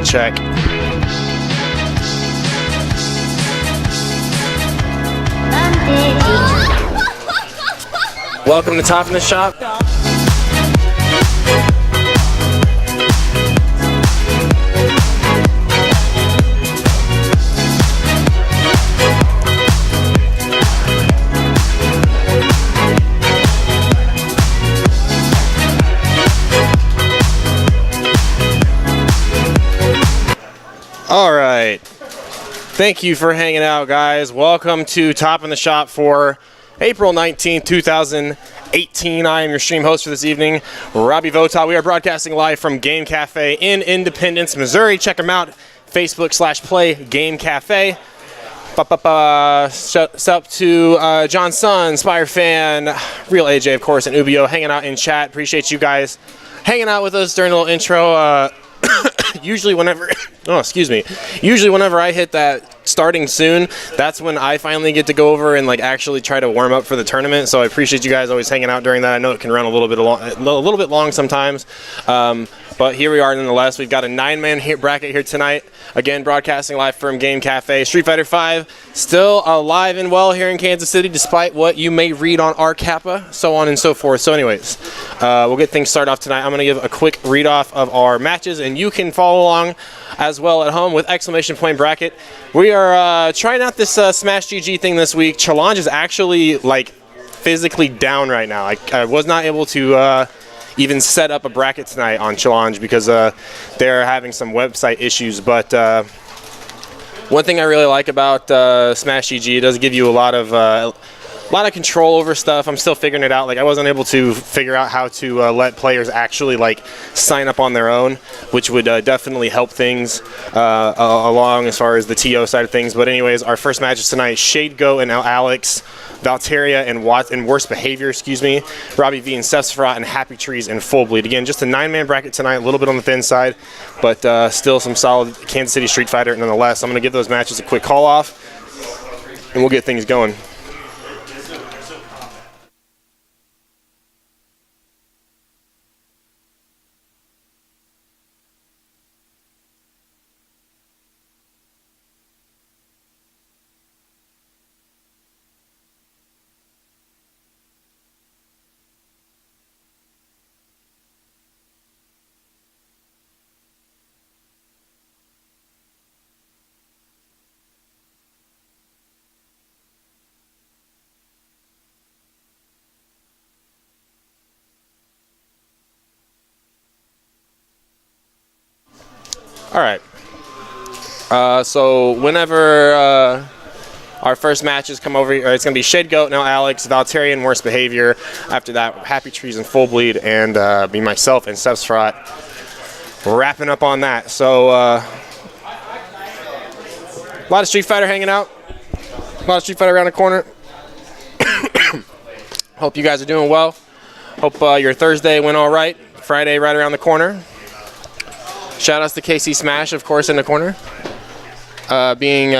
check. Welcome to Top in the Shop. All right. Thank you for hanging out, guys. Welcome to Top in the Shop for April 19th, 2018. I am your stream host for this evening, Robbie Vota. We are broadcasting live from Game Cafe in Independence, Missouri. Check them out, Facebook/Play Game Cafe. Shouts up to John Sun, Spire Fan, Real AJ, of course, and Ubio hanging out in chat. Appreciate you guys hanging out with us during the little intro. Usually whenever I hit that starting soon, that's when I finally get to go over and like actually try to warm up for the tournament. So I appreciate you guys always hanging out during that. I know it can run a little bit long sometimes, but here we are nonetheless. We've got a 9-man bracket here tonight. Again, broadcasting live from Game Cafe. Street Fighter V still alive and well here in Kansas City, despite what you may read on our Kappa, so on and so forth. So anyways, we'll get things started off tonight. I'm going to give a quick read off of our matches, and you can follow along as well at home with exclamation point bracket. We are trying out this Smash GG thing this week. Challenge is actually like physically down right now. I was not able to even set up a bracket tonight on Challenge because they're having some website issues. But one thing I really like about Smash GG, it does give you a lot of control over stuff. I'm still figuring it out. Like I wasn't able to figure out how to let players actually like sign up on their own, which would definitely help things along as far as the TO side of things. But anyways, our first matches tonight: Shade Go and Alex, Valteria and Worst Behavior, Robbie V and SFVAE and Happy Trees and Full Bleed. Again, just a 9-man bracket tonight, a little bit on the thin side, but still some solid Kansas City Street Fighter nonetheless. I'm going to give those matches a quick call off, and we'll get things going. All right. So whenever our first matches come over, it's going to be Shade Goat, now Alex, Valteria, and Worst Behavior. After that, Happy Trees and Full Bleed, and be myself and SFVAE wrapping up on that. So a lot of Street Fighter hanging out. A lot of Street Fighter around the corner. Hope you guys are doing well. Hope your Thursday went all right. Friday right around the corner. Shout outs to KC Smash, of course, in the corner, being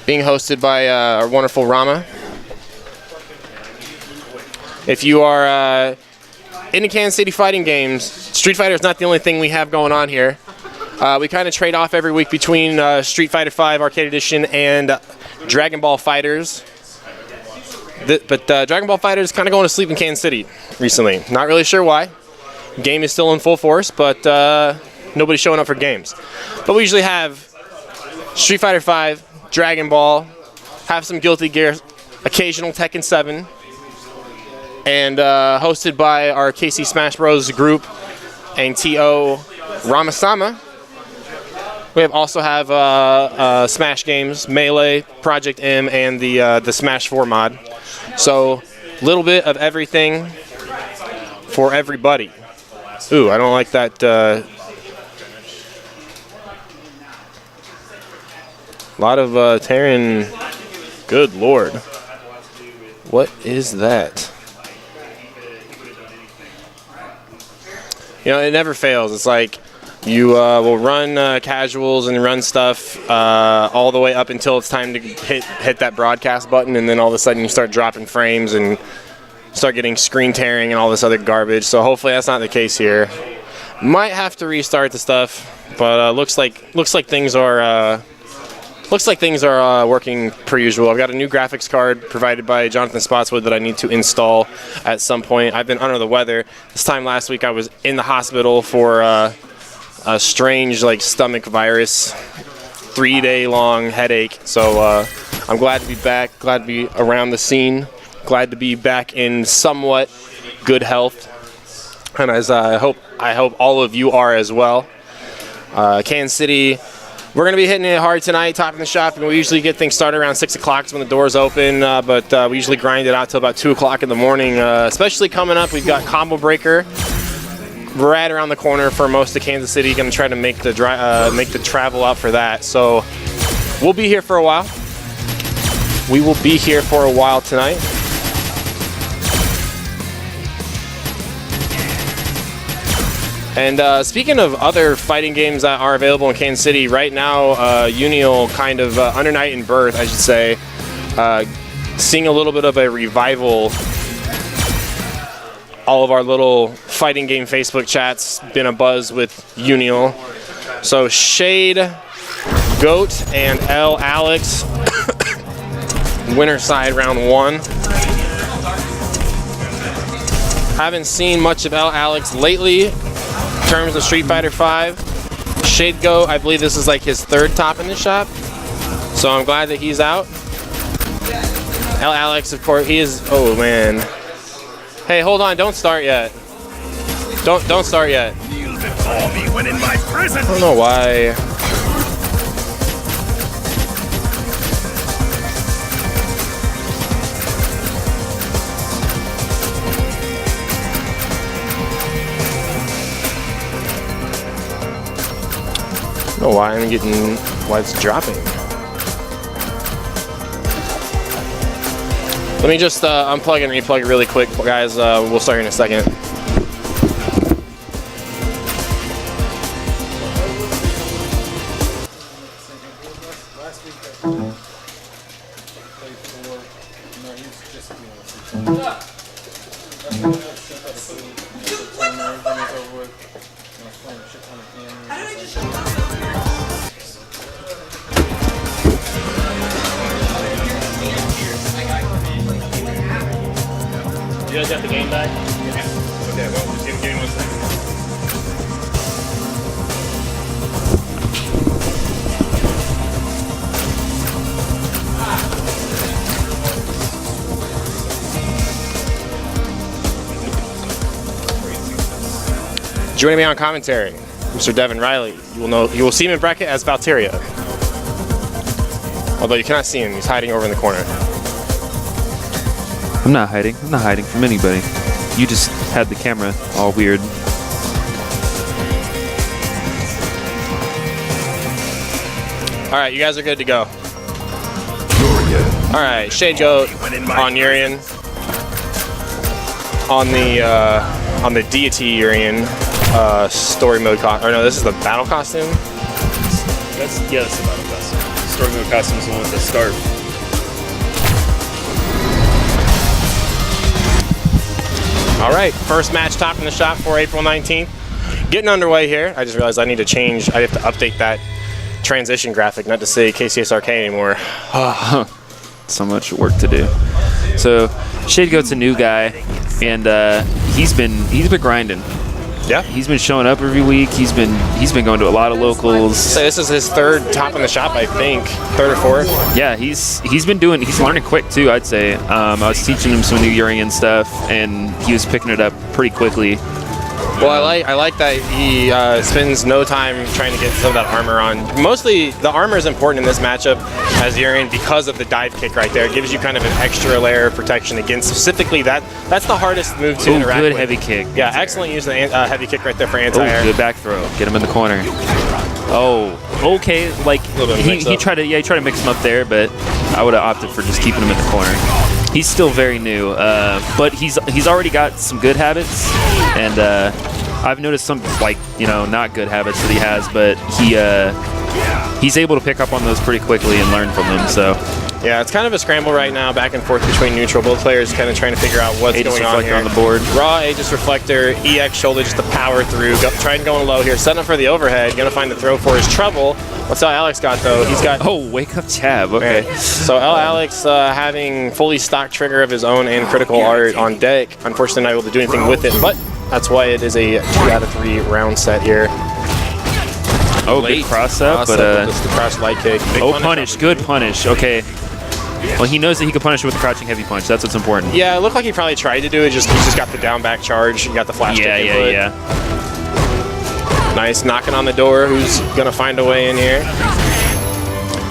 hosted by our wonderful Rama. If you are into Kansas City fighting games, Street Fighter is not the only thing we have going on here. We kind of trade off every week between Street Fighter V Arcade Edition and Dragon Ball Fighters. But Dragon Ball Fighters kind of going to sleep in Kansas City recently. Not really sure why. Game is still in full force, but nobody's showing up for games. But we usually have Street Fighter V, Dragon Ball, have some Guilty Gear, occasional Tekken 7, and hosted by our KC Smash Bros. Group and TO Ramasama. We also have Smash games, Melee, Project M, and the Smash 4 mod. So a little bit of everything for everybody. Ooh, I don't like that. A lot of tearing. Good Lord. What is that? You know, it never fails. It's like you will run casuals and run stuff all the way up until it's time to hit that broadcast button, and then all of a sudden you start dropping frames and start getting screen tearing and all this other garbage. So hopefully that's not the case here. Might have to restart the stuff, but looks like things are working per usual. I've got a new graphics card provided by Jonathan Spotswood that I need to install at some point. I've been under the weather. This time last week I was in the hospital for a strange stomach virus, 3-day long headache. So I'm glad to be back, glad to be around the scene, glad to be back in somewhat good health. And as I hope all of you are as well. Kansas City, we're going to be hitting it hard tonight, topping the shop. And we usually get things started around 6 o'clock when the doors open, but we usually grind it out till about 2 o'clock in the morning. Especially coming up, we've got Combo Breaker right around the corner for most of Kansas City. Going to try to make the travel out for that. So we'll be here for a while. We will be here for a while tonight. And speaking of other fighting games that are available in Kansas City, right now, Unial kind of under Night and Birth, I should say, seeing a little bit of a revival. All of our little fighting game Facebook chats been a buzz with Unial. So Shade, Goat, and L Alex, winner side round 1. Haven't seen much of L Alex lately in terms of Street Fighter V. Shade Goat, I believe this is his 3rd top in the shop. So I'm glad that he's out. L Alex, of course, he is. Oh man. Hey, hold on! Don't start yet. Don't start yet. I don't know why. I don't know why I'm getting why it's dropping. Let me just unplug and replug it really quick, guys. We'll start here in a second. You guys got the game back? Yeah. Okay, well, just give me 1 second. Joining me on commentary, Mr. Devin Riley. You will see him in bracket as Valteria. Although you cannot see him, he's hiding over in the corner. I'm not hiding. I'm not hiding from anybody. You just had the camera all weird. All right, you guys are good to go. All right, Shade Goat on Urian. On the Deity Urian story mode costume. Or no, this is the battle costume. That's the battle costume. Story mode costume is the one with the scarf. All right, first match top in the shop for April 19th. Getting underway here. I just realized I need to change. I have to update that transition graphic, not to say KCSRK anymore. So much work to do. So Shade Goat's a new guy, and he's been grinding. Yeah, he's been showing up every week. He's been going to a lot of locals. So this is his 3rd top in the shop, I think, 3rd or 4th. Yeah, he's learning quick too, I'd say. I was teaching him some new Urian stuff, and he was picking it up pretty quickly. Well, I like that he spends no time trying to get some of that armor on. Mostly, the armor is important in this matchup as Urian because of the dive kick right there. It gives you kind of an extra layer of protection against specifically that. That's the hardest move to interact with. Good heavy kick. Yeah, excellent use of the heavy kick right there for anti-air. Good back throw. Get him in the corner. Oh, okay. He tried to mix him up there, but I would have opted for just keeping him in the corner. He's still very new, but he's already got some good habits, and I've noticed some, like, you know, not good habits that he has, but he's able to pick up on those pretty quickly and learn from them, so. Yeah, it's kind of a scramble right now, back and forth between neutral. Both players kind of trying to figure out what's Aegis going on Reflector here. on the board. Raw Aegis Reflector, EX shoulder just to power through. Trying going low here, setting up for the overhead. Gonna find the throw for his trouble. What's how Alex got though? He's got. Oh, wake up Chab. Okay. Right. So Alex having fully stocked trigger of his own and critical art on deck. Unfortunately, not able to do anything with it, but that's why it is a 2 out of 3 round set here. Oh, good cross up, but just the crouch light kick. Big punish. Good punish. Okay. Well, he knows that he can punish with the crouching heavy punch. That's what's important. Yeah, it looked like he probably tried to do it. He just got the down back charge. He got the flash kick input. Yeah. Nice knocking on the door. Who's gonna find a way in here?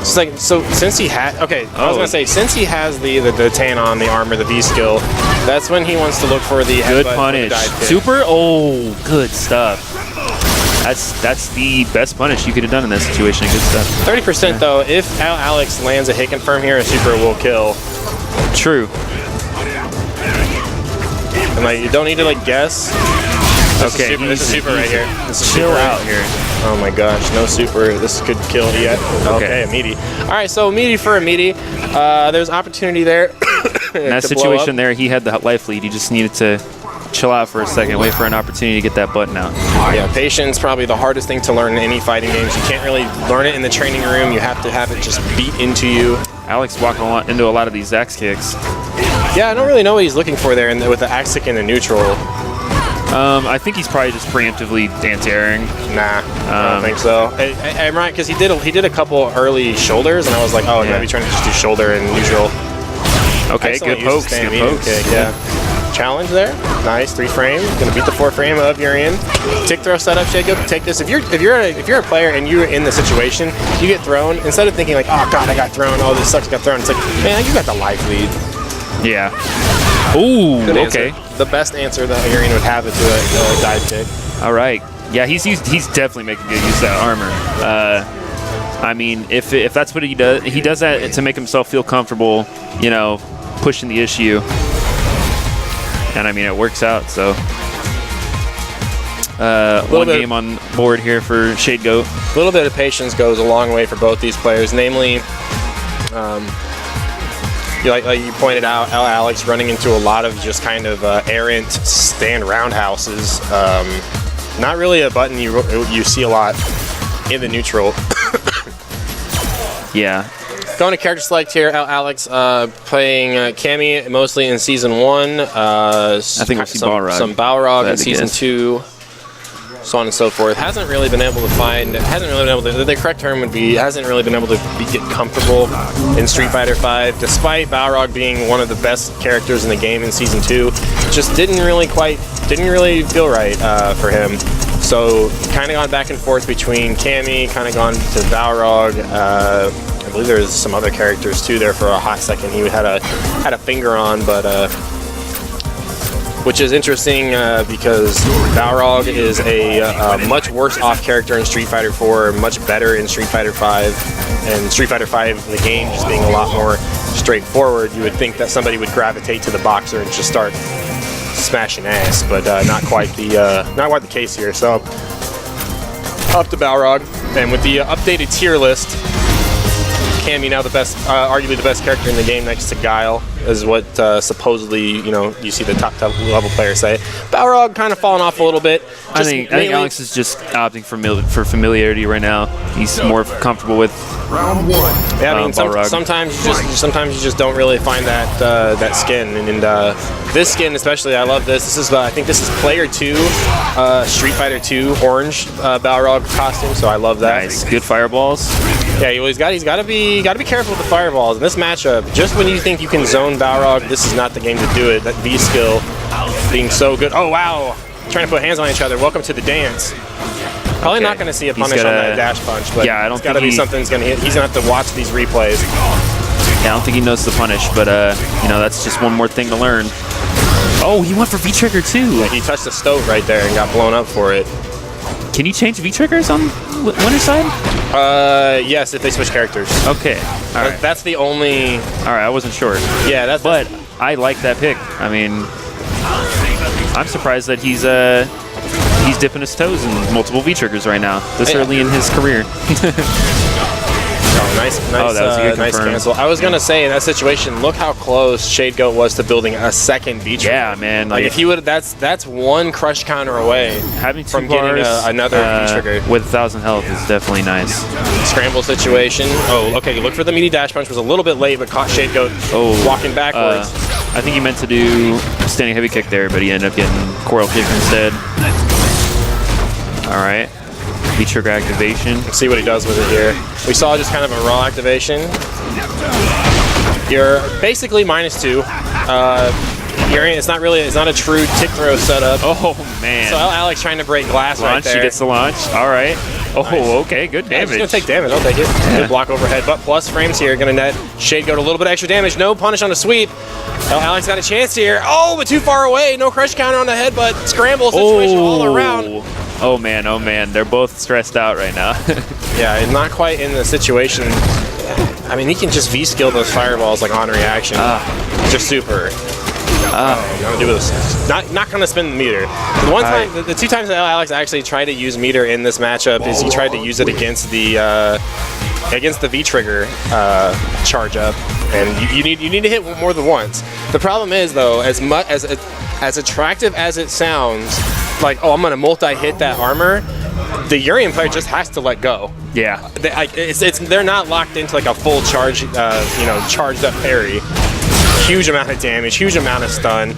It's like, so since he had, okay, I was gonna say, since he has the tan on, the armor, the V skill, that's when he wants to look for the good headbutt punish. dive kick. Super. Oh, good stuff. That's the best punish you could have done in that situation. Good stuff. 30% though. If Alex lands a hit confirm here, a super will kill. True. And like, you don't need to like guess. Okay, this is super right here. This is chill super out here. Oh my gosh, no super. This could kill yet. Okay, a meaty. All right, so meaty for a meaty. There's opportunity there. In that situation there, he had the life lead. He just needed to chill out for a second, wait for an opportunity to get that button out. Yeah, patience probably the hardest thing to learn in any fighting games. You can't really learn it in the training room. You have to have it just beat into you. Alex walking into a lot of these axe kicks. Yeah, I don't really know what he's looking for there with the axe kick in the neutral. I think he's probably just preemptively anti-airing. Nah, I don't think so. I'm right, because he did a couple early shoulders, and I was like, oh, he might be trying to just do shoulder and neutral. Okay, Excellent good pokes. Good pokes. Kick, yeah. Challenge there. Nice 3 frame. Gonna beat the 4 frame of Urian. Tick throw setup. Shade go take this. If you're a player and you're in the situation, you get thrown. Instead of thinking like, oh god, I got thrown. Oh, this sucks. I got thrown. It's like, man, you got the life lead. Yeah. Ooh. Good okay. Answer. The best answer that Urian would have is to a dive kick. All right. Yeah, he's definitely making good use of that armor. I mean, if that's what he does that to make himself feel comfortable, you know, pushing the issue. And I mean, it works out, so. One game on board here for Shade Goat. A little bit of patience goes a long way for both these players, namely, like you pointed out, Alex running into a lot of just kind of errant stand roundhouses. Not really a button you see a lot in the neutral. Yeah. Going to character select here, Alex playing Cammy mostly in Season 1. I think we'll see Balrog. Some Balrog in Season 2. So on and so forth. Hasn't really been able to, the correct term would be, hasn't really been able to get comfortable in Street Fighter V, despite Balrog being one of the best characters in the game in Season 2. Just didn't really feel right for him. So kind of gone back and forth between Cammy, kind of gone to Balrog. I believe there was some other characters too there for a hot second. He had a finger on, but which is interesting because Balrog is a much worse off character in Street Fighter 4, much better in Street Fighter 5, and Street Fighter 5, the game just being a lot more straightforward. You would think that somebody would gravitate to the boxer and just start smashing ass, but not quite the case here. So up to Balrog, and with the updated tier list, Cammy now the best, arguably the best character in the game next to Guile, is what supposedly, you know, you see the top level players say. Balrog kind of falling off a little bit. I think Alex is just opting for familiarity right now. He's more comfortable with round 1. Yeah, I mean, sometimes you just don't really find that skin, and this skin especially, I love this. This is I think this is Player 2, Street Fighter 2 orange Balrog costume, so I love that. Nice, good fireballs. Yeah, he's got to be careful with the fireballs in this matchup. Just when you think you can zone Balrog, this is not the game to do it. That V skill being so good. Oh wow, trying to put hands on each other. Welcome to the dance. Probably not going to see a punish on that dash punch, but yeah, it's got to be something that's going to hit. He's going to have to watch these replays. Yeah, I don't think he knows the punish, but you know, that's just one more thing to learn. Oh, he went for V trigger too. Yeah, he touched the stove right there and got blown up for it. Can you change V triggers on winner's side? Yes, if they switch characters. Okay, all right. That's the only. All right, I wasn't sure. Yeah, But I like that pick. I mean, I'm surprised that he's he's dipping his toes in multiple V triggers right now. This early in his career. Oh, nice, that was a good nice confirm. cancel. I was gonna say in that situation, look how close Shade Goat was to building a second V trigger. Yeah, man. Like if he would, that's one crush counter away having 2 from bars, getting another V trigger. with 1,000 health is definitely nice. Scramble situation. Oh, okay. Look for the meaty dash punch. Was a little bit late, but caught Shade Goat walking backwards. I think he meant to do standing heavy kick there, but he ended up getting coral kick instead. All right. V-trigger activation. Let's see what he does with it here. We saw just kind of a raw activation. You're basically -2. It's not a true tick throw setup. Oh man. So Alex trying to break glass launch, right there. She gets the launch. All right. Oh, Nice. okay. Good Yeah, damage. he's gonna take damage. I'll take it. Good block overhead, but plus frames here. Gonna net Shade Goat a little bit extra damage. No punish on the sweep. Alex got a chance here. Oh, but too far away. No crush counter on the head, but scramble situation all around. Oh man, oh man. They're both stressed out right now. Yeah, and not quite in the situation. I mean, he can just V-skill those fireballs like on reaction. Just super. Gonna do this. Not gonna spin the meter. The one time, the 2 times that Alex actually tried to use meter in this matchup is he tried to use it against the V trigger charge up, and you need to hit more than once. The problem is though, as attractive as it sounds, like I'm gonna multi-hit that armor, the Urian player just has to let go. Yeah. They're not locked into like a full charge, charged up parry. Huge amount of damage, huge amount of stun.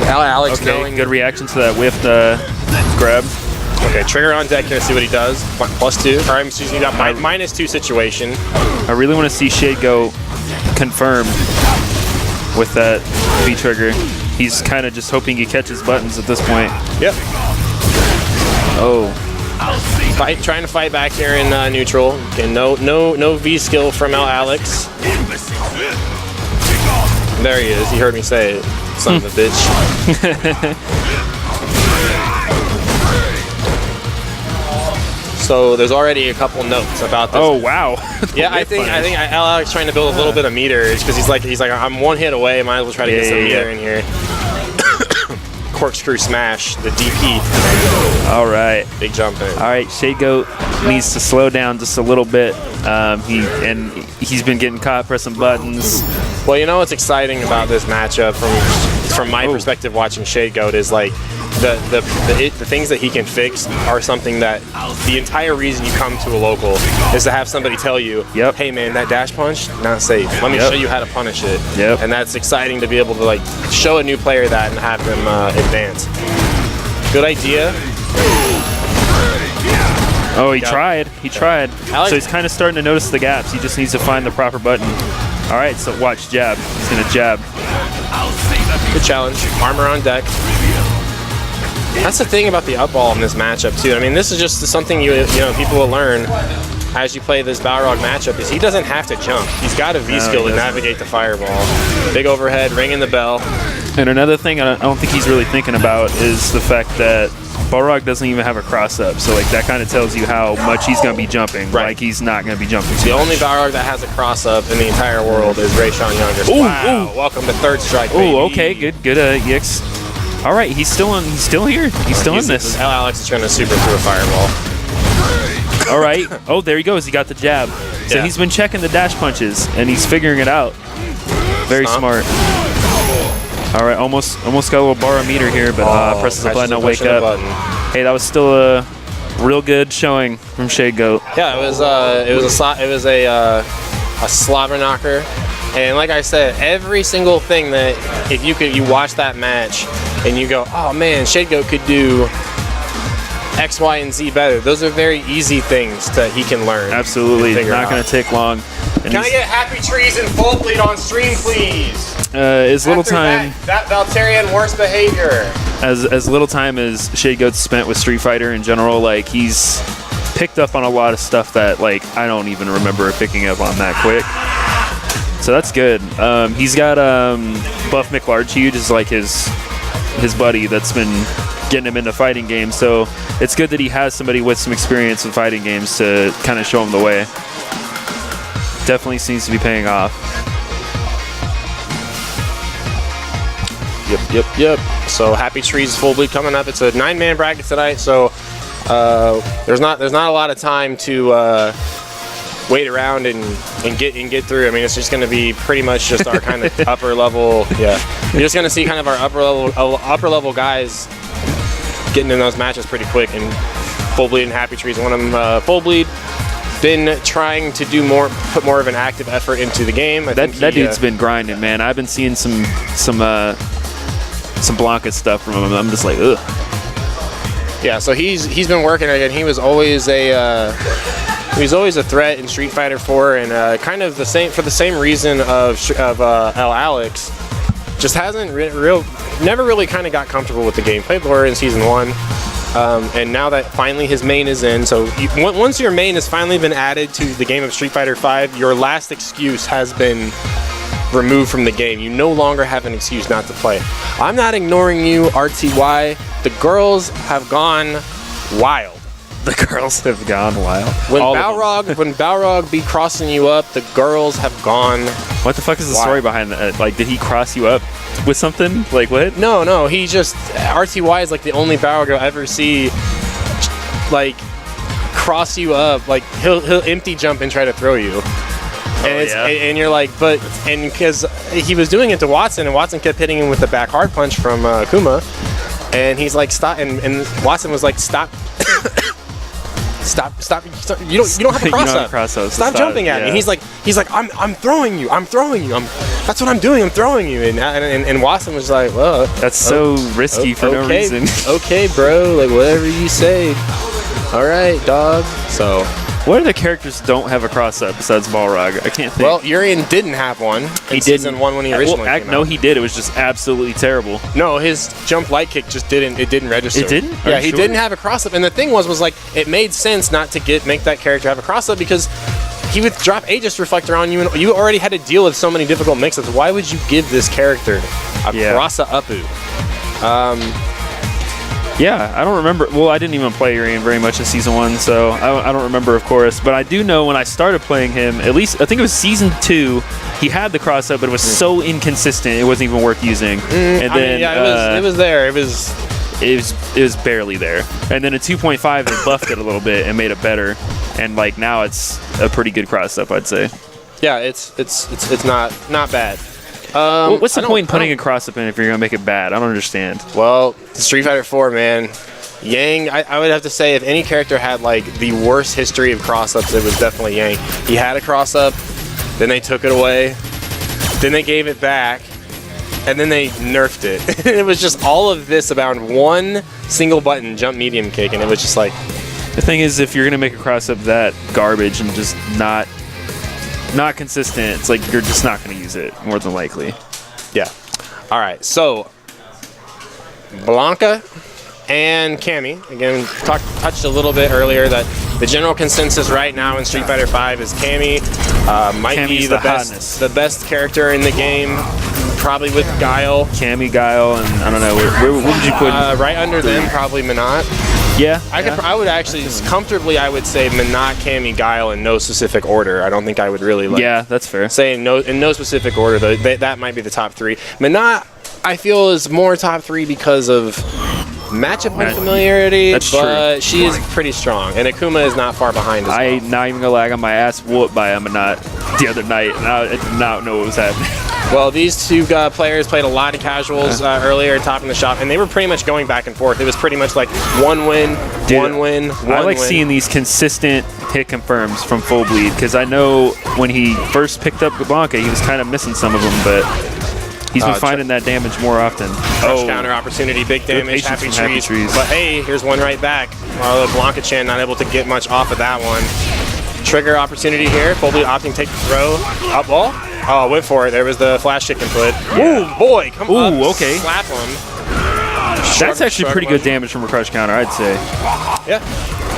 Alex Okay, knowing. good reaction to that whiffed grab. Okay, trigger on deck here, see what he does. +2, or excuse me, got -2 situation. I really want to see Shade go confirm with that V trigger. He's kind of just hoping he catches buttons at this point. Yep. Oh. Trying to fight back here in neutral. Okay, no V skill from Alex. There he is. He heard me say it. Son of a bitch. So there's already a couple notes about this. Oh wow. Yeah, I think Alex trying to build a little bit of meter because he's like I'm 1 hit away. Might as well try to get some meter in here. Corkscrew smash, the DP. All right. Big jump in. All right, Shade Goat needs to slow down just a little bit. He's been getting caught pressing buttons. Well, you know what's exciting about this matchup from my perspective watching Shade Goat is like the things that he can fix are something that the entire reason you come to a local is to have somebody tell you, hey man, that dash punch, not safe. Let me show you how to punish it. And that's exciting to be able to like show a new player that and have them advance. Good idea. Oh, he tried. He tried. Alex, So he's kind of starting to notice the gaps. He just needs to find the proper button. All right, so watch jab. He's gonna jab. good challenge. Armor on deck. That's the thing about the up ball in this matchup too. I mean, this is just something you know people will learn as you play this Balrog matchup. Is he doesn't have to jump. He's got a V skill to navigate the fireball. Big overhead, ringing the bell. And another thing I don't think he's really thinking about is the fact that Balrog doesn't even have a cross up. So like that kind of tells you how much he's gonna be jumping. Right. Like he's not gonna be jumping. The only Balrog that has a cross up in the entire world is Rayshawn Younger. Ooh, wow! ooh. Welcome to Third Strike. Baby. Oh, okay, good Yix. All right, he's still here. He's still in this. Alex is trying to super through a fireball. All right. Oh, there he goes. He got the jab. So Yeah. he's been checking the dash punches and he's figuring it out. Very smart. All right, almost got a little barometer here, but presses a button and wake up. Hey, that was still a real good showing from Shade Goat. Yeah, it was a slobber knocker, and like I said, every single thing that if you watch that match and you go, oh man, Shade Goat could do X, Y, and Z better. Those are very easy things that he can learn. Absolutely, figure not out. going to take long. And Can I get Happy Trees and Full Bleed on stream, please? as little time That Valterian worst behavior. as little time as Shade Goat's spent with Street Fighter in general, like he's picked up on a lot of stuff that like I don't even remember picking up on that quick. So that's good. He's got Buff McLarge as like his buddy that's been getting him into fighting games. So it's good that he has somebody with some experience in fighting games to kind of show him the way. Definitely seems to be paying off. Yep. So Happy Trees full bleed coming up. It's a 9-man bracket tonight, so there's not a lot of time to wait around and get through. I mean, it's just going to be pretty much just our kind of upper level. Yeah, you're just going to see kind of our upper level guys getting in those matches pretty quick. And Full Bleed and Happy Trees, one of them, Full Bleed, been trying to put more of an active effort into the game. That dude's been grinding, man. I've been seeing some Blanca stuff from him. I'm just like, ugh. Yeah, so he's been working again. He was always a threat in Street Fighter 4, and kind of the same reason of L. Alex, just hasn't never really kind of got comfortable with the game. Played Laura in Season 1. And now that finally his main is in, so once your main has finally been added to the game of Street Fighter V, your last excuse has been removed from the game. You no longer have an excuse not to play. I'm not ignoring you, RTY. The girls have gone wild. The girls have gone wild. When Balrog be crossing you up, the girls have gone. What the fuck is the story behind that? Like, did he cross you up with something? Like what? No. He just RTY is like the only Balrog you'll ever see, like, cross you up. Like he'll empty jump and try to throw you. And and you're like, because he was doing it to Watson, and Watson kept hitting him with the back hard punch from Kuma, and he's like, stop, and Watson was like, stop. Stop! You don't have a cross up. Stop jumping at me. He's like, I'm throwing you. That's what I'm doing. I'm throwing you. And Watson was like, well, that's so risky for no reason. Okay, bro. Like whatever you say. All right, dog. So. What other characters don't have a cross-up besides Balrog? I can't think. Well, Urien didn't have one in Season 1 when he originally came out. No, he did. It was just absolutely terrible. No, his jump light kick just didn't register. It didn't? Yeah, he didn't have a cross-up. And the thing was like, it made sense not to make that character have a cross-up because he would drop Aegis Reflector on you, and you already had to deal with so many difficult mix-ups. Why would you give this character a cross-up-u? Yeah, I don't remember. Well, I didn't even play Urien very much in Season 1, so I don't remember, of course. But I do know when I started playing him, at least, I think it was Season 2, he had the cross-up, but it was so inconsistent, it wasn't even worth using. And then, it was there. It was barely there. And then in 2.5, they buffed it a little bit and made it better. And, like, now it's a pretty good cross-up, I'd say. Yeah, it's not bad. What's the point in putting a cross-up in if you're going to make it bad? I don't understand. Well, Street Fighter 4, man. Yang, I would have to say, if any character had, like, the worst history of cross-ups, it was definitely Yang. He had a cross-up, then they took it away, then they gave it back, and then they nerfed it. It was just all of this about one single button, jump medium kick, and it was just like... The thing is, if you're going to make a cross-up that garbage and just not consistent, it's like you're just not going to use it, more than likely. Yeah. All right, so Blanca and Cammy, again, touched a little bit earlier that the general consensus right now in Street Fighter V is Cammy might be the best character in the game, probably with Guile. Cammy, Guile, and I don't know, where would you put right under them, probably Minot. Yeah, I would actually comfortably, I would say Minot, Cammy, Guile in no specific order. I don't think I would really that's fair. Say in no specific order. That might be the top three. Minot, I feel, is more top three because of matchup unfamiliarity, but she is pretty strong, and Akuma is not far behind as well. Not even gonna lie, I got my ass whooped by Minot the other night, and I did not know what was happening. Well, these two players played a lot of casuals earlier, topping the shop, and they were pretty much going back and forth. It was pretty much like one win, one win. I like seeing these consistent hit confirms from Full Bleed, because I know when he first picked up Blanca, he was kind of missing some of them, but he's been finding that damage more often. Counter opportunity, big damage, Happy Trees. But hey, here's one right back. Blanca-chan not able to get much off of that one. Trigger opportunity here. Full Bleed opting to take the throw. Up ball. Oh, went for it. There was the flash kick input. Yeah. Ooh, boy, come on. Ooh, okay. Slap him. That's actually pretty good damage from a crush counter, I'd say. Yeah.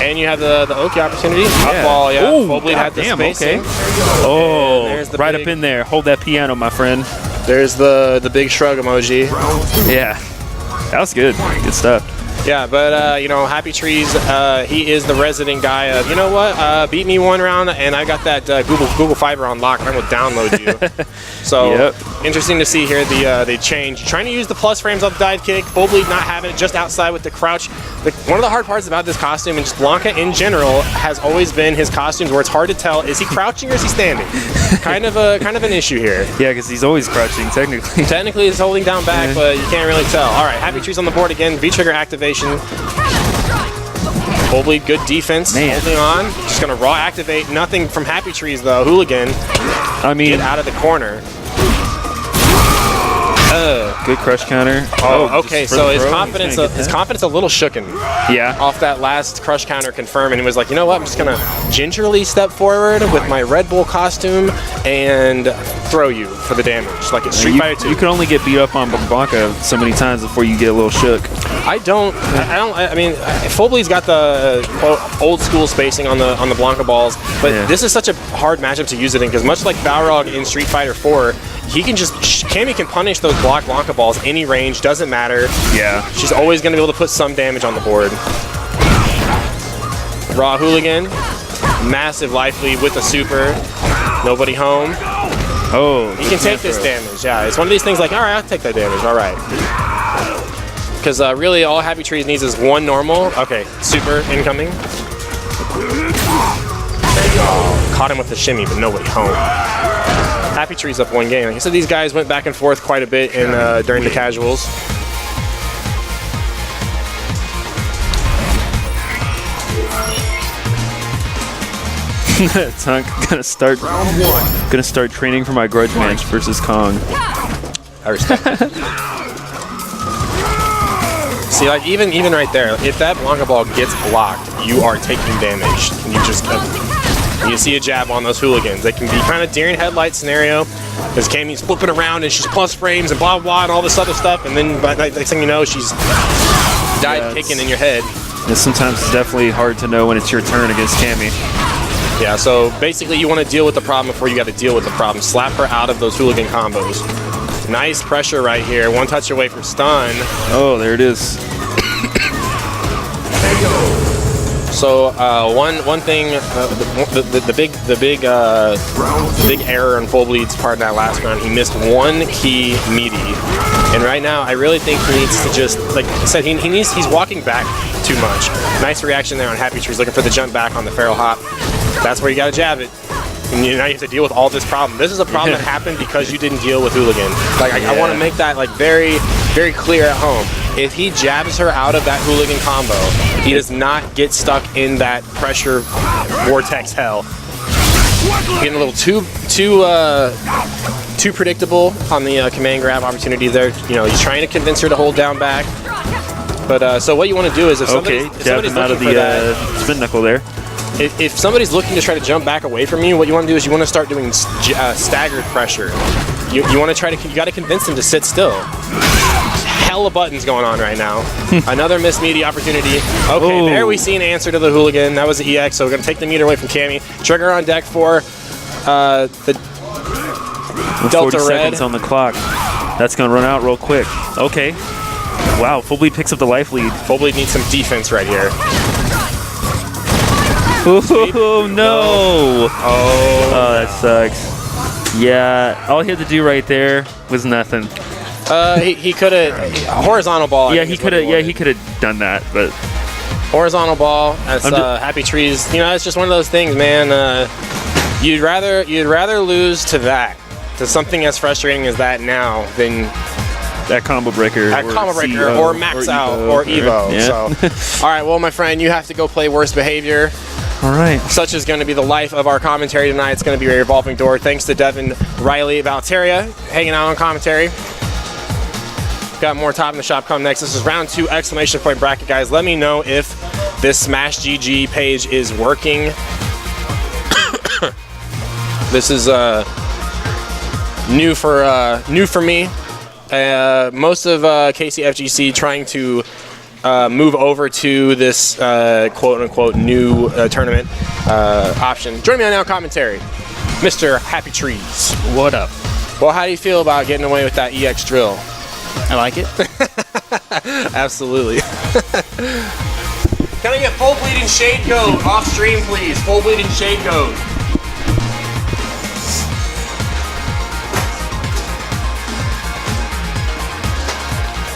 And you have the Oki opportunity. Up ball, yeah. Ooh, Full Bleed had the spacing. Okay. Oh, right up in there. Hold that piano, my friend. There's the big shrug emoji. Yeah. That was good. Good stuff. Yeah, but you know, Happy Trees, he is the resident guy of, you know what, beat me one round, and I got that Google Fiber on lock, and I'm going to download you. So, interesting to see here the change. Trying to use the plus frames of the dive kick, full bleed not having it, just outside with the crouch. One of the hard parts about this costume, and just Blanka in general, has always been his costumes where it's hard to tell, is he crouching or is he standing? kind of an issue here. Yeah, because he's always crouching, technically. Technically, he's holding down back, but you can't really tell. All right, Happy Trees on the board again, V-trigger activation. Full bleed, good defense, holding on. Just gonna raw activate, nothing from Happy Trees though. Hooligan, I mean, get out of the corner. Good crush counter. Oh, okay. So his confidence a little shooken. Yeah. Off that last crush counter confirm, and he was like, you know what? I'm just gonna gingerly step forward with my Red Bull costume and throw you for the damage, like it's Street Fighter 2. You can only get beat up on Blanka so many times before you get a little shook. I mean, Full Bleed's got the old school spacing on the Blanka balls, but this is such a hard matchup to use it in because much like Balrog in Street Fighter 4, Cammy can punish those block Blanka balls any range, doesn't matter. Yeah. She's always going to be able to put some damage on the board. Raw Hooligan, massive life lead with a super. Nobody home. Oh. He can take this damage, yeah. It's one of these things like, all right, I'll take that damage, all right. Because really all Happy Trees needs is one normal. Okay, super incoming. Caught him with the shimmy, but nobody home. Happy Trees up one game. Like I said, these guys went back and forth quite a bit in during the casuals. Tunk gonna start training for my grudge match versus Kong. I respect it. See, like even right there, if that Blanka ball gets blocked, you are taking damage. And you see a jab on those Hooligans. They can be kind of deer in headlight scenario because Cammy's flipping around and she's plus frames and blah, blah, blah, and all this other stuff. And then by the next thing you know, she's dive kicking in your head. And sometimes it's definitely hard to know when it's your turn against Cammy. Yeah, so basically you want to deal with the problem before you got to deal with the problem. Slap her out of those Hooligan combos. Nice pressure right here. One touch away from stun. Oh, there it is. So one thing, the big error on Full Bleed's part in that last round, he missed one key meaty, and right now I really think he needs to just, like I said, he's walking back too much. Nice reaction there on Happy Trees, looking for the jump back on the Feral Hop. That's where you got to jab it. And now you have to deal with all this problem. This is a problem that happened because you didn't deal with Hooligan. Like I want to make that like very, very clear at home. If he jabs her out of that Hooligan combo, he does not get stuck in that pressure vortex hell. Getting a little too predictable on the command grab opportunity there. You know, he's trying to convince her to hold down back. But so what you want to do is if somebody's him out of the spin knuckle there. If somebody's looking to try to jump back away from you, what you want to do is you want to start doing staggered pressure. You want to you got to convince them to sit still. Hella buttons going on right now. Another missed meaty opportunity. Okay, there we see an answer to the Hooligan. That was the EX, so we're going to take the meter away from Cammy. Trigger on deck for the Delta 40 Red. seconds on the clock. That's going to run out real quick. Okay. Wow, Full Bleed picks up the life lead. Full Bleed needs some defense right here. Oh, no. Oh, that sucks. Yeah, all he had to do right there was nothing. He could have horizontal ball. Yeah, he could have done that, but horizontal ball. That's Happy Trees. You know, it's just one of those things, man. You'd rather lose to that, to something as frustrating as that now, than that combo breaker, or max out, or Evo. Yeah. So, all right, well, my friend, you have to go play Worst Behavior. All right. Such is going to be the life of our commentary tonight. It's going to be a revolving door. Thanks to Devin, Riley, Valteria, hanging out on commentary. Got more Top in the Shop come next. This is round 2 exclamation point bracket, guys. Let me know if this Smash GG page is working. This is new for me. Most of KCFGC trying to move over to this quote-unquote new tournament option. Join me on Now Commentary, Mr. Happy Trees. What up? Well, how do you feel about getting away with that EX drill? I like it. Absolutely. Can I get full bleeding shade code off stream, please? Full bleeding shade code.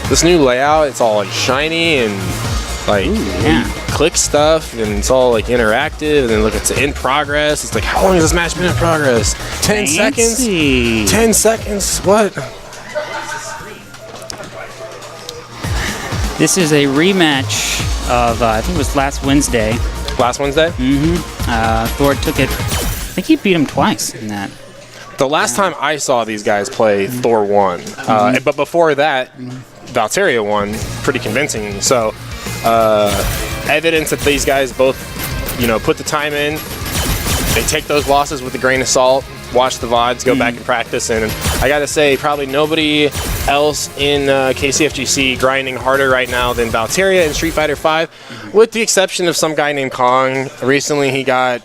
This new layout, it's all like shiny and like click stuff, and it's all like interactive. And then look, it's in progress. It's like, how long has this match been in progress? 10 seconds? 10 seconds? What? This is a rematch of, I think it was last Wednesday. Last Wednesday? Thor took it, I think he beat him twice in that. The last time I saw these guys play, Thor won. But before that, Valteria won pretty convincingly. So, evidence that these guys both, put the time in. They take those losses with a grain of salt, watch the VODs, go back and practice. And I got to say, probably nobody else in KCFGC grinding harder right now than Valteria in Street Fighter V, with the exception of some guy named Kong. Recently, he got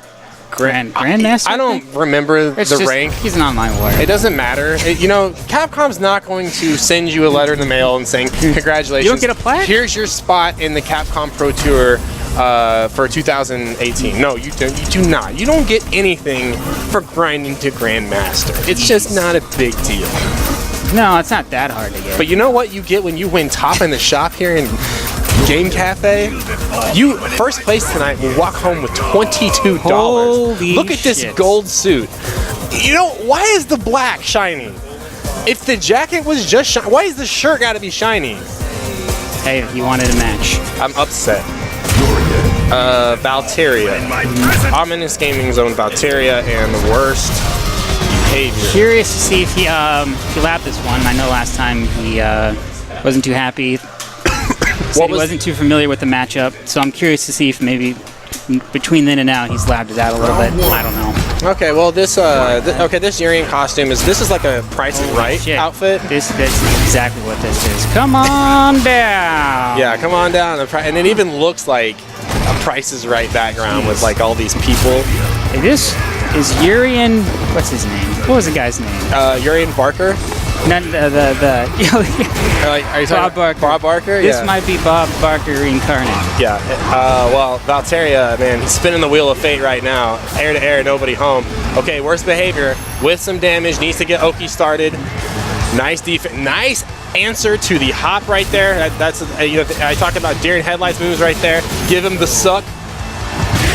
Grandmaster? I don't remember the rank. He's not my word. It doesn't matter. Capcom's not going to send you a letter in the mail and saying, congratulations. You don't get a plaque? Here's your spot in the Capcom Pro Tour for 2018. No, you do not. You don't get anything for grinding to Grandmaster. It's just not a big deal. No, it's not that hard to get. But you know what you get when you win top in the shop here in Game Cafe? You first place tonight will walk home with $22. Holy Look at this shit. gold suit. Why is the black shiny? If the jacket was just shiny, why is the shirt got to be shiny? Hey, he wanted a match. I'm upset. Valteria. Ominous Gaming Zone Valteria, and the worst behavior. Curious to see if he lapped this one. I know last time he wasn't too happy. He wasn't too familiar with the matchup, so I'm curious to see if maybe between then and now he's labbed it out a little bit. I don't know. Okay, well this this Urian costume is like a Price is Right outfit. This is exactly what this is. Come on down. Yeah, come on down. And it even looks like a Price is Right background with like all these people. Hey, this is Urian. What's his name? What was the guy's name? Urian Barker. Not Are you talking Bob Barker. Bob Barker? This Yeah. might be Bob Barker incarnate. Yeah. Well, Valteria, man, he's spinning the wheel of fate right now. Air to air, nobody home. Okay, worst behavior with some damage. Needs to get Oki started. Nice defense. Nice answer to the hop right there. That's I talked about deer in headlights moves right there. Give him the suck.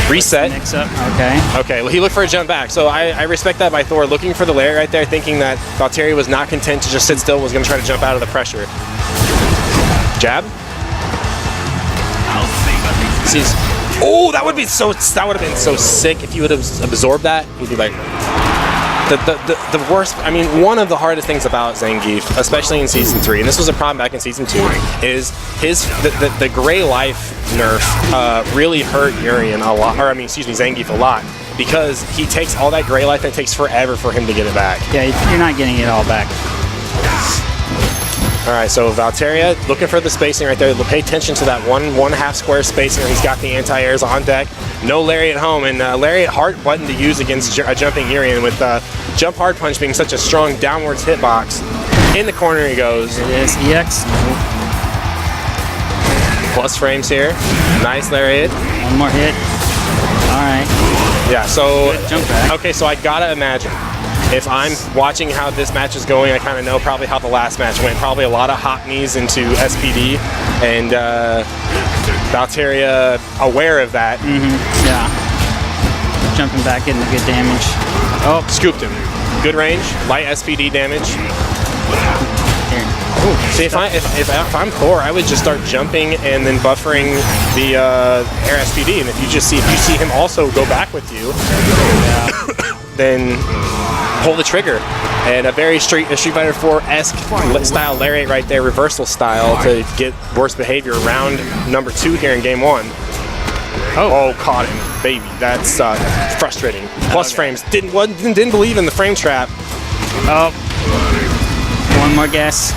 Reset. Mix up. Okay. Okay, well, he looked for a jump back. So I respect that by Thor, looking for the layer right there, thinking that Valteria was not content to just sit still, was going to try to jump out of the pressure. Jab. Oh, that would have been so sick if you would have absorbed that. You'd be like, the worst. I mean, one of the hardest things about Zangief, especially in Season 3, and this was a problem back in Season 2, is the gray life nerf really hurt Urian a lot, Zangief a lot, because he takes all that gray life and it takes forever for him to get it back. Yeah, you're not getting it all back. All right, so Valteria looking for the spacing right there. Pay attention to that one half square spacing. He's got the anti-airs on deck. No Lariat home, and Lariat hard button to use against a jumping Urian, with jump hard punch being such a strong downwards hitbox. In the corner he goes. It is EX. Plus frames here. Nice Lariat. One more hit. All right. Yeah, so Good jump back. Okay, so I gotta imagine, if I'm watching how this match is going, I kind of know probably how the last match went. Probably a lot of hot knees into SPD, and Valteria aware of that. Yeah. Jumping back, getting the good damage. Oh, scooped him. Good range, light SPD damage. Here. See, if I'm Thor, I would just start jumping and then buffering the air SPD, and if you see him also go back with you, then pull the trigger. And a very Street Fighter 4-esque style Lariat right there, reversal style, to get worse behavior round number 2 here in game 1. Oh, caught him, baby. That's frustrating. Plus frames. Didn't believe in the frame trap. Oh. One more guess.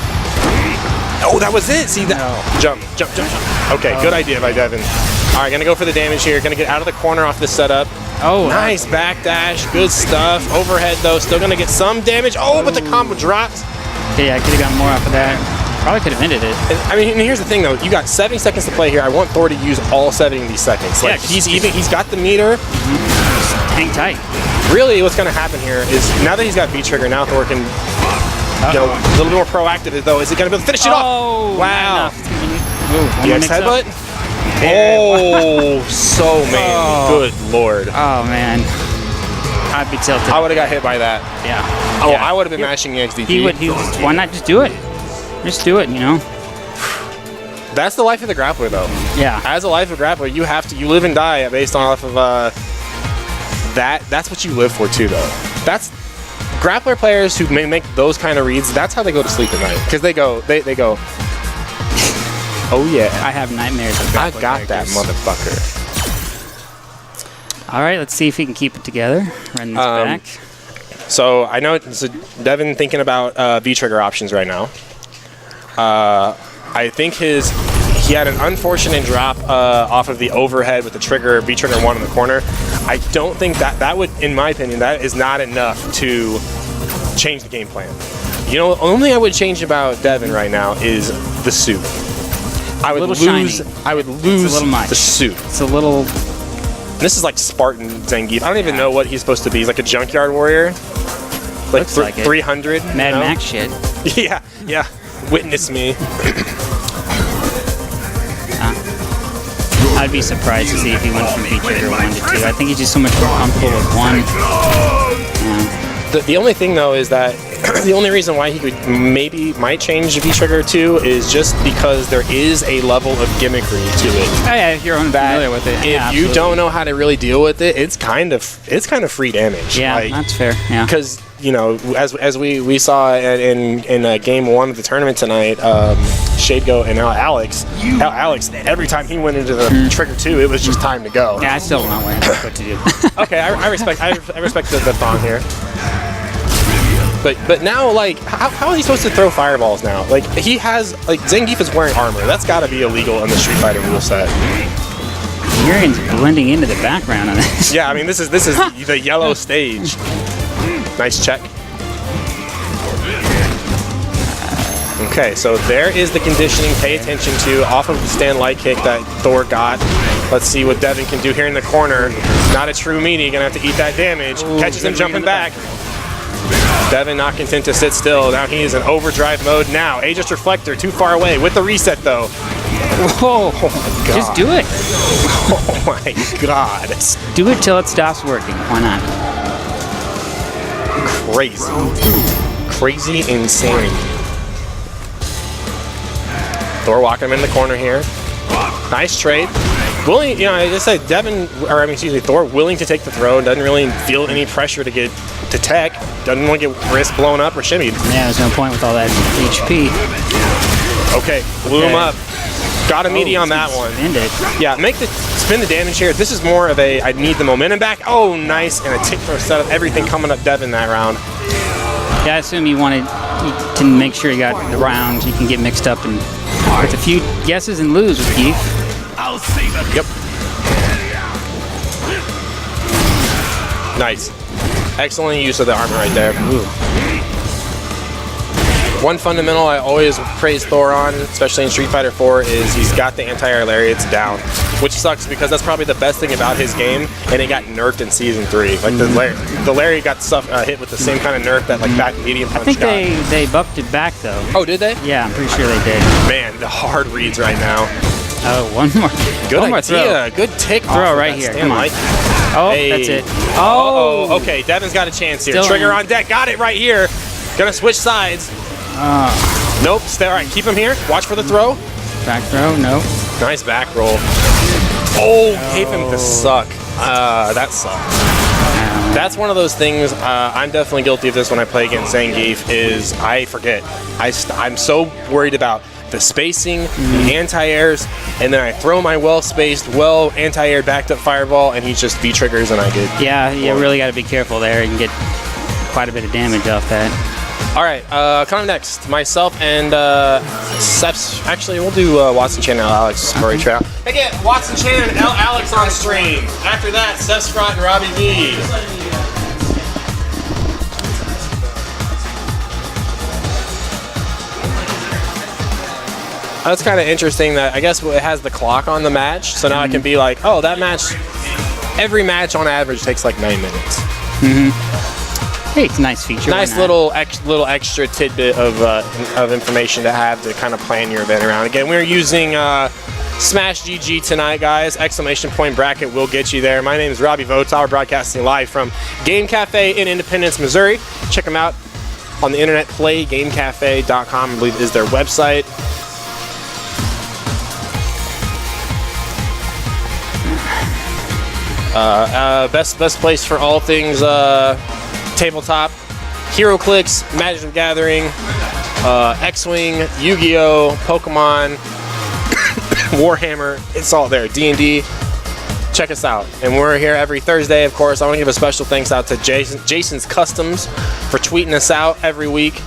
Oh, that was it. See that? No. Jump. Okay, good idea by Devin. All right, gonna go for the damage here. Gonna get out of the corner off this setup. Oh, nice backdash. Good stuff. Overhead though, still gonna get some damage. Oh, but the combo drops. Okay, I could have gotten more off of that. Probably could have ended it. I mean, and here's the thing though. You got 70 seconds to play here. I want Thor to use all 70 seconds. Like he's got the meter. Just hang tight. Really, what's going to happen here is now that he's got V-Trigger, now Thor can, a little more proactive though. Is he going to be able to finish it off? Wow. DX headbutt. Oh, so man. Good lord. Oh, man. I'd be tilted. I would have got hit by that. Yeah. Oh, yeah. I would have been mashing the XDT. He would. Why not just do it? Just do it, you know? That's the life of the grappler, though. Yeah. As a life of grappler, you have to, you live and die based off of that. That's what you live for, too, though. That's grappler players who may make those kind of reads. That's how they go to sleep at night. Because they go, oh, yeah. I have nightmares of I grappler got that characters. motherfucker. All right, let's see if he can keep it together. Running this back. So I know Devin thinking about V-trigger options right now. I think he had an unfortunate drop off of the overhead with the trigger V-trigger 1 in the corner. I don't think that would, in my opinion, that is not enough to change the game plan. You know, the only thing I would change about Devin right now is the suit. I would lose the suit. It's a little. This is like Spartan Zangief. I don't even know what he's supposed to be. He's like a junkyard warrior. Like, Looks like it. 300. Mad Max shit. Yeah. Witness me. I'd be surprised to see if he went from V-Trigger 1 to 2. I think he's just so much more comfortable with 1. The only thing though is that the only reason why he might change V-Trigger 2 is just because there is a level of gimmickry to it. Oh yeah, if you're unfamiliar with it. If you don't know how to really deal with it, it's kind of free damage. Yeah, like, that's fair. Yeah. Because as we saw in game 1 of the tournament tonight, Shadegoat and Alex, every time he went into the trigger 2, it was just time to go. Yeah, I still don't know what to do. Okay, I respect the thong here. But now, like, how is he supposed to throw fireballs now? Like, he has, like, Zangief is wearing armor. That's got to be illegal in the Street Fighter rule set. Urion's blending into the background on this. Yeah, I mean, this is the yellow stage. Nice check. Okay, so there is the conditioning. Pay attention to off of the stand light kick that Thor got. Let's see what Devin can do here in the corner. Not a true meanie. Gonna have to eat that damage. Ooh, catches him jumping back. Devin not content to sit still. Now he is in overdrive mode. Now Aegis Reflector too far away with the reset though. Whoa! Oh my god! Just do it. Oh my god! Do it till it stops working. Why not? Crazy insane. Thor walking him in the corner here. Nice trade. Willing, like I said, Thor willing to take the throw. Doesn't really feel any pressure to get to tech. Doesn't want to get wrist blown up or shimmied. Yeah, there's no point with all that HP. Okay, blew him up. Got a meaty on that one. Yeah, spin the damage here. This is more of a I need the momentum back. Oh, nice, and a tick throw setup. Everything coming up Devin that round. Yeah, I assume you wanted to make sure you got the round. You can get mixed up and with a few guesses and lose with Geef. I'll see them. Yep. Nice. Excellent use of the armor right there. Ooh. One fundamental I always praise Thor on, especially in Street Fighter 4, is he's got the anti-air lariats down, which sucks because that's probably the best thing about his game, and it got nerfed in Season 3. Like the lariat got hit with the same kind of nerf that like back medium punch I think they buffed it back though. Oh, did they? Yeah, I'm pretty sure they did. Man, the hard reads right now. Oh, one more. Good one more idea. throw. Good tick Throw off right of here. That Come on. light. Oh, Hey. that's it. Oh, okay. Devin's got a chance here. Still Trigger in. on deck. Got it right here. Gonna switch sides. Nope. Stay. All right. Keep him here. Watch for the throw. Back throw. No. Nice back roll. Oh, gave him the suck. That sucked. That's one of those things. I'm definitely guilty of this when I play against Zangief. Is I forget. I'm so worried about the spacing, the anti-airs, and then I throw my well-spaced, anti-air backed up fireball, and he just V-triggers, and I get. Yeah, you really got to be careful there. You can get quite a bit of damage off that. All right, coming next, myself and Seps. Actually, we'll do Watson Chan and Alex story trail. Hey, get Watson Chan and Alex on stream. After that, Seth Scott and Robbie V. That's kind of interesting that I guess it has the clock on the match, so now I can be like, oh, that match, every match on average takes like 9 minutes. Hey, it's a nice feature. Nice little extra tidbit of information to have to kind of plan your event around. Again, we're using Smash GG tonight, guys. Exclamation point bracket will get you there. My name is Robbie Votaw. We're broadcasting live from Game Cafe in Independence, Missouri. Check them out on the internet. PlayGameCafe.com, I believe, is their website. Best place for all things tabletop, HeroClix, Magic the Gathering, X-Wing, Yu-Gi-Oh, Pokemon, Warhammer. It's all there. D&D. Check us out. And we're here every Thursday, of course. I want to give a special thanks out to Jason's Customs for tweeting us out every week.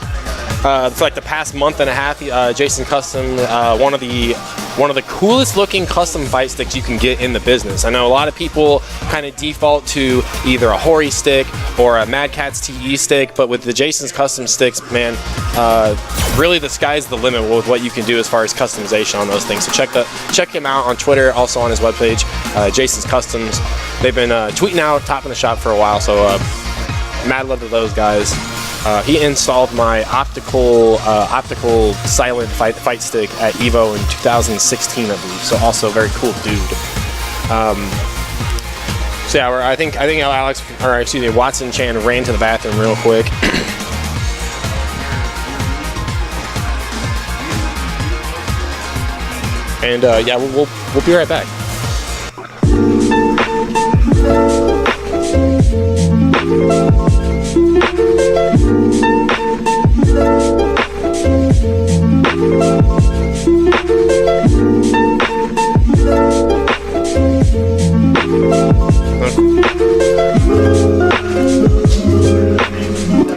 For like the past month and a half, Jason Custom, one of the coolest looking custom fight sticks you can get in the business. I know a lot of people kind of default to either a Hori stick or a Mad Catz TE stick, but with the Jason's Custom sticks, man, really the sky's the limit with what you can do as far as customization on those things. So check him out on Twitter, also on his webpage, Jason's Customs. They've been tweeting out, topping the shop for a while, so mad love to those guys. He installed my optical silent fight stick at Evo in 2016, I believe. So also a very cool dude. So yeah, I think Watson Chan ran to the bathroom real quick. And yeah, we'll be right back.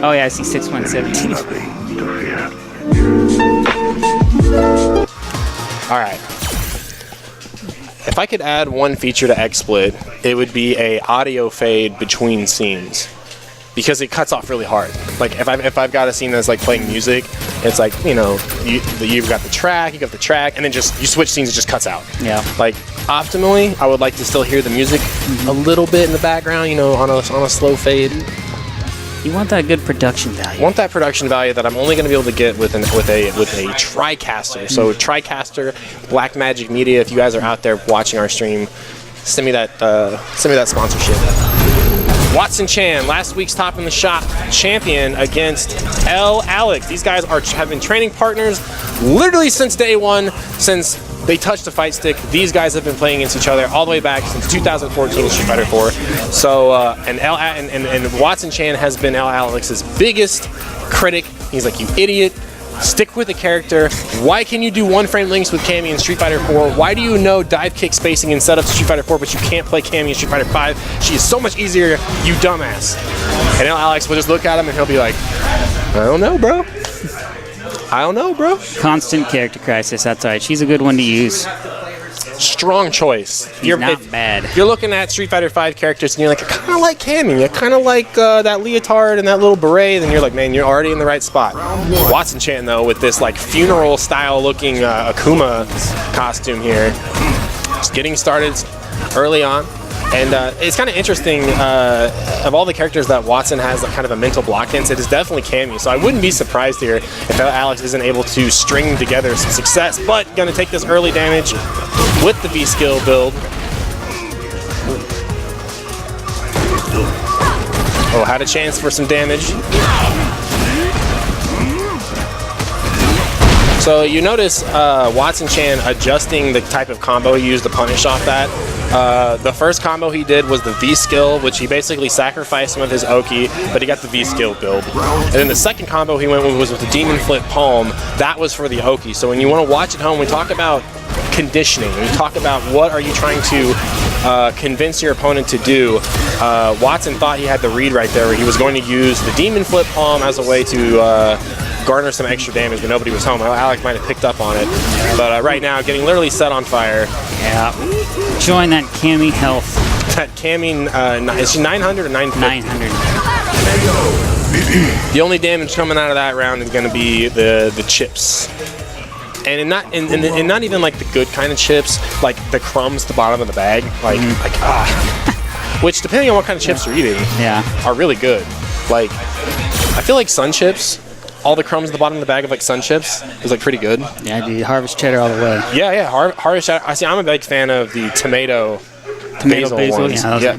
Oh yeah, I see 6117. All right. If I could add one feature to XSplit, it would be a audio fade between scenes, because it cuts off really hard. Like if I've got a scene that's like playing music, it's like, you know, you've got the track, and then just you switch scenes, it just cuts out. Yeah. Like optimally, I would like to still hear the music a little bit in the background, you know, on a slow fade. You want that good production value. I want that production value that I'm only going to be able to get with a TriCaster. So TriCaster, Blackmagic Media. If you guys are out there watching our stream, send me that sponsorship. Watson Chan, last week's Top in the Shop champion against L. Alex. These guys have been training partners literally since day one, since they touched the fight stick. These guys have been playing against each other all the way back since 2014 Street Fighter 4. So, and Watson Chan has been L. Alex's biggest critic. He's like, you idiot. Stick with the character. Why can you do one frame links with Cammy in Street Fighter 4? Why do you know dive kick spacing in setup to Street Fighter 4, but you can't play Cammy in Street Fighter 5? She is so much easier, you dumbass. And L. Alex will just look at him and he'll be like, I don't know, bro. I don't know, bro. Constant character crisis. That's right. She's a good one to use. Strong choice. He's not bad. If you're looking at Street Fighter 5 characters and you're like, I kind of like Cammy, I kind of like that leotard and that little beret, then you're like, man, you're already in the right spot. Watson Chan, though, with this like funeral style looking Akuma costume here, just getting started early on. And it's kind of interesting, of all the characters that Watson has like kind of a mental block against, it is definitely Cammy. So I wouldn't be surprised here if Alex isn't able to string together some success, but gonna take this early damage with the V-Skill build. Oh, had a chance for some damage. So you notice Watson Chan adjusting the type of combo he used to punish off that. The first combo he did was the V-Skill, which he basically sacrificed some of his Oki, but he got the V-Skill build. And then the second combo he went with was with the Demon Flip Palm. That was for the Oki. So when you want to watch at home, we talk about conditioning. We talk about what are you trying to convince your opponent to do. Watson thought he had the read right there, where he was going to use the Demon Flip Palm as a way to garner some extra damage, but nobody was home. Alex might have picked up on it, but right now getting literally set on fire. Yeah. Join that Cammy health. That Cammy, is she 900 or 950? 900. The only damage coming out of that round is going to be the chips. and not even like the good kind of chips, like the crumbs at the bottom of the bag, which depending on what kind of chips you're eating, are really good. Like, I feel like Sun Chips, all the crumbs at the bottom of the bag of like Sun Chips is like pretty good. Yeah, dude, Harvest Cheddar all the way. Yeah, Harvest Cheddar. I'm a big fan of the tomato basil ones. Yeah,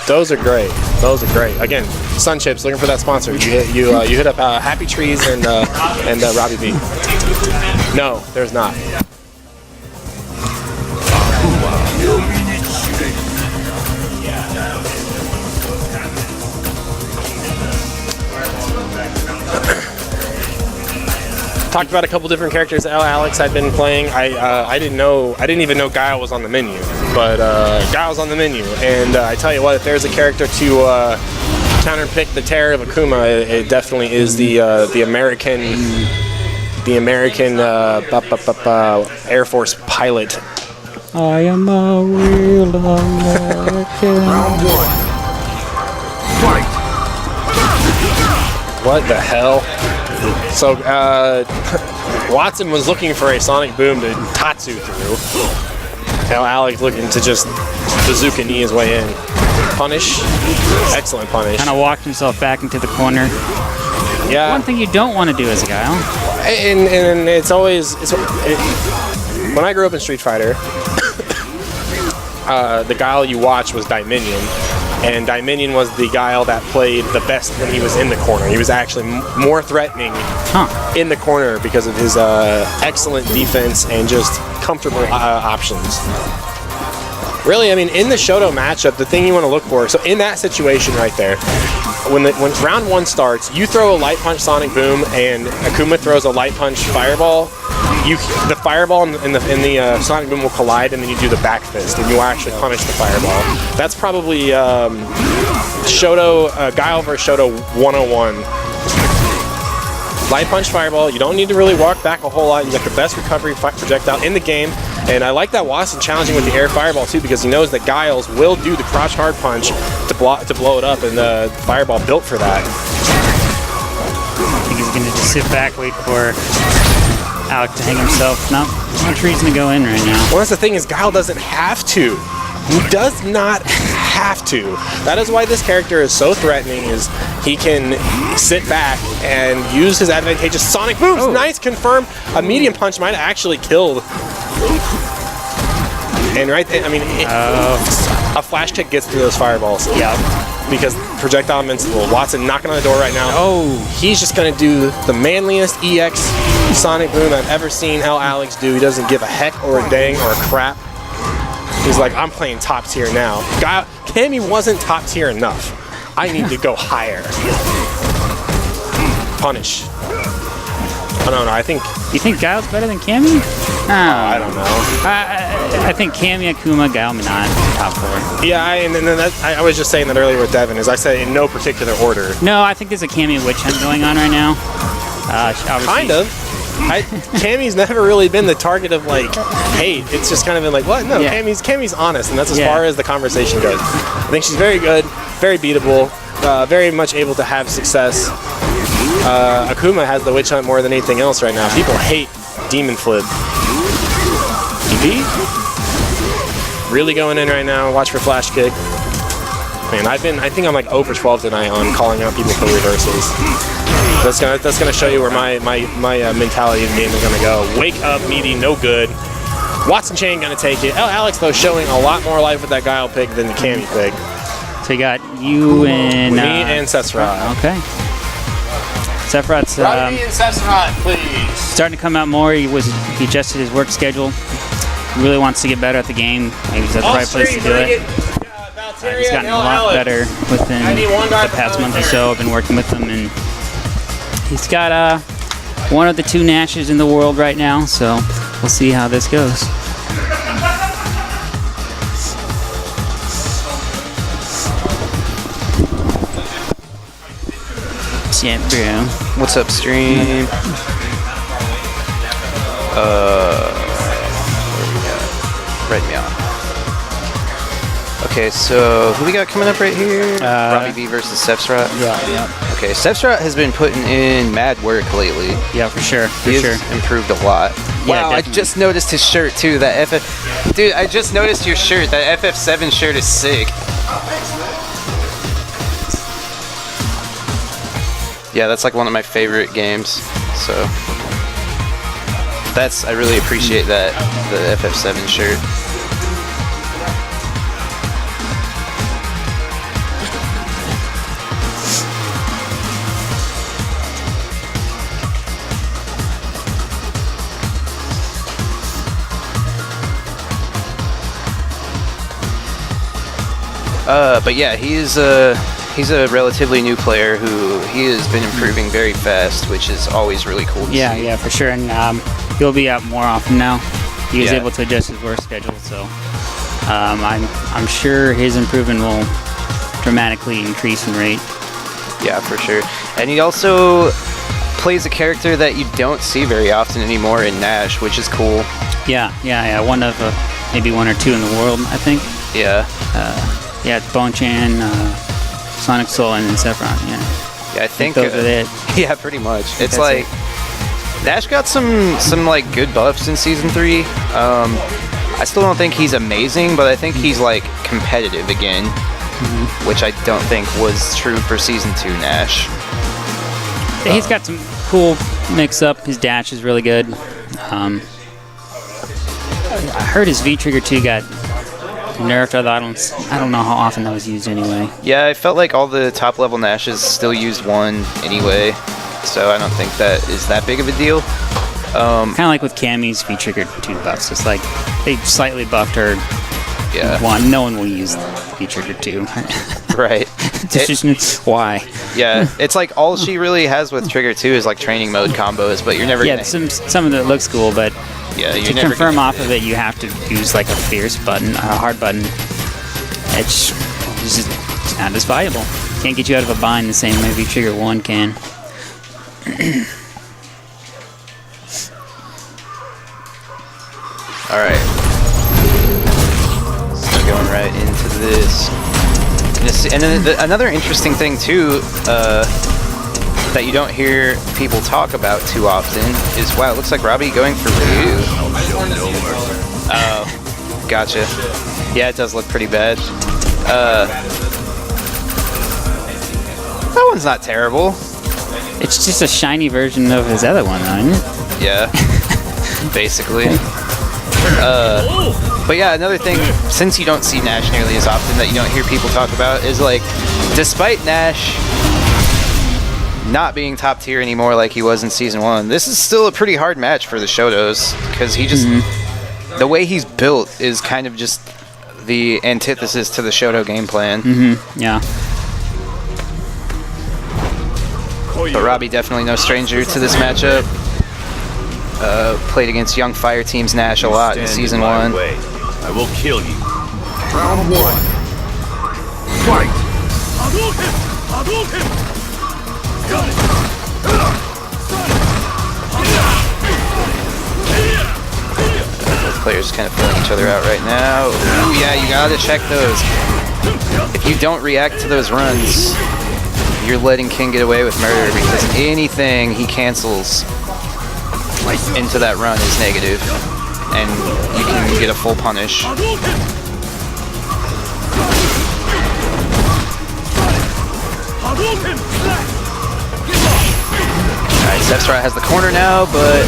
those aren't bad. Those are great. Again, Sun Chips, looking for that sponsor. You hit up Happy Trees and Robbie B. No, there's not. Talked about a couple different characters that Alex had been playing. I didn't even know Guile was on the menu, but Guile's on the menu. And I tell you what, if there's a character to counterpick the terror of Akuma, it definitely is the American Air Force pilot. I am a real American. Round 1. Fight. What the hell? So, Watson was looking for a sonic boom to Tatsu through. Now Alex looking to just bazooka knee his way in. Punish. Excellent punish. Kind of walked himself back into the corner. Yeah. One thing you don't want to do as a Guile. And it's always... when I grew up in Street Fighter, the Guile you watch was Dominion. And Dominion was the Guile that played the best when he was in the corner. He was actually more threatening in the corner because of his excellent defense and just comfortable options. Really, I mean, in the Shoto matchup, the thing you want to look for, so in that situation right there, when round 1 starts, you throw a light punch Sonic Boom and Akuma throws a light punch Fireball, the Fireball and the Sonic Boom will collide, and then you do the back fist, and you actually punish the Fireball. That's probably Shoto, Guile vs. Shoto 101. Light punch Fireball, you don't need to really walk back a whole lot. You got the best recovery projectile in the game. And I like that Watson challenging with the air Fireball too, because he knows that Guiles will do the crotch hard punch to blow it up, and the Fireball built for that. I think he's going to just sit back, wait for Alec to hang himself. Not much reason to go in right now. Well, that's the thing, is Guile doesn't have to. He does not have to. That is why this character is so threatening, is he can sit back and use his advantageous Sonic Booms. Oh. Nice, confirm. A medium punch might have actually killed. And right, I mean, a flash kick gets through those fireballs. Yeah. Because projectile invincible. Watson knocking on the door right now. Oh. He's just going to do the manliest EX Sonic Boom I've ever seen Alex do. He doesn't give a heck or a dang or a crap. He's like, I'm playing top tier now. Cammy wasn't top tier enough. I need to go higher. Punish. Oh, no, I think... You think Guile's better than Cammy? I don't know. I think Cammy, Akuma, Guile, Minot, top 4. Yeah, I was just saying that earlier with Devin, as I said, in no particular order. No, I think there's a Cammy witch hunt going on right now. Kind of. Cammy's never really been the target of like hate. It's just kind of been like, what? No, yeah. Cammy's honest, and that's as far as the conversation goes. I think she's very good, very beatable, very much able to have success. Akuma has the witch hunt more than anything else right now. People hate Demon Flip. DP? Really going in right now. Watch for flash kick. Man, I think I'm like 0 for 12 tonight on calling out people for reversals. That's gonna show you where my mentality in the game is gonna go. Wake up, meaty, no good. Watson Chain gonna take it. Alex though showing a lot more life with that Guile pick than the Cammy pick. So you got you and me and Sephiroth. Okay. Sephiroth's and Sephiroth, please. Starting to come out more. He adjusted his work schedule. He really wants to get better at the game. He was at the right place to do it. He's gotten a lot better within the past month or so. I've been working with him, and he's got one of the 2 Nashes in the world right now, so we'll see how this goes. Yeah, bro. What's up, stream? Where we got? Right me on. Okay, so who we got coming up right here? Robbie B versus Sephiroth. Yeah. Okay, Sephiroth has been putting in mad work lately. Yeah, for sure. He has improved a lot. Wow, I definitely. just noticed his shirt too. That FF, dude, I just noticed your shirt. That FF7 shirt is sick. Yeah, that's like one of my favorite games. So I really appreciate that, the FF7 shirt. But yeah, he's a relatively new player who he has been improving very fast, which is always really cool to see. Yeah, for sure. And he'll be out more often now. He was Yeah. able to adjust his work schedule, so I'm sure his improvement will dramatically increase in rate. Yeah, for sure. And he also plays a character that you don't see very often anymore in Nash, which is cool. Yeah. One of maybe one or two in the world, I think. Yeah. Yeah, it's Bonchan, Sonic Soul, and then Sephiroth. Yeah, I think those are it. Yeah, pretty much. It's That's like Nash got some like good buffs in season 3. I still don't think he's amazing, but I think he's like competitive again, which I don't think was true for season 2 Nash. He's got some cool mix-up. His dash is really good. I heard his V-Trigger 2 got nerfed. I don't know how often that was used anyway. Yeah, I felt like all the top level Nashes still used 1 anyway, so I don't think that is that big of a deal. Kind of like with Cammy's V-Trigger 2 buffs. It's like they slightly buffed her. Yeah. 1. No one will use V-Trigger 2. Right. It's just, why? Yeah, it's like all she really has with Trigger 2 is like training mode combos, but you're never Yeah, gonna... some of it looks cool, but Yeah, you're to never confirm gonna... off of it, you have to use like a fierce button, a hard button. It's just not as valuable. Can't get you out of a bind the same way V-Trigger 1 can. Alright. So going right into this. And then another interesting thing too, that you don't hear people talk about too often is, wow, it looks like Robbie going for Ryu. Oh, gotcha. Yeah, it does look pretty bad. That one's not terrible. It's just a shiny version of his other one, though, isn't it? Yeah, basically. But yeah, another thing, since you don't see Nash nearly as often, that you don't hear people talk about is, like, despite Nash not being top tier anymore like he was in Season 1, this is still a pretty hard match for the Shotos, because he just... The way he's built is kind of just the antithesis to the Shoto game plan. Yeah. But Robbie definitely no stranger to this matchup. Played against Young Fire Team's Nash a lot in Season 1. I will kill you. Round 1. Fight. Both players kind of filling each other out right now. Ooh, yeah, you gotta check those. If you don't react to those runs, you're letting King get away with murder, because anything he cancels into that run is negative, and you can get a full punish. Alright, Sephiroth has the corner now, but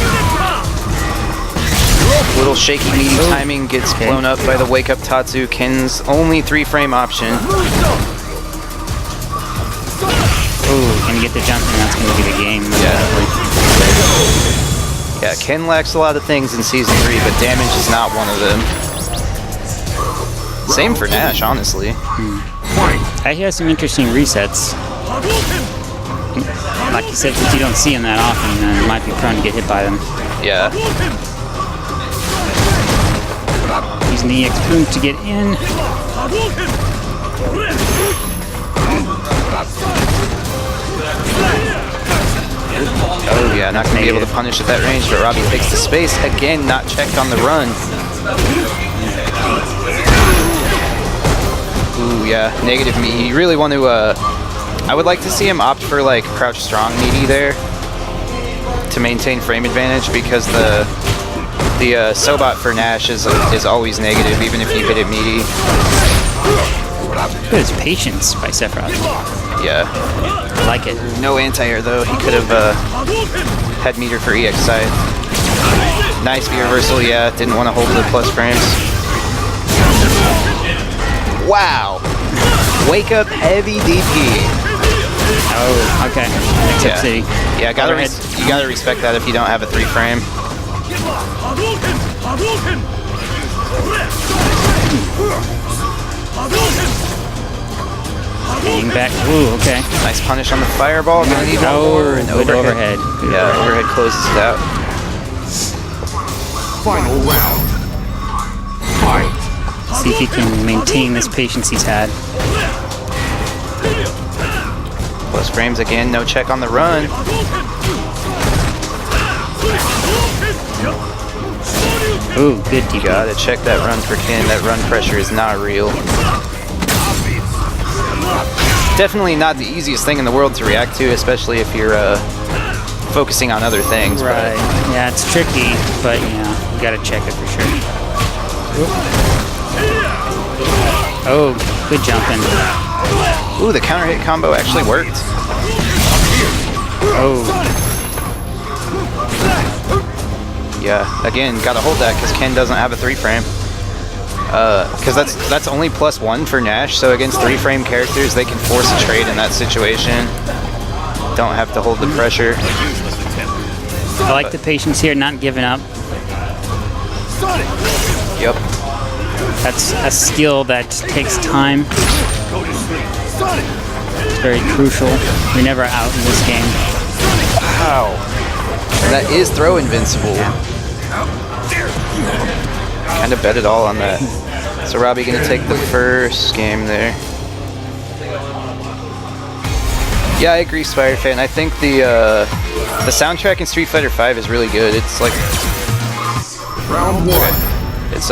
little shaky meaty timing gets blown up by the wake up Tatsu. Ken's only 3-frame option. Ooh, can you get the jump in? That's going to be the game. Yeah, Ken lacks a lot of things in Season 3, but damage is not one of them. Same for Nash, honestly. He has some interesting resets. Like you said, since you don't see him that often, you might be prone to get hit by them. Yeah. Using the EX boom to get in. Oh yeah, not going to be able to punish at that range, but Robbie takes the space. Again, not checked on the run. Ooh, yeah, negative meaty. You really want to, I would like to see him opt for, like, crouch strong meaty there to maintain frame advantage, because The Sobot for Nash is always negative, even if you hit it meaty. Look at his patience by Sephiroth. Yeah. I like it. No anti-air though. He could have had meter for EX side. Nice V reversal, yeah. Didn't want to hold the plus frames. Wow. Wake up heavy DP. Oh, okay. Except City. Yeah, you gotta respect that if you don't have a 3 frame. Hang back. Ooh, okay. Nice punish on the fireball. Gonna need one more. And good overhead. Good Yeah, overhead closes it out. Final round. Fight. See if he can maintain this patience he's had. Plus frames again, no check on the run. Ooh, good DP. Gotta check that run for Ken. That run pressure is not real. Definitely not the easiest thing in the world to react to, especially if you're focusing on other things. Right. Yeah, it's tricky, but you know, you gotta check it for sure. Oh, good jumping. Ooh, the counter hit combo actually worked. Oh. Yeah, again, gotta hold that because Ken doesn't have a 3 frame. Because that's only +1 for Nash, so against 3 frame characters, they can force a trade in that situation. Don't have to hold the pressure. I like the patience here, not giving up. Yep. That's a skill that takes time. It's very crucial. You're never out in this game. Wow. That is throw invincible. Kind of bet it all on that. So Robbie gonna take the first game there. Yeah, I agree, Spire fan. I think the soundtrack in Street Fighter V is really good. It's like Round 1. it's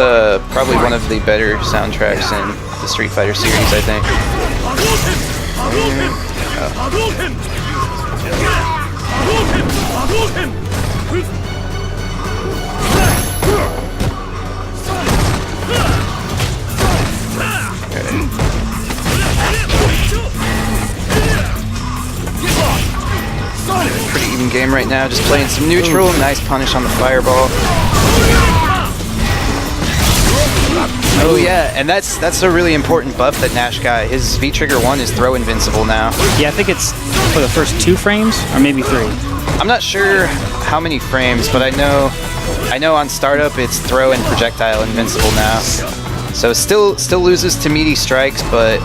probably one of the better soundtracks in the Street Fighter series, I think. Pretty even game right now, just playing some neutral. Nice punish on the fireball. Oh yeah, and that's a really important buff that Nash got. His V-Trigger 1 is throw invincible now. Yeah, I think it's for the first 2 frames, or maybe 3. I'm not sure how many frames, but I know on startup it's throw and projectile invincible now. So it still loses to meaty strikes, but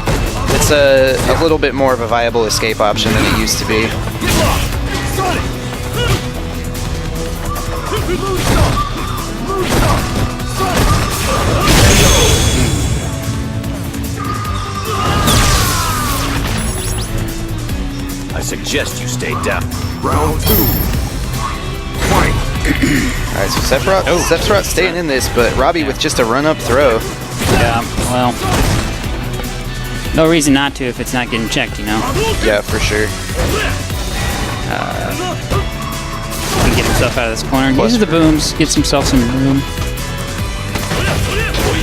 it's a little bit more of a viable escape option than it used to be. I suggest you stay down. Round 2. Fight. Alright, so Sephiroth staying in this, but Robbie with just a run-up throw. Yeah, well, no reason not to if it's not getting checked, you know? Yeah, for sure. He can get himself out of this corner. Uses the booms, gets himself some room.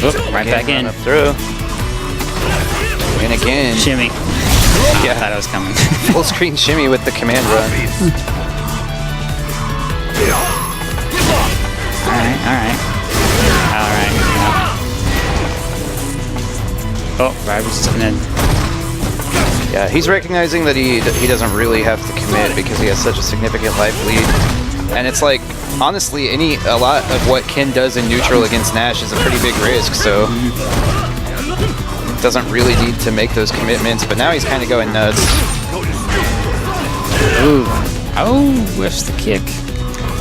Oop, right back in. Run-up throw. And again. Shimmy. Yeah. I thought it was coming. Full screen shimmy with the command run. Alright. Oh, right, we're just gonna... Yeah, he's recognizing that he doesn't really have to commit because he has such a significant life lead. And it's like, honestly, a lot of what Ken does in neutral against Nash is a pretty big risk, so doesn't really need to make those commitments, but now he's kind of going nuts. Ooh. Oh, whiffs the kick.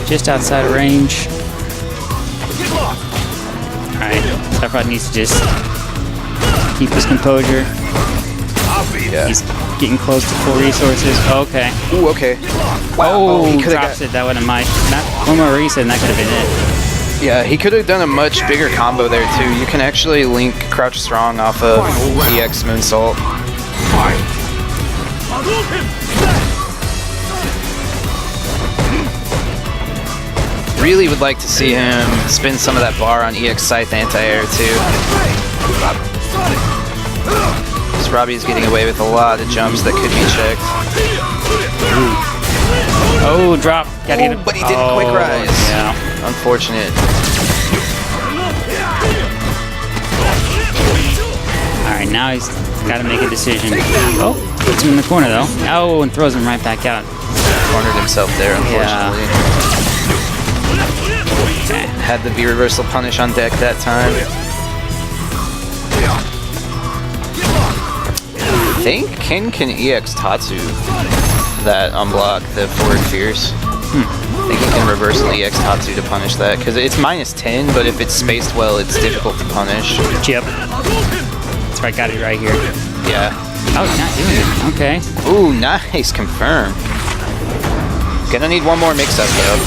Just outside of range. Alright, Sephiroth needs to just keep his composure. Yeah. He's getting close to full resources. Okay. Ooh, okay. Wow. Oh, he he could drops have it. That would have might. Not one more reset, and that could have been it. Yeah, he could have done a much bigger combo there too. You can actually link crouch strong off of EX moonsault. Really would like to see him spin some of that bar on EX Scythe anti-air too. Because Robbie's getting away with a lot of jumps that could be checked. Oh, drop. Gotta get it. But he didn't quick rise. Yeah. Unfortunate. All right, now he's got to make a decision. Oh, puts him in the corner though. Oh, and throws him right back out. Cornered himself there, unfortunately. Okay. Had the V reversal punish on deck that time. I think Ken can EX Tatsu that unblock the forward fierce. I think he can reversal EX Tatsu to punish that because it's -10, but if it's spaced well, it's difficult to punish. Chip. That's right, got it right here. Yeah. Oh, he's not doing it. Okay. Ooh, nice. Confirm. Gonna need one more mix-up, though.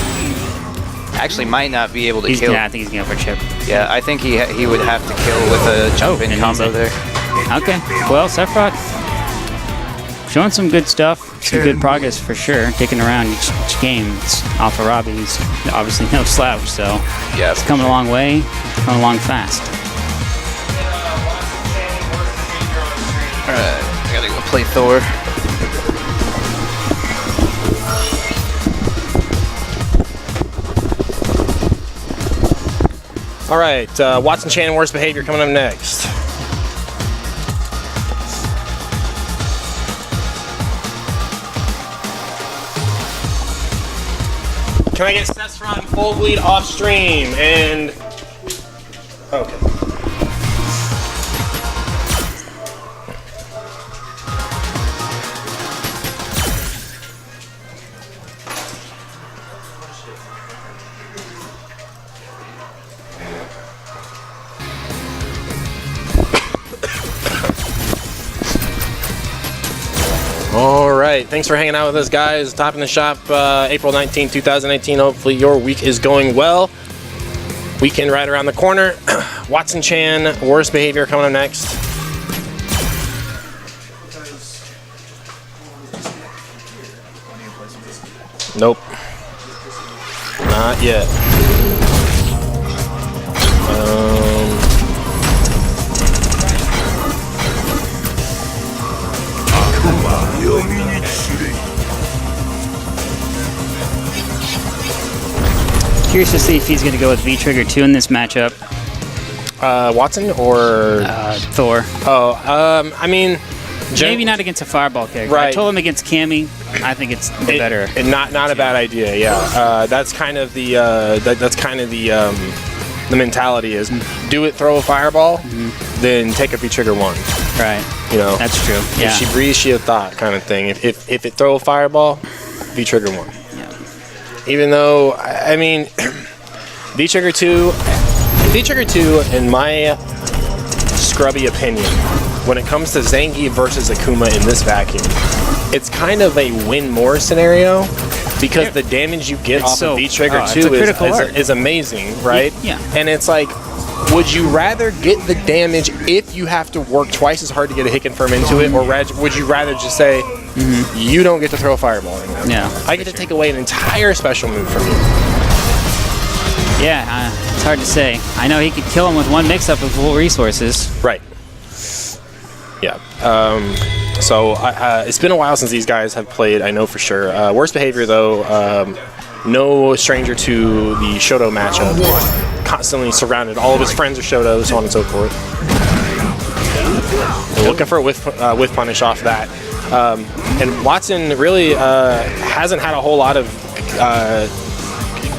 Actually, might not be able to kill. Yeah, I think he's going for Chip. Yeah, I think he would have to kill with a jump-in and combo there. Okay. Well, Sephiroth showing some good stuff, some good progress for sure. Taking around each game. It's Alpha Robbie. He's obviously no slouch, so Yeah. it's coming a long way, coming along fast. Alright, I gotta go play Thor. All right, Watson Chan, worst behavior coming up next. Can I get Seth's front full bleed off stream and okay. All right, thanks for hanging out with us, guys. Topping the shop, April 19, 2018. Hopefully your week is going well. Weekend right around the corner. Watson Chan, worst behavior coming up next. Nope. Not yet. Curious to see if he's going to go with V-Trigger 2 in this matchup. Watson or Thor. Oh, I mean, Maybe not against a Fireball character. Right. I told him against Cammy. I think it's the better. Not a bad idea. Yeah, that's kind of the the mentality is do it, throw a Fireball, then take a V-Trigger 1. Right. You know, That's true. Yeah. if she breathes, she a thought kind of thing. If it throw a Fireball, V-Trigger 1. Yeah. Even though, I mean, V-Trigger 2, in my scrubby opinion, when it comes to Zangief versus Akuma in this vacuum, it's kind of a win more scenario because the damage you get off of V-Trigger 2 is amazing, right? Yeah. And it's like, would you rather get the damage if you have to work twice as hard to get a hit confirm into it, or would you rather just say, you don't get to throw a Fireball in there? Yeah. I get to take away an entire special move from you. Yeah, it's hard to say. I know he could kill him with one mix-up of full resources. Right. Yeah. So it's been a while since these guys have played, I know for sure. Worst behavior, though, no stranger to the Shoto matchup. Constantly surrounded. All of his friends are Shoto, so on and so forth. We're looking for a whiff punish off that. And Watson really hasn't had a whole lot of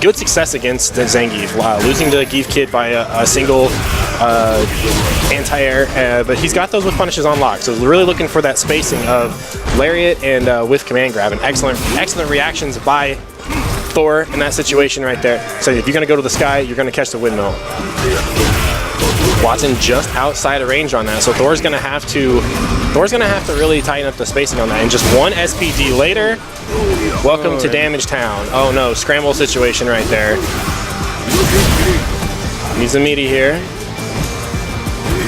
good success against Zangief, losing to Geef Kid by a single anti-air, but he's got those whiff punishes on lock, so really looking for that spacing of Lariat and whiff command grab, and excellent reactions by Thor in that situation right there. So if you're going to go to the sky, you're going to catch the windmill. Watson just outside of range on that, so Thor's going to have to really tighten up the spacing on that. And just one SPD later, welcome to Damage Town. Oh no, scramble situation right there. Needs a meaty here.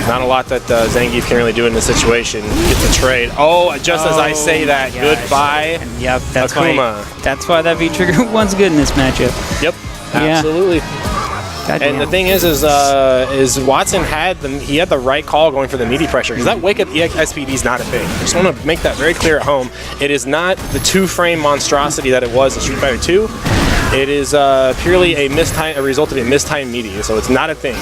Not a lot that Zangief can really do in this situation. Get the trade. Oh, just as I say that, goodbye, Yep, that's Akuma. why that V-Trigger 1's good in this matchup. Yep. Absolutely. Goddamn. And the thing is Watson had the right call going for the meaty pressure, because that wake up EX SPD is not a thing. I just want to make that very clear at home. It is not the 2-frame monstrosity that it was in Street Fighter 2. It is purely a result of a mistimed meaty, so it's not a thing.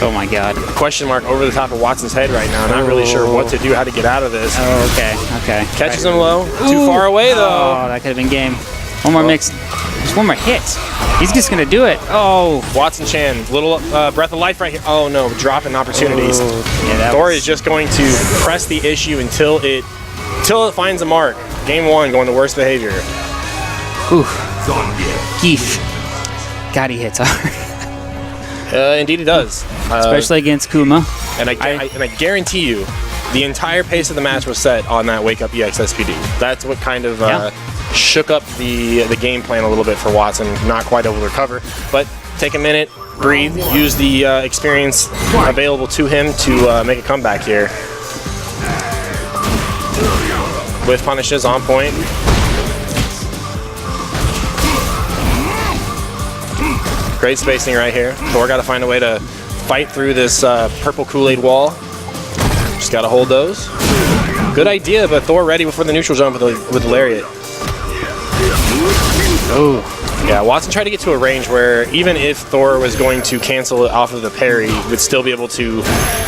Oh my god. Question mark over the top of Watson's head right now. Not really sure what to do, how to get out of this. Oh, okay. Catches him low. Too far away though. Oh, that could have been game. One more mix. Just one more hit. He's just gonna do it. Oh. Watson Chan, little breath of life right here. Oh no, dropping opportunities. Yeah, Thor is just going to press the issue until it finds a mark. Game 1 going to worst behavior. Oof. Geef. God, he hits hard. Indeed he does. Especially against Kuma. And I guarantee you, the entire pace of the match was set on that Wake Up EX SPD. That's what kind of shook up the game plan a little bit for Watson. Not quite able to recover, but take a minute, breathe, use the experience available to him to make a comeback here. With punishes on point. Great spacing right here. Thor got to find a way to fight through this purple Kool-Aid wall. Just got to hold those. Good idea, but Thor ready before the neutral jump with the lariat. Oh. Yeah, Watson tried to get to a range where even if Thor was going to cancel it off of the parry, he would still be able to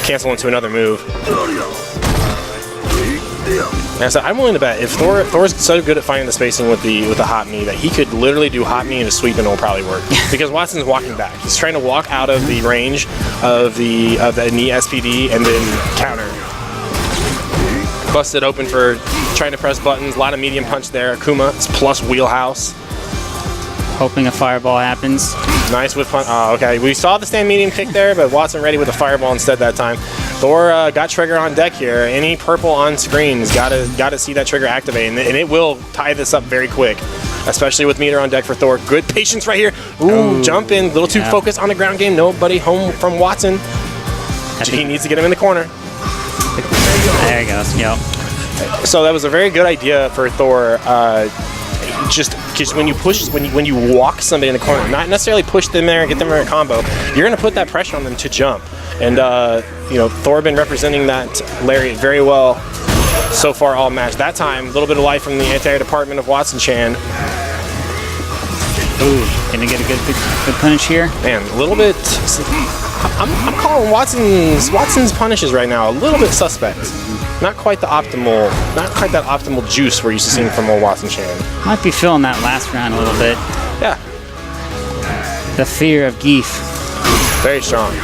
cancel into another move. Yeah, so I'm willing to bet if Thor's so good at finding the spacing with the hot knee that he could literally do hot knee and a sweep and it'll probably work. Because Watson's walking back. He's trying to walk out of the range of the knee SPD and then counter. Busted open for trying to press buttons. A lot of medium punch there. Akuma, it's plus wheelhouse. Hoping a fireball happens. Nice with punch. Oh, okay. We saw the stand medium kick there, but Watson ready with a fireball instead that time. Thor got trigger on deck here. Any purple on screen has got to see that trigger activate, and it will tie this up very quick, especially with meter on deck for Thor. Good patience right here. Ooh, jump in. Little too focused on the ground game. Nobody home from Watson. He needs to get him in the corner. There he goes. Yep. So that was a very good idea for Thor. Just when you walk somebody in the corner, not necessarily push them there and get them in a combo, you're going to put that pressure on them to jump. And Thor been representing that lariat very well so far all match. That time, a little bit of life from the anti-air department of Watson Chan. Ooh, gonna get a good punish here. Man, a little bit. I'm calling Watson's punishes right now a little bit suspect. Not quite that optimal juice we're used to seeing from old Watson Chan. Might be feeling that last round a little bit. Yeah. The fear of Geef. Very strong.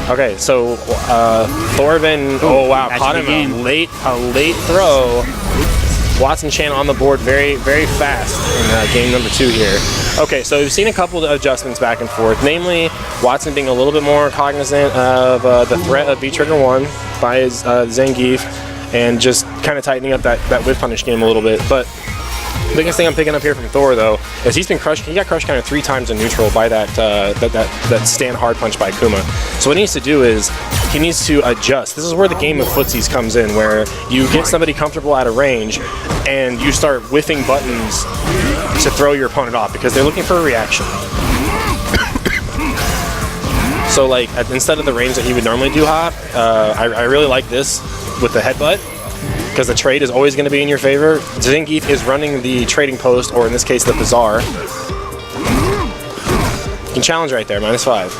Okay, so Thorben, oh wow, caught him a late throw. Watson Chan on the board very, very fast in game number 2 here. Okay, so we've seen a couple of adjustments back and forth, namely Watson being a little bit more cognizant of the threat of V-Trigger 1 by his Zangief and just kind of tightening up that whip punish game a little bit. But the biggest thing I'm picking up here from Thor, though, is he got crushed kind of 3 times in neutral by that stand hard punch by Kuma. So what he needs to do is he needs to adjust. This is where the game of footsies comes in, where you get somebody comfortable at a range and you start whiffing buttons to throw your opponent off because they're looking for a reaction. So like instead of the range that he would normally do hop, I really like this with the headbutt, because the trade is always going to be in your favor. Zangief is running the trading post, or in this case, the bazaar. You can challenge right there, -5.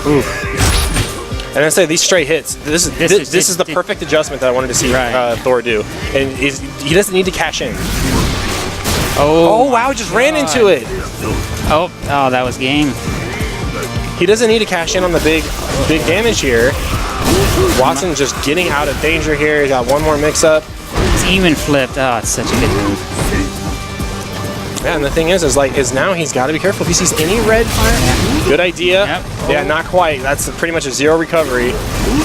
Ooh. And I say these straight hits. This is the perfect adjustment that I wanted to see Thor do, and he doesn't need to cash in. Oh wow! Just ran into it. Oh, that was game. He doesn't need to cash in on the big damage here. Watson just getting out of danger here. He got one more mix-up. It's even flipped. Oh, it's such a good move. Yeah, and the thing is now he's got to be careful if he sees any red fire. Good idea. Yep. Yeah, not quite. That's pretty much a 0 recovery.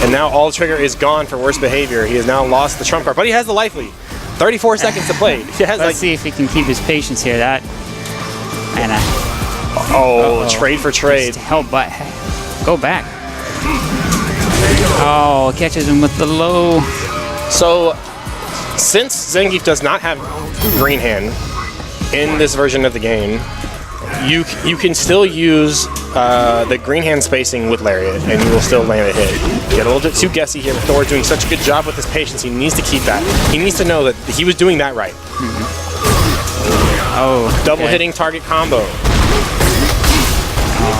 And now all trigger is gone for worse behavior. He has now lost the trump card, but he has the life lead. 34 seconds to play. Let's see if he can keep his patience here. Trade for trade. Go back. Oh, catches him with the low. So Since Zangief does not have green hand in this version of the game, you can still use the green hand spacing with Lariat, and you will still land a hit. You get a little bit too guessy here. Thor doing such a good job with his patience. He needs to keep that. He needs to know that he was doing that right. Oh, Double hitting target combo.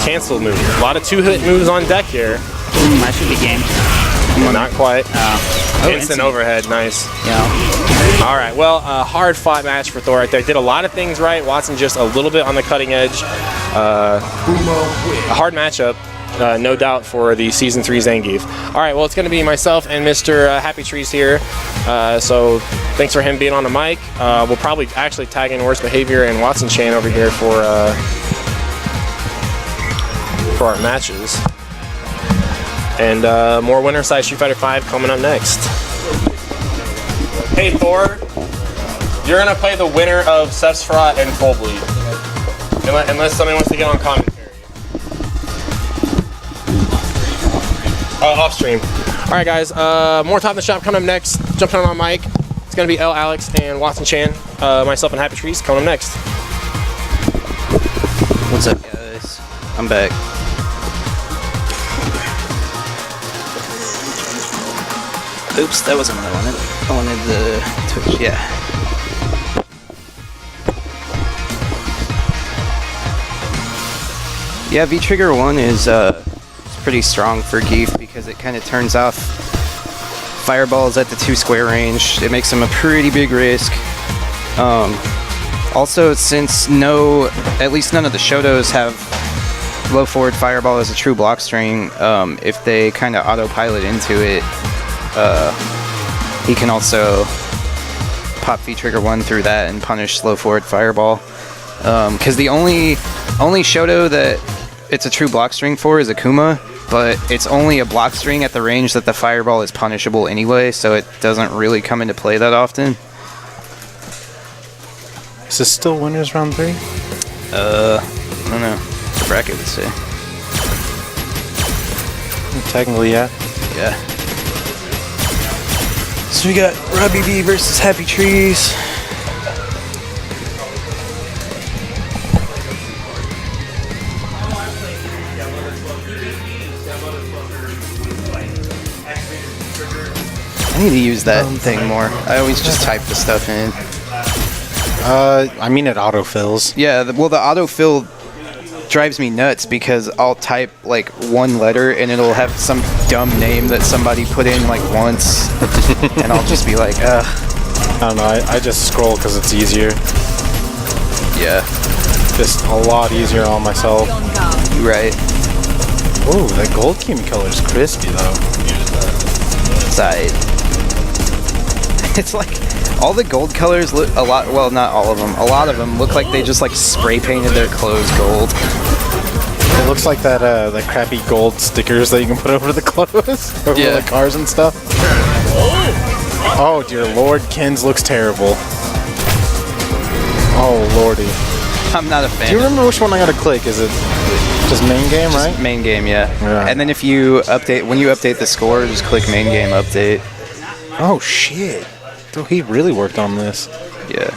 Cancel move. A lot of 2-hit moves on deck here. That should be game. Not quite. Instant instant. overhead. Nice. Yeah. All right. Well, a hard fought match for Thor right there. Did a lot of things right. Watson just a little bit on the cutting edge. A hard matchup. No doubt for the Season 3 Zangief. All right, well, it's going to be myself and Mr. Happy Trees here. So thanks for him being on the mic. We'll probably actually tag in Worst Behavior and Watson Chan over here for our matches. And more Winter Side Street Fighter 5 coming up next. Hey, Thor, you're going to play the winner of SFVAE and Full Bleed. Unless somebody wants to get on commentary. Off stream. All right, guys. More Top in the Shop coming up next. Jumping on my mic. It's gonna be L, Alex, and Watson Chan. Myself and Happy Trees coming up next. What's up, guys? I'm back. Oops, that wasn't what I wanted. I wanted the Twitch. Yeah. Yeah, V-Trigger 1 is pretty strong for Geef because it kind of turns off fireballs at the 2 square range. It makes them a pretty big risk. Also, since at least none of the Shotos have low forward fireball as a true block string, if they kind of autopilot into it, he can also pop V-Trigger 1 through that and punish low forward fireball. Because the only Shoto that it's a true block string for is Akuma, but it's only a block string at the range that the fireball is punishable anyway, so it doesn't really come into play that often. Is this still winners round 3? I don't know. The bracket would say. Technically, yeah. Yeah. So we got Robbie V versus Happy Trees. I need to use that thing more. I always just type the stuff in. I mean it autofills. Yeah, well the autofill drives me nuts because I'll type like one letter and it'll have some dumb name that somebody put in like once and I'll just be like, ugh. I don't know, I just scroll because it's easier. Yeah. Just a lot easier on myself. You're right. Ooh, that gold Kimi color is crispy though. Side. It's like all the gold colors look a lot, well not all of them, a lot of them look like they just like spray painted their clothes gold. It looks like that that crappy gold stickers that you can put over the clothes, over the cars and stuff. Oh dear lord, Ken's looks terrible. Oh lordy. I'm not a fan. Do you remember which one I gotta click? Is it just main game, just right? Main game, yeah. Yeah. And then if you update, when you update the score, just click main game update. Oh shit. So he really worked on this. Yeah.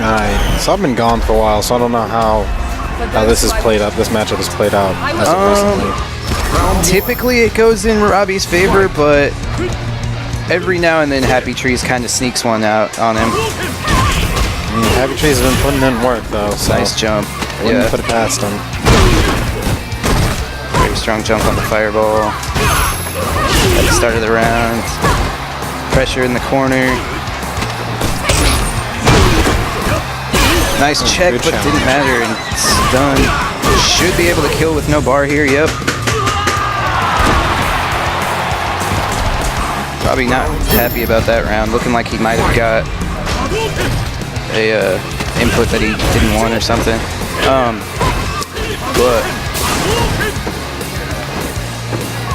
Alright, so I've been gone for a while, so I don't know how this is played out. This matchup is played out as of recently. Typically it goes in Robbie's favor, but every now and then Happy Trees kind of sneaks one out on him. I mean, Happy Trees has been putting in work though. So Nice jump. I wouldn't put it past him. Very strong jump on the fireball. At the start of the round. Pressure in the corner. Nice check, good but challenge. didn't matter, and it's done. Should be able to kill with no bar here, yep. Probably not happy about that round. Looking like he might have got a input that he didn't want or something. But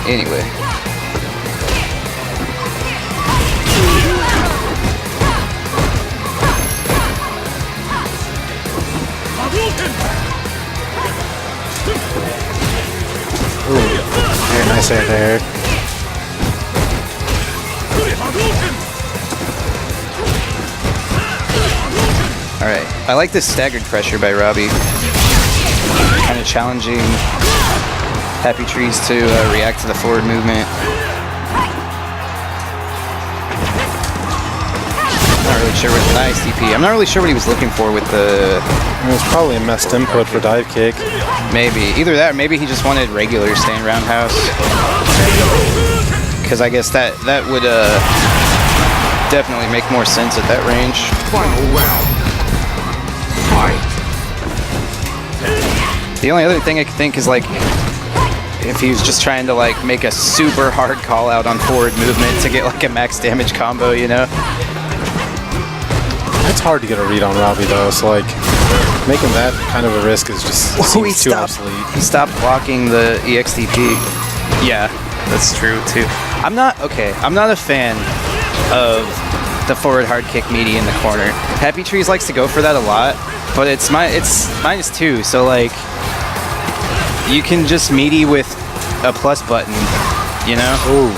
anyway. Ooh, very nice Nice right there. Alright, I like this staggered pressure by Robbie. Kind of challenging Happy Trees to react to the forward movement. Not really sure what nice DP. I'm not really sure what he was looking for with the. It was probably a messed input for dive kick. Maybe either that, or maybe he just wanted regular stand roundhouse. Because I guess that would definitely make more sense at that range. Final round. Fight. The only other thing I could think is like if he was just trying to like make a super hard call out on forward movement to get like a max damage combo, you know. It's hard to get a read on Robbie though, so like making that kind of a risk is just seems too obsolete. He stopped blocking the EXDP. Yeah, that's true too. I'm not a fan of the forward hard kick meaty in the corner. Happy Trees likes to go for that a lot, but it's -2, so like you can just meaty with a plus button, you know? Ooh.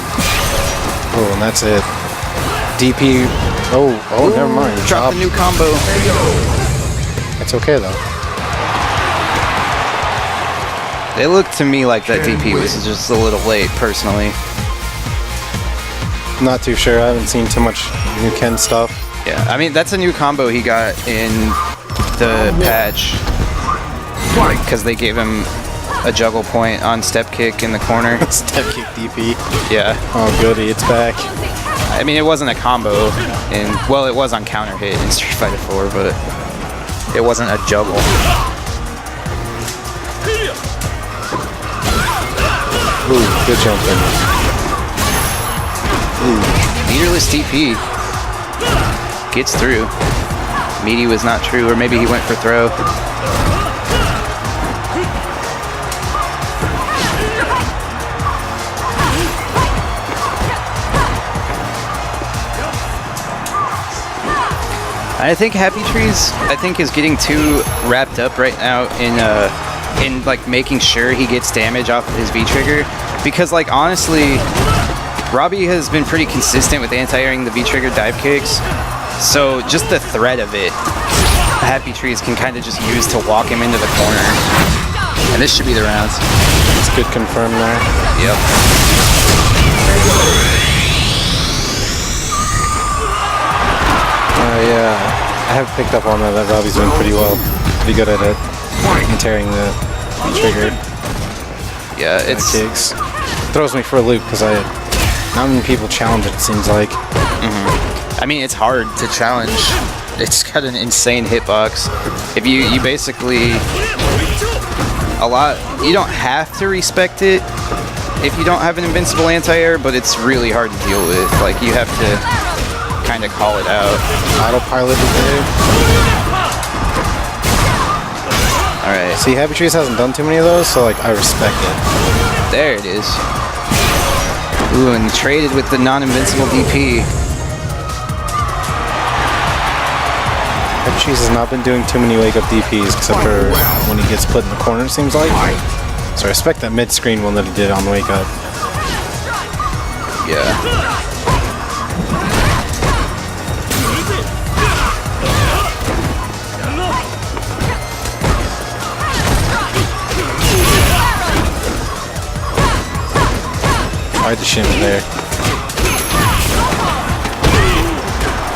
Oh, and that's it. DP. Oh, never mind. Drop the new combo. It's okay though. It looked to me like that DP was just a little late, personally. Not too sure. I haven't seen too much new Ken stuff. Yeah, I mean, that's a new combo he got in the patch. Because they gave him a juggle point on step kick in the corner. Step kick DP. Yeah. Oh, goody, it's back. I mean, it wasn't a combo, well, it was on counter hit in Street Fighter 4, but it wasn't a juggle. Ooh, good jumping. Ooh, meterless DP gets through. Meaty was not true, or maybe he went for throw. I think Happy Trees, is getting too wrapped up right now in like making sure he gets damage off of his V trigger, because like honestly, Robbie has been pretty consistent with anti-airing the V trigger dive kicks, so just the threat of it, Happy Trees can kind of just use to walk him into the corner, and this should be the rounds. It's good confirm there. Yep. Yeah, I have picked up on that Robbie's doing pretty well. Pretty good at it. And tearing the trigger. Yeah, it's kicks. Throws me for a loop because not many people challenge it seems like. I mean, it's hard to challenge. It's got an insane hitbox. If you basically you don't have to respect it if you don't have an invincible anti-air, but it's really hard to deal with. Like you have to kind of call it out. Autopilot today. Alright. See, Happy Trees hasn't done too many of those, so like I respect it. There it is. Ooh, and traded with the non-invincible DP. Happy Trees has not been doing too many wake-up DPs, except for when he gets put in the corner, it seems like. So I respect that mid-screen one that he did on wake-up. Yeah. The shimmy there.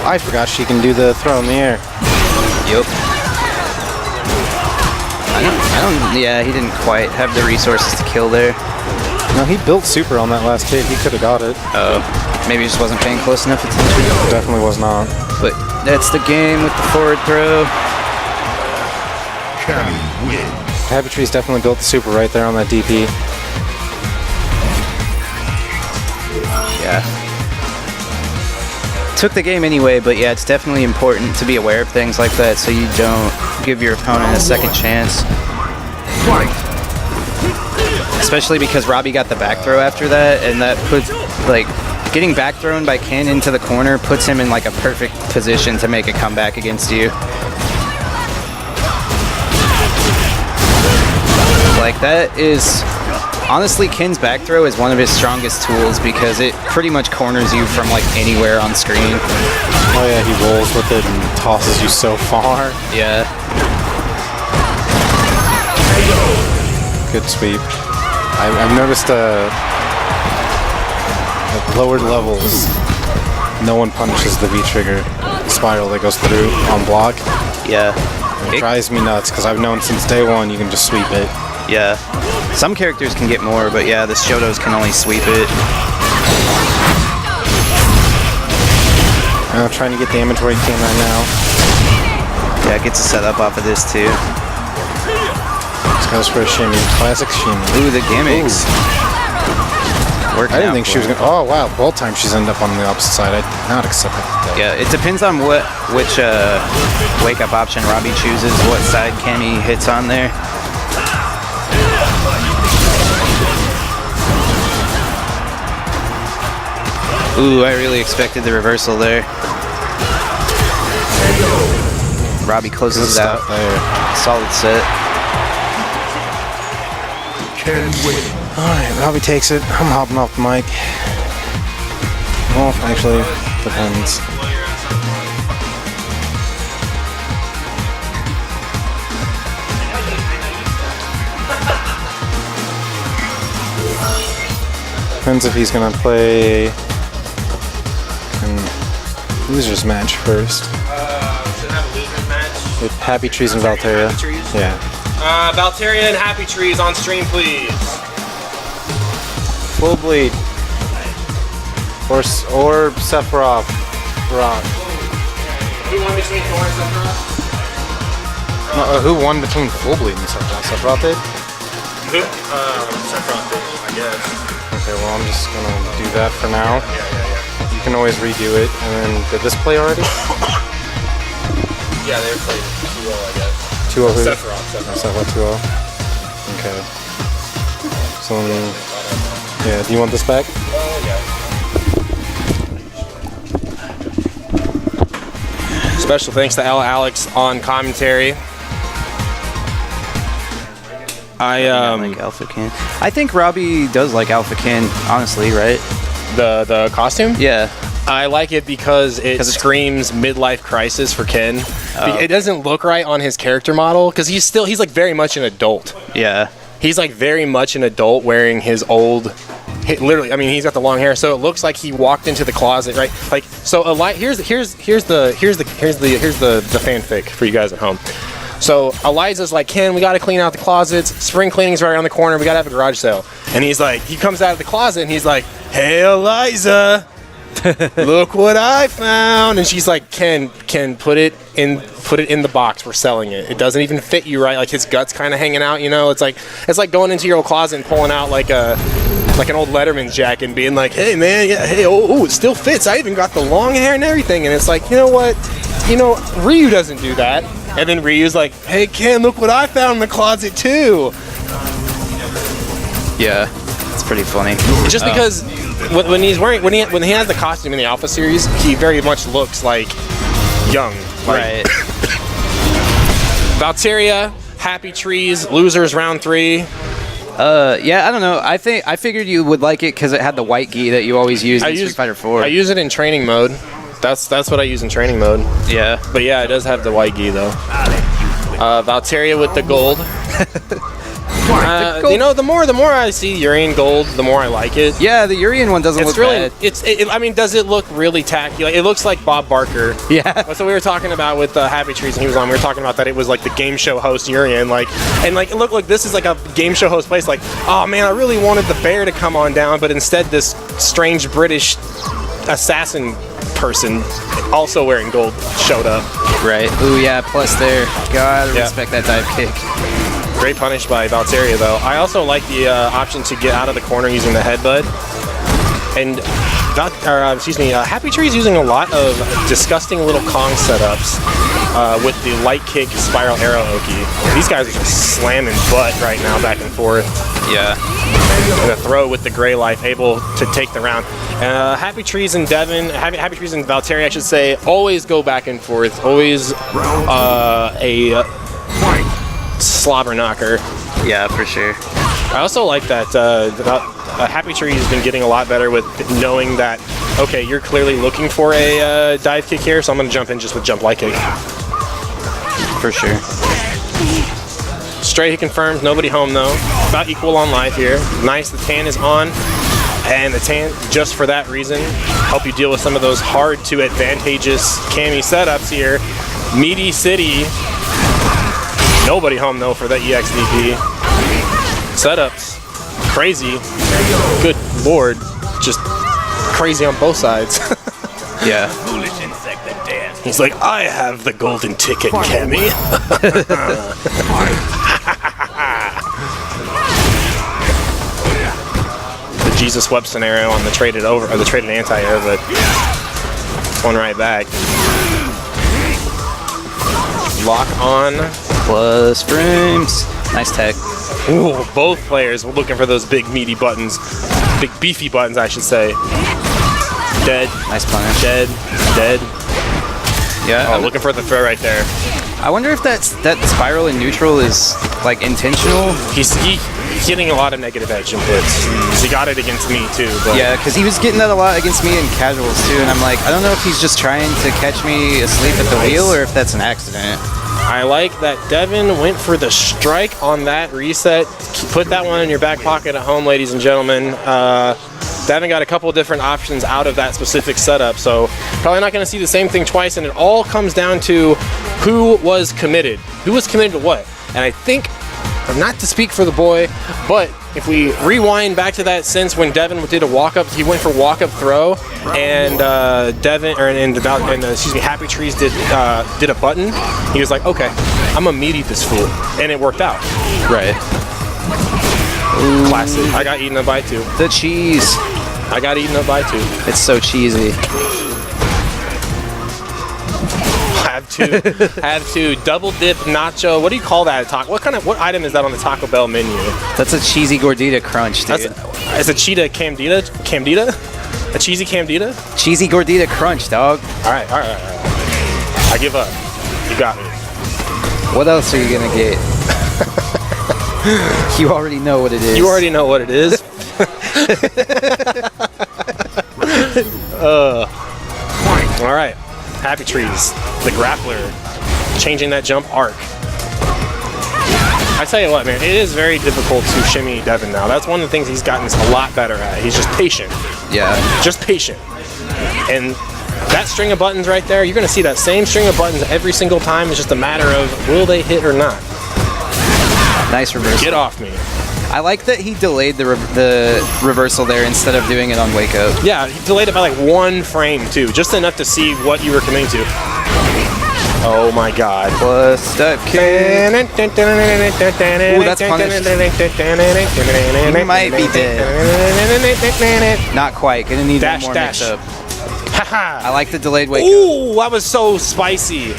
I forgot she can do the throw in the air. Yep. Yeah, he didn't quite have the resources to kill there. No, he built super on that last hit. He could have got it. Oh, maybe he just wasn't paying close enough attention. Definitely was not. But that's the game with the forward throw. Happy Trees definitely built the super right there on that DP. Yeah. Took the game anyway, but yeah, it's definitely important to be aware of things like that so you don't give your opponent a second chance. Especially because Robbie got the back throw after that, and that puts, like, getting back thrown by Ken into the corner puts him in like a perfect position to make a comeback against you. Like, that is honestly, Ken's back throw is one of his strongest tools because it pretty much corners you from like anywhere on screen. Oh yeah, he rolls with it and tosses you so far. Yeah. Good sweep. I've noticed at lower levels, no one punishes the V-trigger spiral that goes through on block. Yeah. It drives me nuts because I've known since day one you can just sweep it. Yeah. Some characters can get more, but yeah, the Shotos can only sweep it. I'm trying to get damage where he can right now. Yeah, it gets a setup off of this too. Just goes for a shimmy. Classic shimmy. Ooh, the gimmicks. I didn't think she was going to... Oh, wow. Both times she's ended up on the opposite side. I did not accept that. Yeah, it depends on which wake-up option Robbie chooses, what side Kenny hits on there. Ooh, I really expected the reversal there. Robbie closes it out. There. Solid set. Ken wins. Alright, Robbie takes it. I'm hopping off the mic. Well, actually, depends. Depends if he's gonna play losers match first. Should have a losers match. With Happy Trees and Valteria. Happy Trees? Yeah. Valteria and Happy Trees on stream, please. Full bleed. Or Sephiroth. Rock. Who won between Thor and Sephiroth? Who won between Full Bleed and Sephiroth? Sephiroth did? Who? Sephiroth did, I guess. Okay, well I'm just gonna do that for now. Yeah. You can always redo it. And then, did this play already? Yeah, they played 2-0, I guess. 2-0 who? Sephiroth. Sephiroth 2-0. Okay. So then, yeah, do you want this back? Special thanks to Alex on commentary. I like Alpha Ken. I think Robbie does like Alpha Ken, honestly, right? The costume? Yeah. I like it because it screams midlife crisis for Ken. Oh. It doesn't look right on his character model because he's like very much an adult. Yeah. He's like very much an adult wearing his old. Literally, I mean, he's got the long hair, so it looks like he walked into the closet, right? Like, so here's the fanfic for you guys at home. So Eliza's like, Ken, we got to clean out the closets. Spring cleaning's right around the corner. We got to have a garage sale. And he's like, he comes out of the closet and he's like, hey, Eliza, look what I found. And she's like, Ken, put it in the box. We're selling it. It doesn't even fit you right. Like his guts kind of hanging out, you know. It's like going into your old closet and pulling out like an old Letterman's jacket and being like, hey man, yeah, hey, oh, it still fits. I even got the long hair and everything. And it's like, you know what? You know, Ryu doesn't do that. And then Ryu's like, hey Ken, look what I found in the closet too. Yeah, it's pretty funny. Just because when he has the costume in the Alpha series, he very much looks like young. Right. Valteria, Happy Trees, losers round 3. Yeah, I don't know. I figured you would like it because it had the white gi that you always use in Street Fighter 4. I use it in training mode. That's what I use in training mode. Yeah. But yeah, it does have the white gi though. Valteria with the gold. You know, the more I see Urian gold, the more I like it. Yeah, the Urian one doesn't look bad. I mean, does it look really tacky? Like, it looks like Bob Barker. Yeah. That's what we were talking about with Happy Trees, and he was on. We were talking about that it was like the game show host Urian, it looked like this is like a game show host place. Like, oh man, I really wanted the bear to come on down, but instead this strange British assassin person also wearing gold showed up. Right. Ooh, yeah, plus there. God, I respect that dive kick. Great punish by Valteria, though. I also like the option to get out of the corner using the headbutt. And Happy Tree's using a lot of disgusting little Kong setups with the light kick spiral arrow Oki. These guys are just slamming butt right now, back and forth. Yeah. And a throw with the Gray Life, able to take the round. Happy Trees and Happy Trees and Valteria, I should say, always go back and forth. Always a slobber knocker. Yeah, for sure. I also like that Happy Tree has been getting a lot better with knowing that, okay, you're clearly looking for a dive kick here, so I'm going to jump in just with jump light kick. For sure. Straight, he confirms, nobody home though. About equal on life here. Nice, the tan is on. And the tan, just for that reason, help you deal with some of those hard to advantageous Cammy setups here. Meaty City. Nobody home though for the EXDP. Setups. Crazy. Good lord. Just crazy on both sides. Yeah. He's like, I have the golden ticket, Cammy. The Jesus Web scenario on the traded over or the traded anti-air, but one right back. Lock on. Plus frames. Nice tech. Ooh, both players were looking for those big meaty buttons. Big beefy buttons, I should say. Dead. Nice punish. Dead. Dead. Yeah. Oh, looking for the throw right there. I wonder if that spiral in neutral is like intentional. He's getting a lot of negative edge inputs. He got it against me too. But Yeah, because he was getting that a lot against me in casuals too, and I'm like, I don't know if he's just trying to catch me asleep at the wheel or if that's an accident. I like that Devin went for the strike on that reset. Put that one in your back pocket at home, ladies and gentlemen. Devin got a couple of different options out of that specific setup, so probably not going to see the same thing twice, and it all comes down to who was committed. Who was committed to what? And I think, not to speak for the boy, but if we rewind back to that sense when Devin did a walk-up, he went for walk-up throw, and Happy Trees did a button. He was like, okay, I'm gonna meat eat this fool, and it worked out. Right. Classic. I got eaten up by two. The cheese. I got eaten up by two. It's so cheesy. Have to double dip nacho. What do you call that? What item is that on the Taco Bell menu? That's a cheesy gordita crunch, dude. It's a cheetah camdita? A cheesy camdita? Cheesy gordita crunch, dog. All right. I give up. You got me. What else are you gonna get? You already know what it is. You already know what it is. All right. Happy Trees, the grappler, changing that jump arc. I tell you what, man, it is very difficult to shimmy Devin now. That's one of the things he's gotten a lot better at. He's just patient. Yeah. Just patient. And that string of buttons right there, you're going to see that same string of buttons every single time. It's just a matter of will they hit or not. Nice reversal. Get off me. I like that he delayed the reversal there instead of doing it on wake up. Yeah, he delayed it by like 1 frame too, just enough to see what you were committing to. Oh my god. Plus step kick. Ooh, that's punish. He might be dead. Not quite. Gonna need one more mix up. I like the delayed wake up. Ooh, that was so spicy.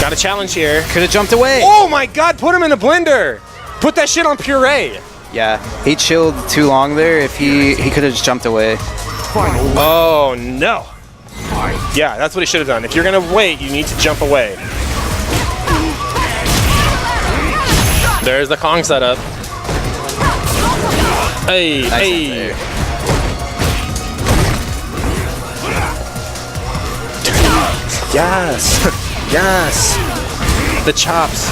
Got a challenge here. Could have jumped away. Oh my god, put him in a blender. Put that shit on puree. Yeah, he chilled too long there. If he could have just jumped away. Oh no. Yeah, that's what he should have done. If you're gonna wait, you need to jump away. There's the Kong setup. Hey, Nice hey. Yes, yes. The chops.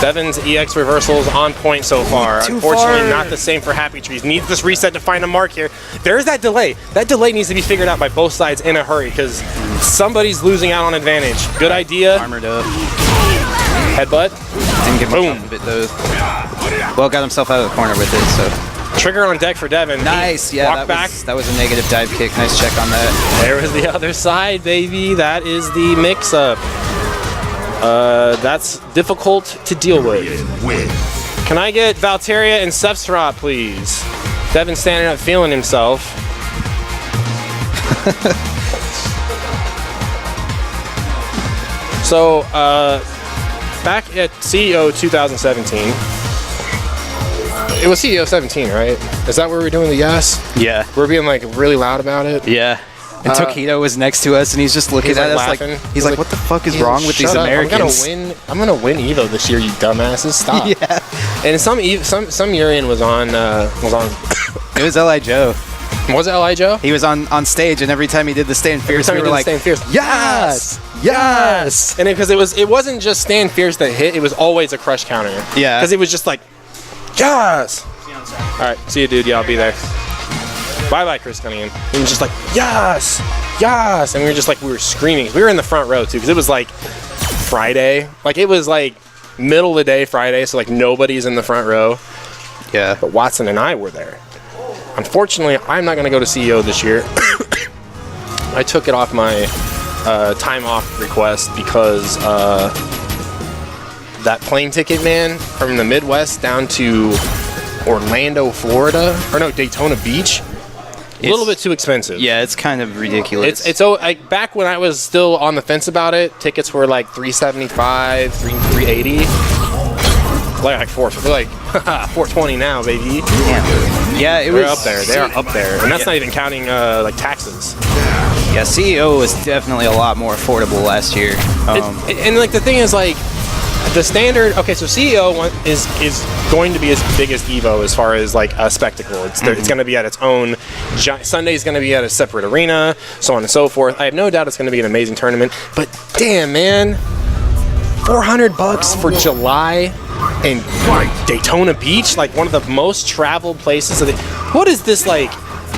Devin's EX reversals on point so far. Unfortunately, not the same for Happy Trees. Needs this reset to find a mark here. There's that delay. That delay needs to be figured out by both sides in a hurry because somebody's losing out on advantage. Good idea. Armored up. Headbutt. Didn't get much Boom. off of it though. Well, got himself out of the corner with it, so. Trigger on deck for Devin. Nice, yeah, Walk back. that was a negative dive kick. Nice check on that. There was the other side, baby. That is the mix-up. That's difficult to deal with. Can I get Valteria and Sephiroth, please? Devin standing up, feeling himself. So, back at CEO 2017, it was CEO 17, right? Is that where we're doing the yes? Yeah. We're being like really loud about it. Yeah. And Tokido was next to us, and he's just looking He's, at like, us laughing. like, he's like, what the fuck is wrong with these Shut up. Americans? I'm gonna win Evo this year, you dumbasses. Stop. Yeah. And some Urian was on. It was L.I. Joe. Was it L.I. Joe? He was on stage, and every time he did the Stand Fierce, we were like, Stand Fierce. yes, yes. And because it wasn't just Stand Fierce that hit, it was always a crush counter. Yeah. Because it was just like, yes. All right, see you, dude. Yeah, I'll be there. Bye, Chris Cunningham. He was just like, yes, yes, and we were screaming. We were in the front row too, because it was like Friday, like it was like middle of the day Friday, so like nobody's in the front row. Yeah. But Watson and I were there. Unfortunately, I'm not going to go to CEO this year. I took it off my time off request because that plane ticket, man, from the Midwest down to Orlando, Florida, or no, Daytona Beach, a little bit too expensive. Yeah, it's kind of ridiculous. It's like back when I was still on the fence about it, tickets were like $375, $380. Like 420 now, baby. Yeah, They're up there. They are up there, and that's not even counting like taxes. Yeah, CEO was definitely a lot more affordable last year. And like the thing is, like the standard. Okay, so CEO is going to be as big as Evo as far as like a spectacle. It's going to be at its own. Sunday's going to be at a separate arena, so on and so forth. I have no doubt it's going to be an amazing tournament. But damn, man, $400 for July. And Daytona Beach, like one of the most traveled places. What is this like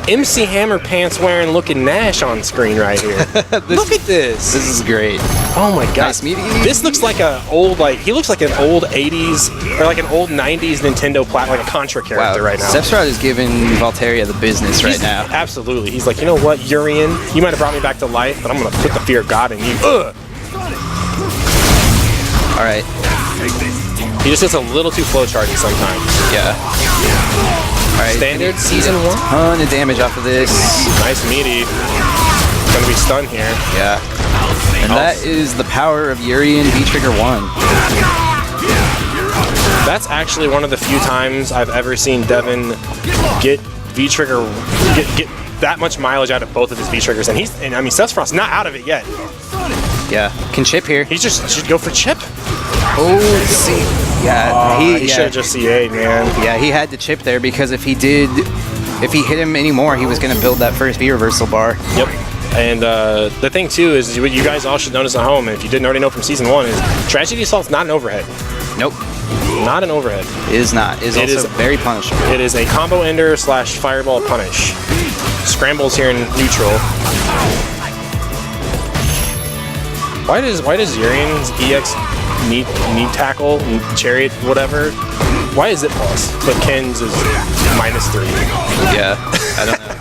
MC Hammer pants wearing looking Nash on screen right here? Look at this. This is great. Oh my god. Nice meeting you. This looks like he looks like an old 80s or like an old 90s Nintendo like a Contra character right now. Sephiroth is giving Valteria the business right now. Absolutely. He's like, you know what, Urian, you might have brought me back to life, but I'm gonna put the fear of God in you. Ugh. All right. He just gets a little too flowcharty sometimes. Yeah. All right. Standard season 1. Ton of damage off of this. Nice meaty. Gonna be stunned here. Yeah. And that is the power of Urian V-Trigger 1. That's actually one of the few times I've ever seen Devin get V-Trigger get that much mileage out of both of his V-Triggers, and I mean Sephiroth's not out of it yet. Yeah. Can chip here. He just should go for chip. Oh, see. Yeah, he should have just CA'd, man. Yeah, he had to chip there because if he hit him anymore, he was going to build that first V reversal bar. Yep. And the thing too is what you guys all should notice at home, and if you didn't already know from season 1, is Tragedy Assault's not an overhead. Nope. Not an overhead. It is not. It is also very punishable. It is a combo ender / fireball punish. Scrambles here in neutral. Why does Urian's EX knee tackle, chariot, whatever? Why is it plus? But Ken's is -3. Yeah, I don't know.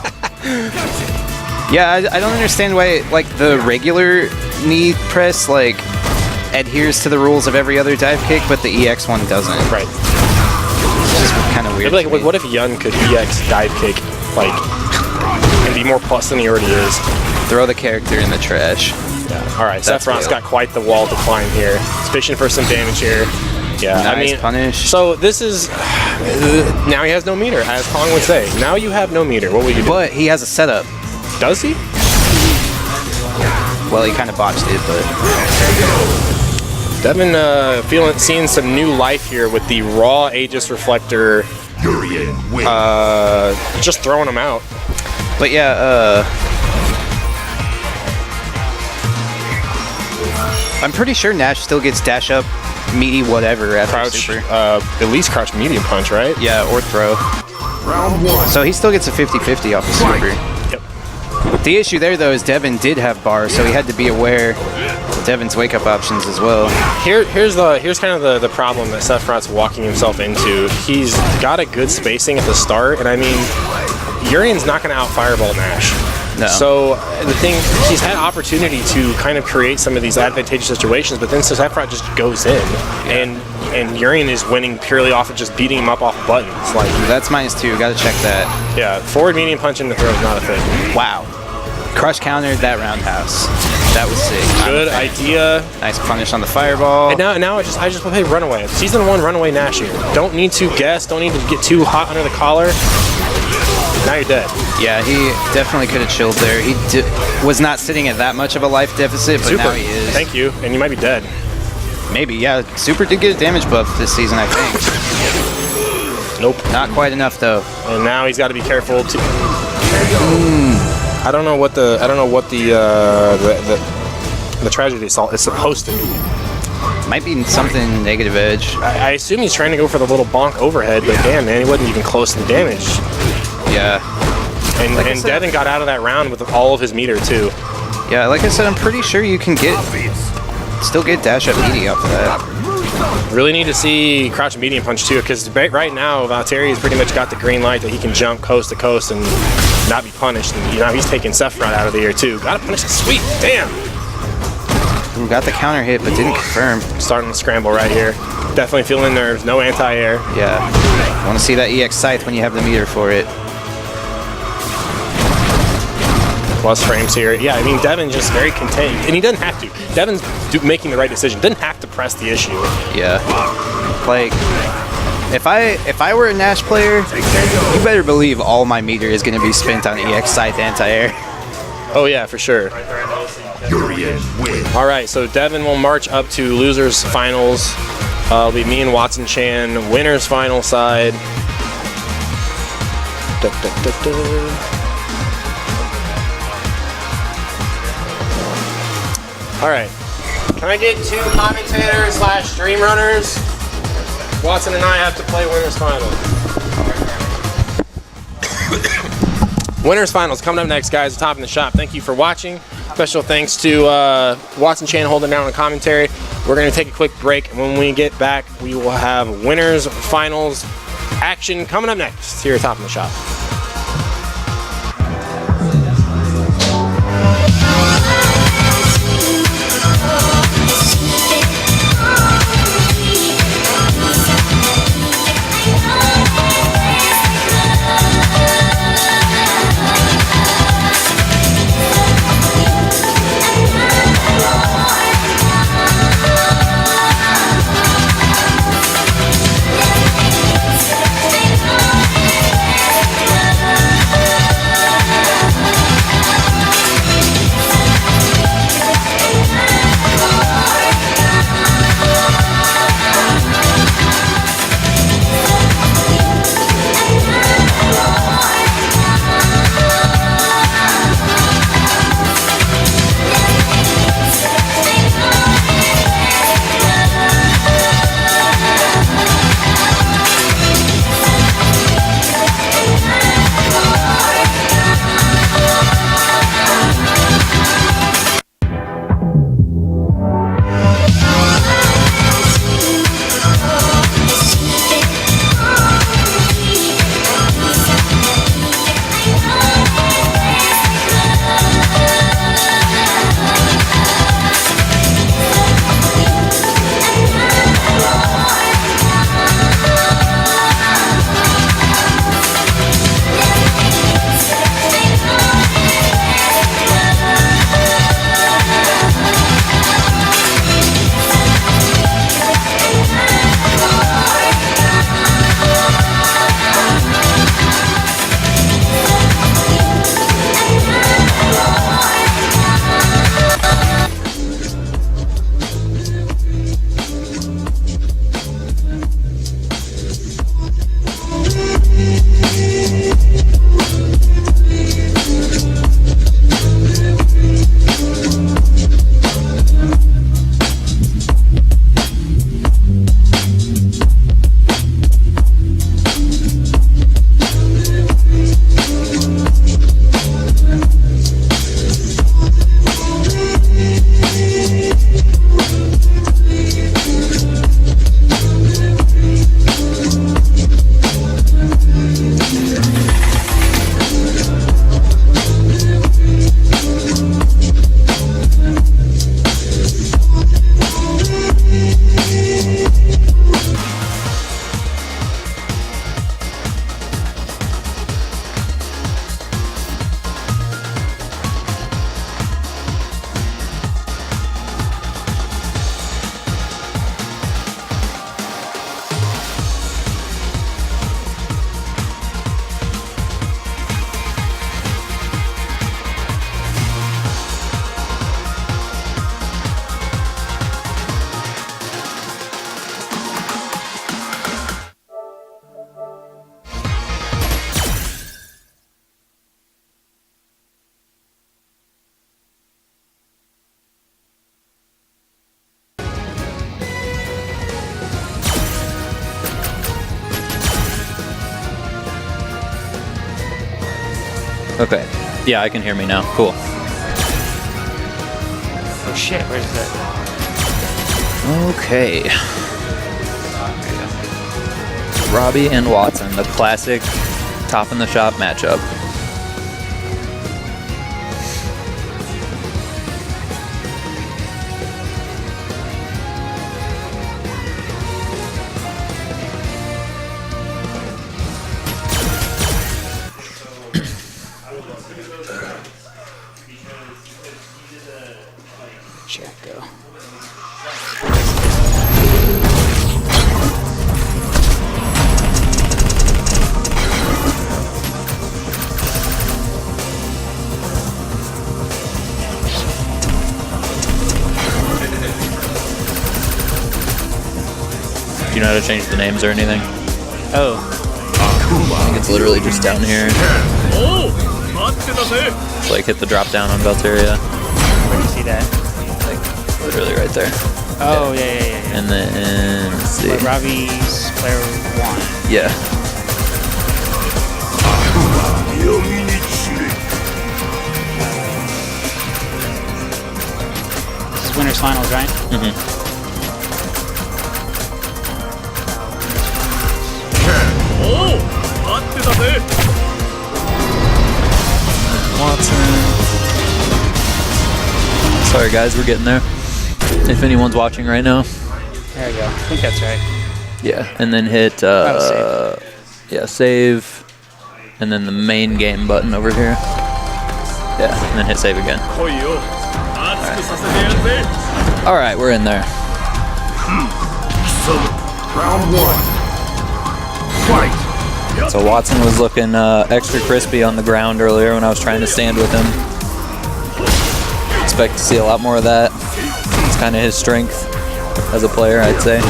Yeah, I don't understand why like the regular knee press like adheres to the rules of every other dive kick, but the EX one doesn't. Right. It's just kind of weird. Like, what if Yun could EX dive kick like and be more plus than he already is? Throw the character in the trash. Yeah. All right, Sephiroth's got quite the wall to climb here. He's fishing for some damage here. Yeah, nice I mean, punish. So this is now he has no meter, as Kong would say. Now you have no meter. What will you do? But he has a setup. Does he? Well, he kind of botched it, but Devin seeing some new life here with the raw Aegis Reflector. Just throwing him out. But yeah, I'm pretty sure Nash still gets dash up, meaty, whatever after Crouch, super. at least crouch medium punch, right? Yeah, or throw. Round 1. So he still gets a 50-50 off the super. Yep. The issue there, though, is Devin did have bars, so he had to be aware of Devin's wake-up options as well. Here's kind of the problem that Sephiroth's walking himself into. He's got a good spacing at the start, and I mean, Urian's not going to out-fireball Nash. No. So the thing, he's had opportunity to kind of create some of these advantageous situations, but then Sephiroth just goes in, and Urian is winning purely off of just beating him up off buttons. Like that's -2. Got to check that. Yeah, forward medium punch in the throw is not a thing. Wow. Crush countered that roundhouse. That was sick. Good idea. Nice punish on the fireball. And now I just play Runaway. Season 1 Runaway Nash here. Don't need to guess. Don't need to get too hot under the collar. Now you're dead. Yeah, he definitely could have chilled there. He was not sitting at that much of a life deficit, but now he is. Thank you. And you might be dead. Maybe, yeah. Super did get a damage buff this season, I think. Nope. Not quite enough though. And now he's got to be careful too. I don't know what the tragedy assault is supposed to be. Might be something negative edge. I assume he's trying to go for the little bonk overhead, but damn, man, he wasn't even close to the damage. Yeah. And Devin got out of that round with all of his meter too. Yeah, like I said, I'm pretty sure you can still get dash up meaty off of that. Really need to see crouch and medium punch too, because right now Valtteri has pretty much got the green light that he can jump coast to coast and not be punished. And he's taking Sephiroth out of the air too. Gotta punish the sweep. Damn. Got the counter hit, but didn't confirm. Starting to scramble right here. Definitely feeling nerves. No anti-air. Yeah. Want to see that EX Scythe when you have the meter for it. Plus frames here. Yeah, I mean, Devin just very contained. And he doesn't have to. Devin's making the right decision. Doesn't have to press the issue. Yeah. Like, if I were a Nash player, you better believe all my meter is going to be spent on EX Scythe anti-air. Oh, yeah, for sure. All right, so Devin will march up to losers finals. It'll be me and Watson Chan, winners final side. All right, can I get 2 commentators / stream runners? Watson and I have to play winners finals. Winners finals coming up next, guys. Top in the shop. Thank you for watching. Special thanks to Watson Chan holding down on commentary. We're going to take a quick break, and when we get back, we will have winners finals action coming up next here at Top in the Shop. Okay. Yeah, I can hear me now. Cool. Oh shit, where's that? Okay. Robbie and Watson, the classic top in the shop matchup. Check go. Do you know how to change the names or anything? Oh, I think it's literally just down here. It's like hit the drop down on Valteria. where do you see that? Like literally right there. Oh, yeah. And then, let's see. But Robbie's player 1. Yeah. This is winners finals, right? Mm-hmm. Watson. Sorry guys, we're getting there. If anyone's watching right now. There we go. I think that's right. Yeah, and then hit save. yeah, save. And then the main game button over here. Yeah, and then hit save again. Alright, we're in there. Round 1. Fight. So Watson was looking extra crispy on the ground earlier when I was trying to stand with him. Expect to see a lot more of that. It's kind of his strength as a player, I'd say. Look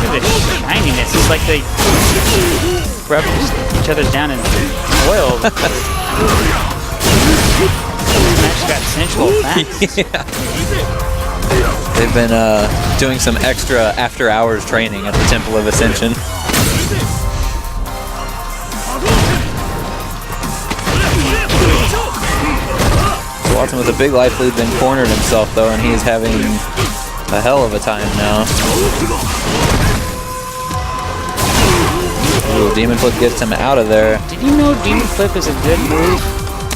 at this shininess. It's like they rub each other's down in oil. Match got sensual fast. Yeah. They've been doing some extra after-hours training at the Temple of Ascension. So Watson with a big life lead then cornered himself though, and he's having a hell of a time now. Ooh, Demon Flip gets him out of there. Did you know Demon Flip is a good move?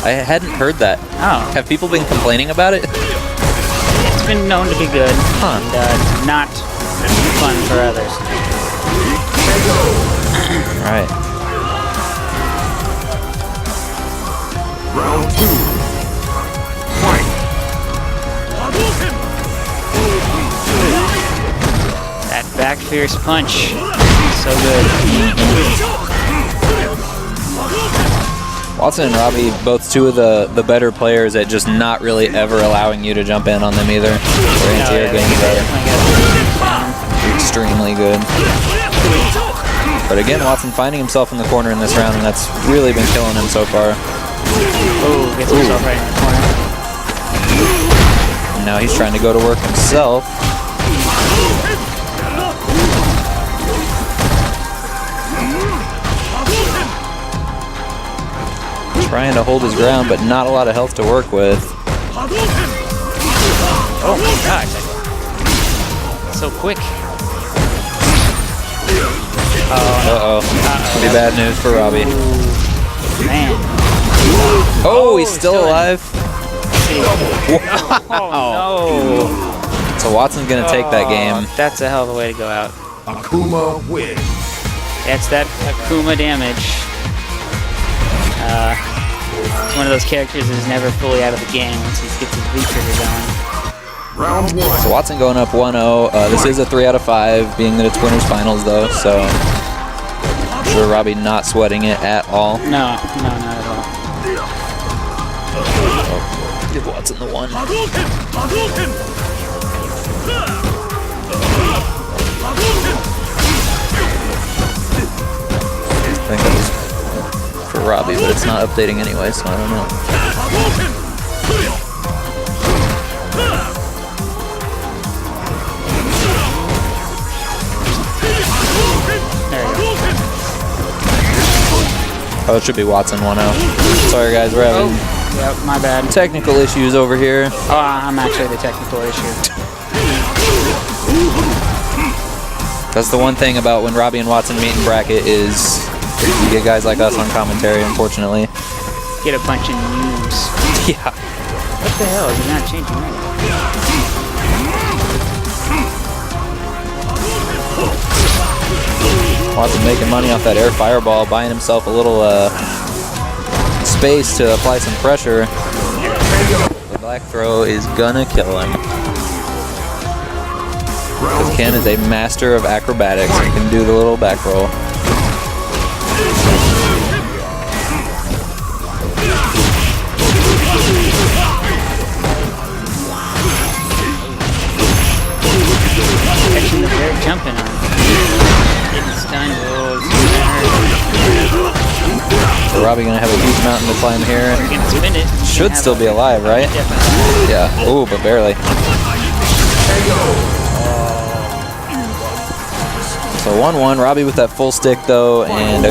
I hadn't heard that. Oh. Have people been complaining about it? It's been known to be good. Huh. And not fun for others. Alright. Round 2. Fight. That back fierce punch. So good. Watson and Robbie, both two of the better players at just not really ever allowing you to jump in on them either. Their anti-air games are extremely good. But again, Watson finding himself in the corner in this round, and that's really been killing him so far. Oh, gets himself right in the corner. And now he's trying to go to work himself. Trying to hold his ground, but not a lot of health to work with. Oh my gosh. So quick. Uh-oh. Pretty bad news for Robbie. Man. Oh, he's still alive. Oh, So Watson's going to take that game. That's a hell of a way to go out. Akuma wins. That's that Akuma damage. It's one of those characters that's never fully out of the game once he gets his V-trigger going. Round 1. So Watson going up 1-0. This is a 3 out of 5, being that it's winners finals though, so I'm sure Robbie not sweating it at all. No, not at all. Give Watson the 1. I think that was for Robbie, but it's not updating anyway, so I don't know. There you go. Oh, it should be Watson 1-0. Sorry, guys, we're having Yep, my bad. technical issues over here. Oh, I'm actually the technical issue. That's the one thing about when Robbie and Watson meet in bracket is you get guys like us on commentary, unfortunately. Get a bunch of news. Yeah. What the hell? You're not changing that. Watson making money off that air fireball, buying himself a little space to apply some pressure. The back throw is gonna kill him. Because Ken is a master of acrobatics and can do the little back roll. Catching the bear jumping on him. Getting stunned. So Robbie gonna have a huge mountain to climb here. You're gonna spin it. Should still be alive, right? Definitely. Yeah. Ooh, but barely. So 1-1. Robbie with that full stick though, and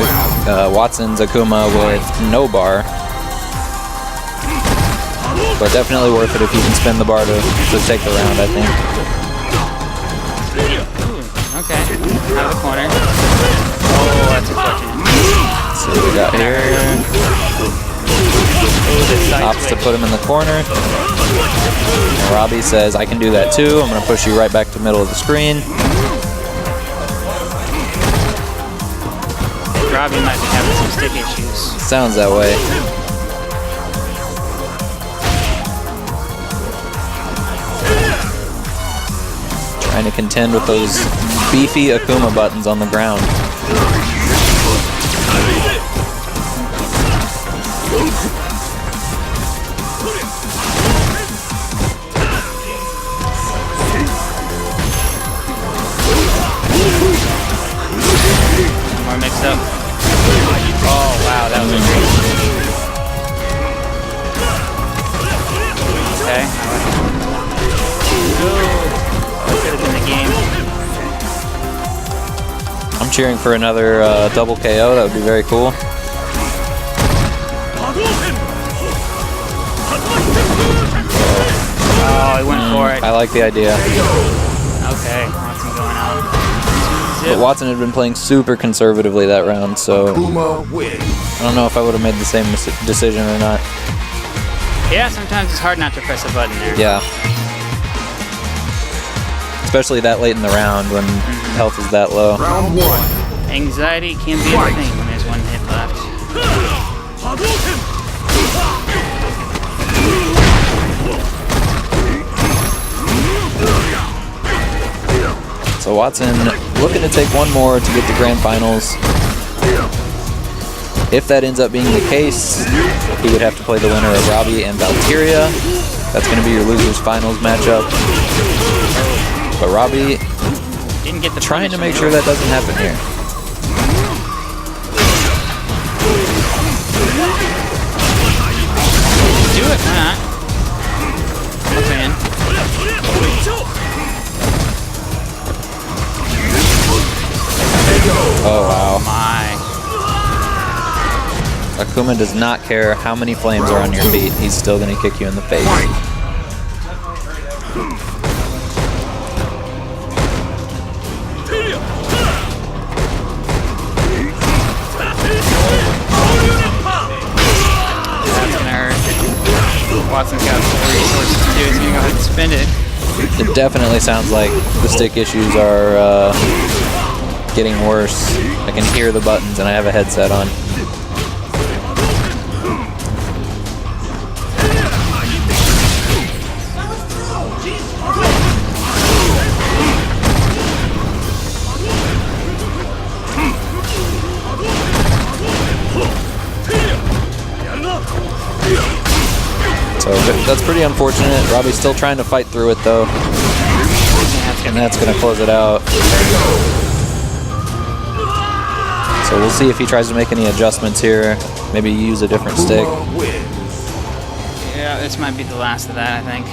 Watson's Akuma with no bar. But definitely worth it if you can spin the bar to take the round, I think. Okay. Out of the corner. Oh, that's unfortunate. Let's see what we got here. Opts to put him in the corner. And Robbie says, I can do that too. I'm going to push you right back to the middle of the screen. Robbie might be having some stick issues. Sounds that way. Trying to contend with those beefy Akuma buttons on the ground. More mixed up. Oh, wow, that was a great. Okay. That could have been the game. I'm cheering for another double KO. That would be very cool. Oh, he went for it. I like the idea. Okay, Watson going out. But Watson had been playing super conservatively that round, so Akuma win. I don't know if I would have made the same decision or not. Yeah, sometimes it's hard not to press a button there. Yeah. Especially that late in the round when health is that low. Round 1. Anxiety can be a thing when there's one hit left. So Watson looking to take one more to get to grand finals. If that ends up being the case, he would have to play the winner of Robbie and Valkyria. That's going to be your losers finals matchup. But Robbie Didn't get the trying to punish. make sure that doesn't happen here. Do it, why not? Okay. Oh, wow. My. Akuma does not care how many flames are on your feet. He's still going to kick you in the face. That's gonna hurt. Watson's got full resources to do it, so he's gonna go ahead and spend it. It definitely sounds like the stick issues are getting worse. I can hear the buttons and I have a headset on. So that's pretty unfortunate. Robbie's still trying to fight through it though. And that's going to close it out. So we'll see if he tries to make any adjustments here. Maybe use a different stick. Yeah, this might be the last of that, I think.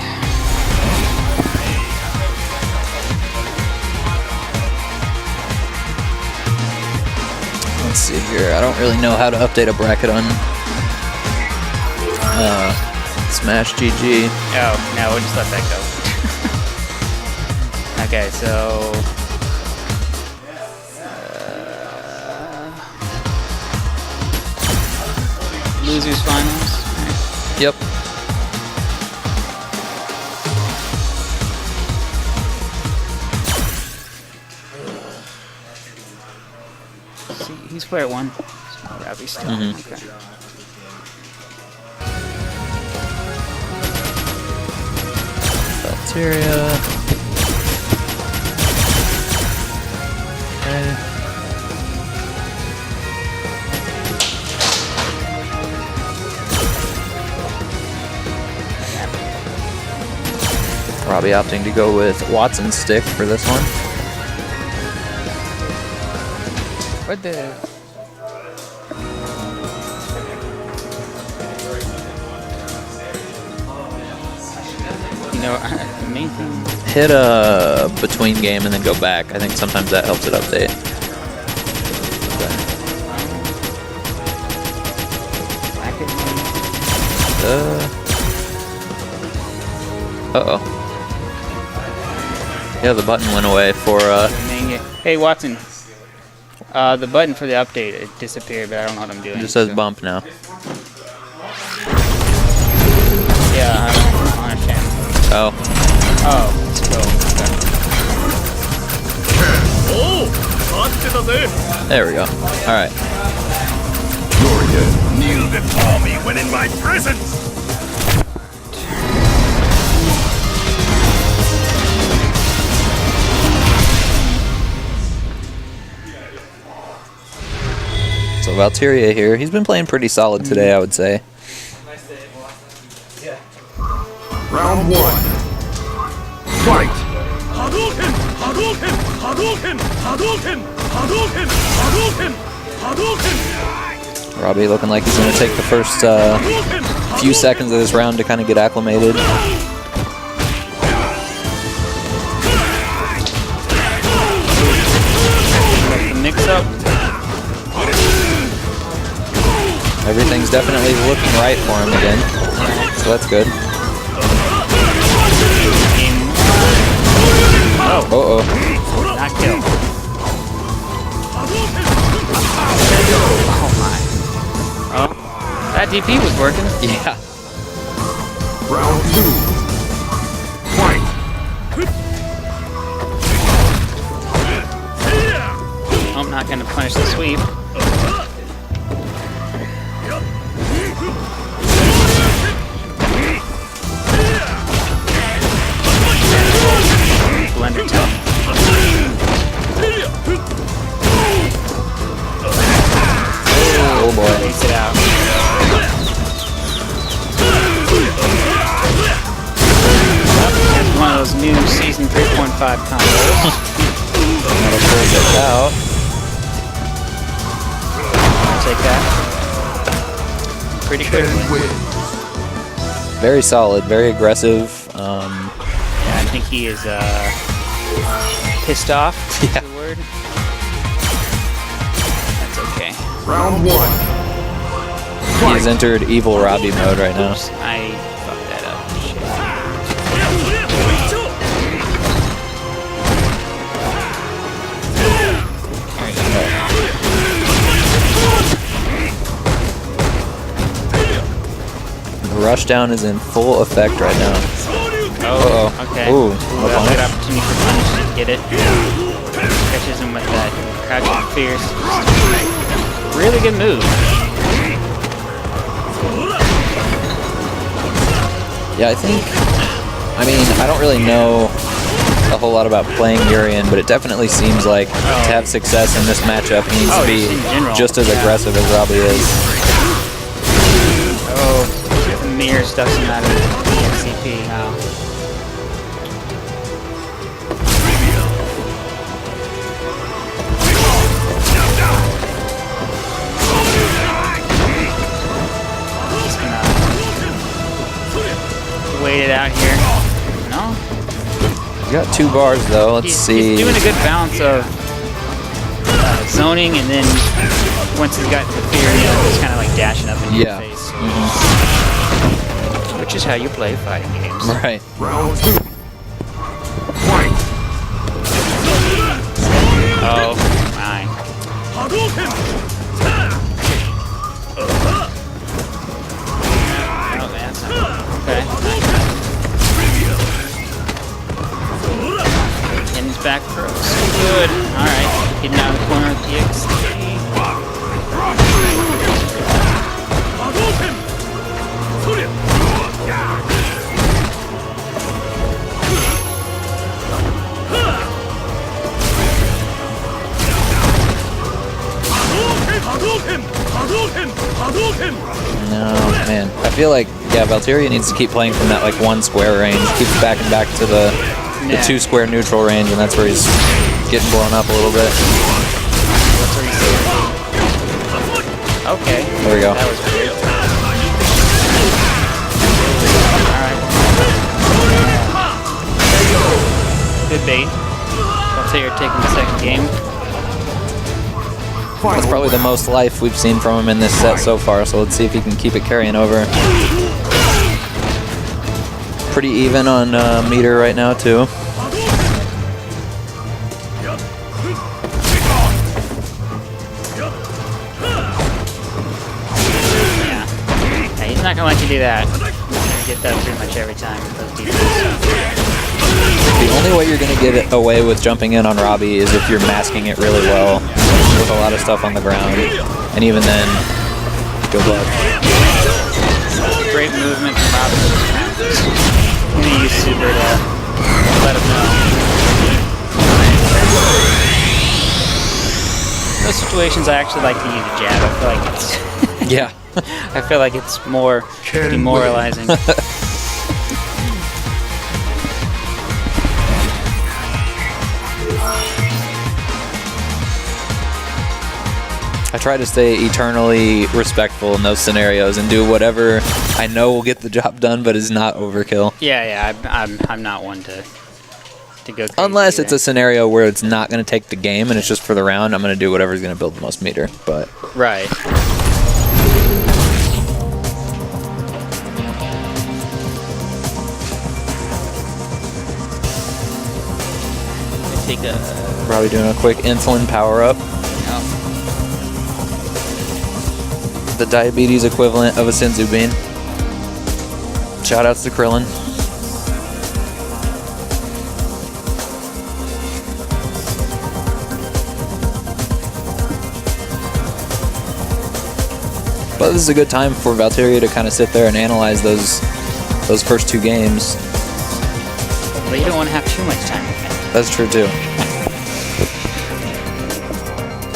Let's see here. I don't really know how to update a bracket on Smash GG. Oh, no, we'll just let that go. Okay, so... losers finals. Yep. See, who's player one? Robbie still. Okay. Bacteria. Okay. Probably opting to go with Watson's stick for this one. What the? You know, the main thing. Hit a between game and then go back. I think sometimes that helps it update. Uh-oh. Yeah, the button went away for Hey Watson, the button for the update, it disappeared, but I don't know what I'm doing. it just says so- bump now. Yeah, I don't understand. Oh. Oh, let's go. There we go. Alright. Kneel before me when in my presence! So Valteria here. He's been playing pretty solid today, I would say. Round one. Fight! Hadouken! Hadouken! Hadouken! Hadouken! Hadouken! Hadouken! Hadouken! Robbie looking like he's going to take the first few seconds of this round to kind of get acclimated. Mix up. Everything's definitely looking right for him again. So that's good. Oh. Uh-oh. Not kill. Oh my. Oh. That DP was working. Yeah. Round two. Fight! I'm not going to punish the sweep. Blender time. Oh boy. Takes it out. That's one of those new season 3.5 combos. That'll close it out. I'll take that. Pretty quickly. Very solid, very aggressive. Yeah, I think he is pissed off. Yeah. Is the word. That's okay. Round one. He's entered evil Robbie mode right now. Oops, I fucked that up. Shit. The rushdown is in full effect right now. Oh, Uh-oh. okay. Ooh, That's no a good punish. opportunity for punish to get it. Catches him with that crouching fierce. Really good move. Yeah, I think, I mean, I don't really know a whole lot about playing Urian, but it definitely seems like to have success in this matchup, he needs to be just in general. just as aggressive as Robbie is. Oh, the mirror stuffs him out of the CP now. He's gonna wait it out here. No? He's got 2 bars though, let's see. He's doing a good balance of zoning and then once he's got the fear, he's kind of like dashing up in your face. Which is how you play fighting games. Right. Round 2. Fight. Oh, my. Oh, man. Okay. And he's back for us. Good. Alright. Getting out of the corner with the XD. No, man. I feel like, yeah, Valkyria needs to keep playing from that like 1 square range. Keeps backing back to the 2 square neutral range, and that's where he's getting blown up a little bit. Okay. There we go. That was weird. Alright. Good bait. I'll say you're taking the second game. That's probably the most life we've seen from him in this set so far, so let's see if he can keep it carrying over. Pretty even on meter right now, too. Yeah, he's not gonna let you do that. You're gonna get that pretty much every time with those defenses. The only way you're going to get it away with jumping in on Robbie is if you're masking it really well with a lot of stuff on the ground. And even then, good luck. Great movement from Robbie. I'm gonna use Super to let him know. Those situations I actually like to use a jab. I feel like it's Yeah. I feel like it's more demoralizing. I try to stay eternally respectful in those scenarios and do whatever I know will get the job done, but is not overkill. Yeah, I'm not one to go crazy Unless it's either. a scenario where it's not going to take the game and it's just for the round, I'm going to do whatever's going to build the most meter. But right. Take a probably doing a quick insulin power up. The diabetes equivalent of a Senzu bean. Shoutouts to Krillin. But this is a good time for Valkyria to kind of sit there and analyze those first 2 games. But you don't want to have too much time with it. That's true too.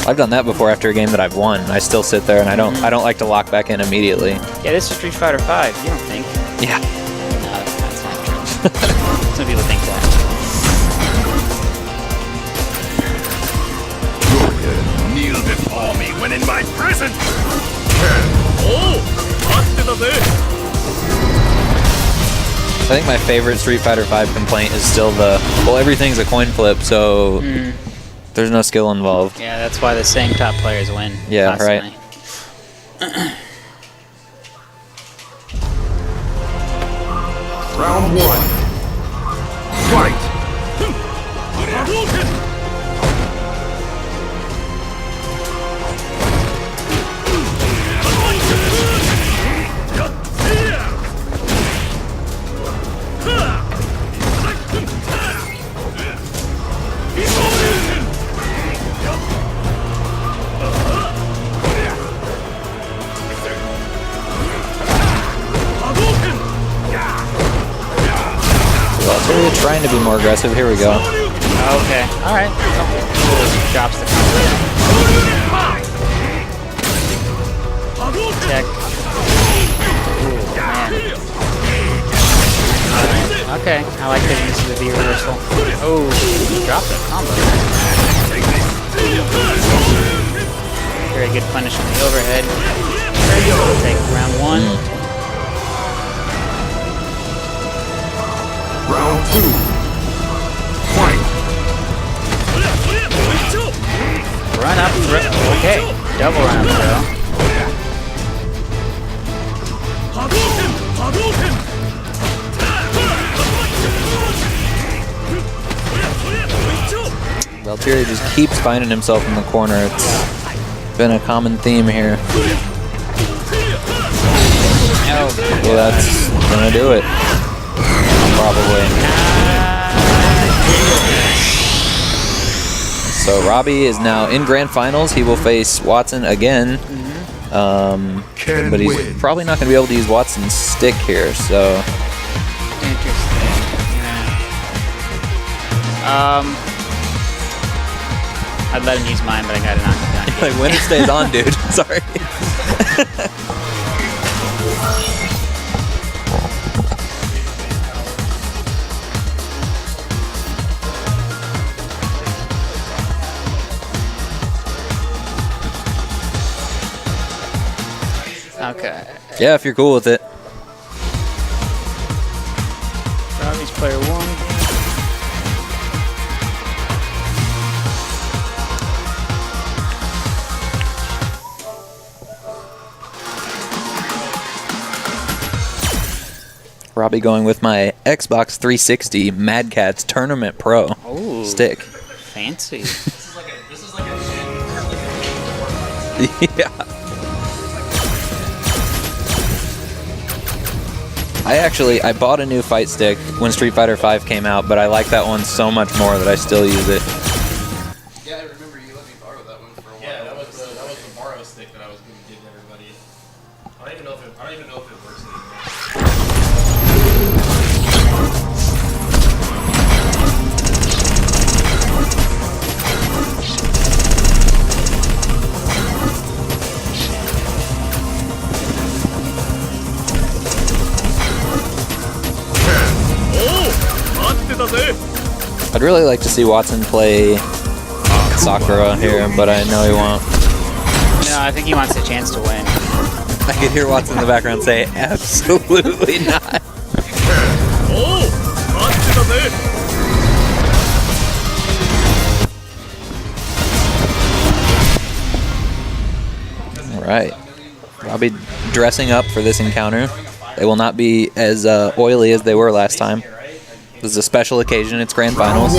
I've done that before after a game that I've won. I still sit there and I don't like to lock back in immediately. Yeah, this is Street Fighter 5. You don't think? Yeah. No, that's not true. Some people think that. Kneel before me when in my presence. I think my favorite Street Fighter 5 complaint is still everything's a coin flip, so there's no skill involved. Yeah, that's why the same top players win. Yeah, constantly. right. Round 1. Fight. Valkyria trying to be more aggressive. Here we go. Okay. All right. Drops the combo. Check. Man. Okay. I like that use of the V reversal. Oh, dropped the combo. Very good punish from the overhead. We'll take round 1. Round 2. Fight. Run up. Okay. Double run up throw. Valtteri just keeps finding himself in the corner. It's been a common theme here. Well, that's gonna do it. Probably. So Robbie is now in grand finals. He will face Watson again. But he's probably not going to be able to use Watson's stick here, so... Interesting. Yeah. I'd let him use mine, but I got it on. Like, when it stays on, dude. Sorry. Okay. Yeah, if you're cool with it. Robbie's player 1. Robbie going with my Xbox 360 Mad Catz Tournament Pro Ooh, stick. fancy. This is like a Yeah. I bought a new fight stick when Street Fighter V came out, but I like that one so much more that I still use it. Yeah, I remember you let me borrow that one for a while. Yeah, that was the borrow stick that I was going to give everybody. I don't even know if it works anymore. I'd really like to see Watson play Sakura here, but I know he won't. No, I think he wants a chance to win. I could hear Watson in the background say, absolutely not. All right. Robbie dressing up for this encounter. They will not be as oily as they were last time. This is a special occasion. It's grand finals.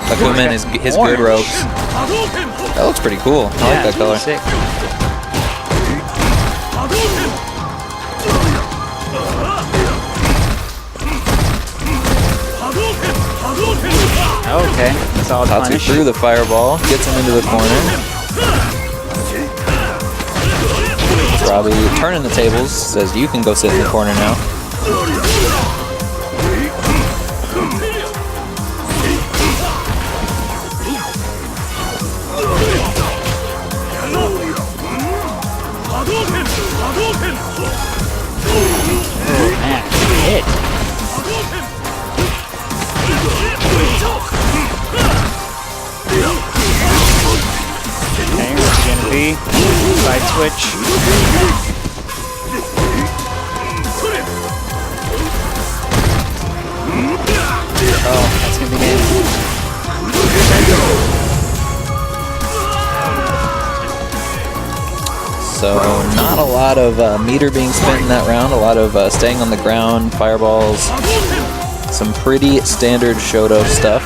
Akuma and his good ropes. That looks pretty cool. I like that color. Sick. Okay, solid Tatsu punish. through the fireball, gets him into the corner. Robbie turning the tables, says you can go sit in the corner now. Man, hit. Okay, what's it gonna be? Side switch. Oh, that's gonna be good. So not a lot of meter being spent in that round, a lot of staying on the ground, fireballs, some pretty standard Shoto stuff.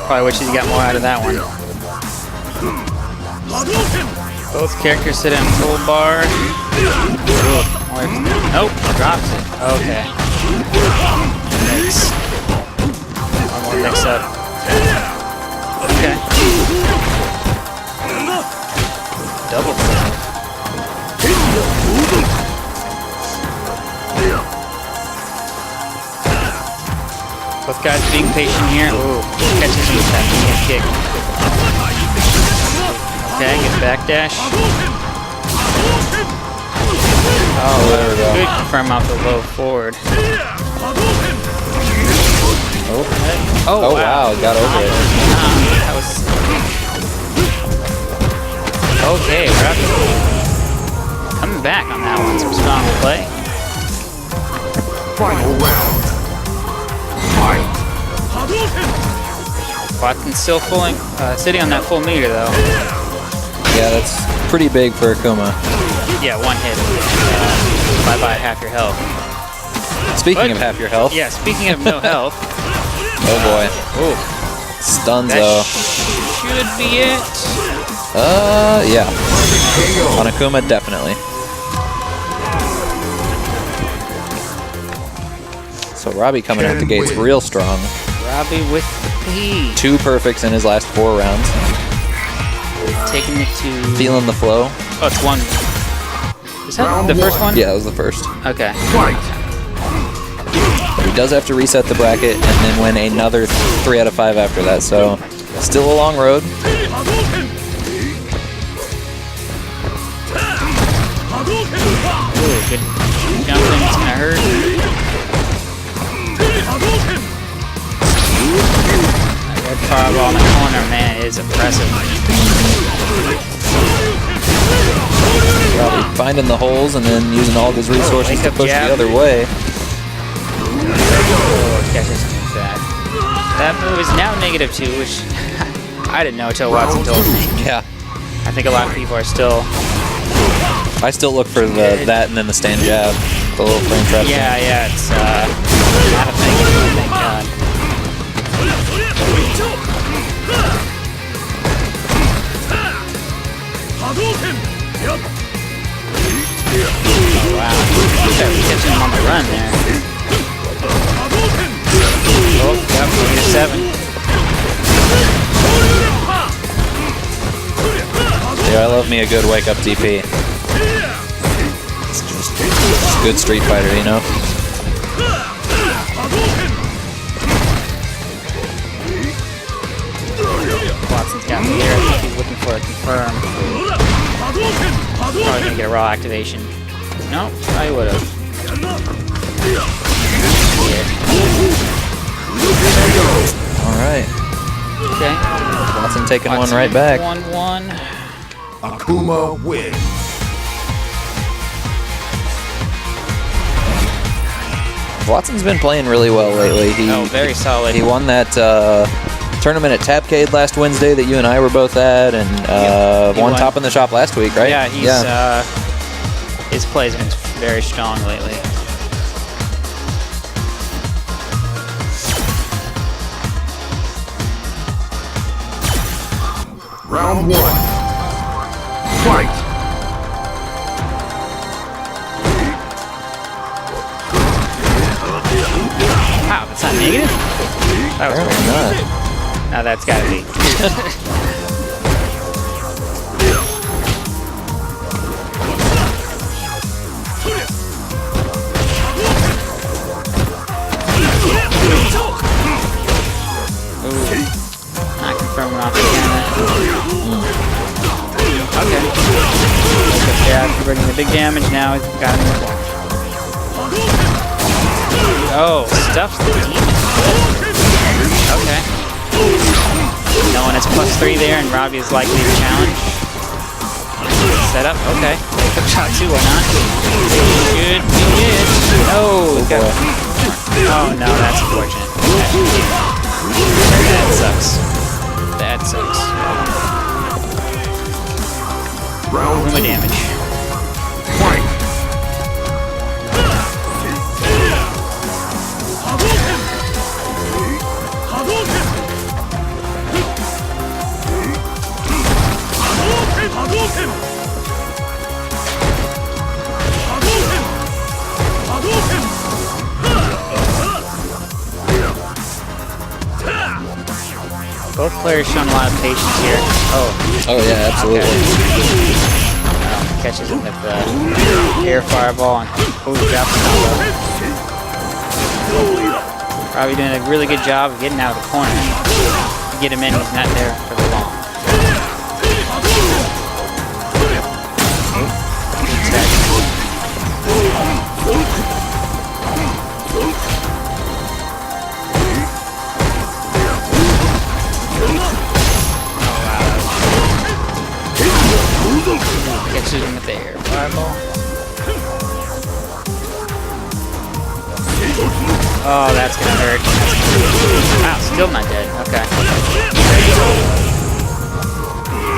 Probably wish he got more out of that one. Both characters sit on full bar. Nope, drops it. Okay. Mix. One more mix up. Okay. Double flip. Both guys being patient here. Ooh, catches him with that knee kick. Okay, get backdash. Oh, there we go. good confirm out the low forward. Oh wow, got over it. That was... Okay, Robbie coming back on that one. Some strong play. Final round. Fight. Watson's still sitting on that full meter though. Yeah, that's pretty big for Akuma. Yeah, one hit. Bye-bye, half your health. Speaking of half your health. Yeah, speaking of no health. Oh boy. Oh. Stuns That though. should be it. Yeah. On Akuma, definitely. So Robbie coming out the gates real strong. Robbie with the P. 2 perfects in his last 4 rounds. Taking it to... Feeling the flow. Oh, it's 1. Is that the first one? Yeah, that was the first. Okay. He does have to reset the bracket and then win another 3 out of 5 after that, so still a long road. Ooh, good jumping. It's gonna hurt. That red fireball in the corner, man, is impressive. Probably finding the holes and then using all of his resources to push the other way. That move is now -2, which I didn't know until Watson told me. Yeah. I think a lot of people are still... I still look for that and then the stand jab. The little frame trap. Yeah, it's not a thing anymore, thank God. Oh, wow. Catching him on the run there. Oh, yep, -7. Yeah, I love me a good wake up DP. It's just good Street Fighter, you know? Watson's got me there. I think he's looking for a confirm. Probably gonna get a raw activation. No, I would have. Alright. Okay. Watson taking one right back. 1-1. Akuma wins. Watson's been playing really well lately. Very solid. He won that tournament at Tapcade last Wednesday that you and I were both at, and He won won. top in the shop last week, right? Yeah, his play's been very strong lately. Round 1. Fight. Wow, that's not negative? That was Apparently weird. not. Now that's gotta be. Not confirming off again. Okay. Yeah, converting the big damage now. He's got him in the corner. Oh, stuffs the demon. Okay. Knowing it's +3 there, and Robbie is likely to challenge. Set up. Okay. Hook shot 2 or not. Should be it. Oh, oh no, that's unfortunate. That sucks. That sucks. Round Room of damage. fight. Both players showing a lot of patience here. Oh yeah, absolutely. Catches him with the air fireball and drops the combo. Robbie doing a really good job of getting out of the corner. To get him in, he's not there for the long. Catches him with the air fireball. Oh, that's gonna hurt. Wow, still not dead. Okay.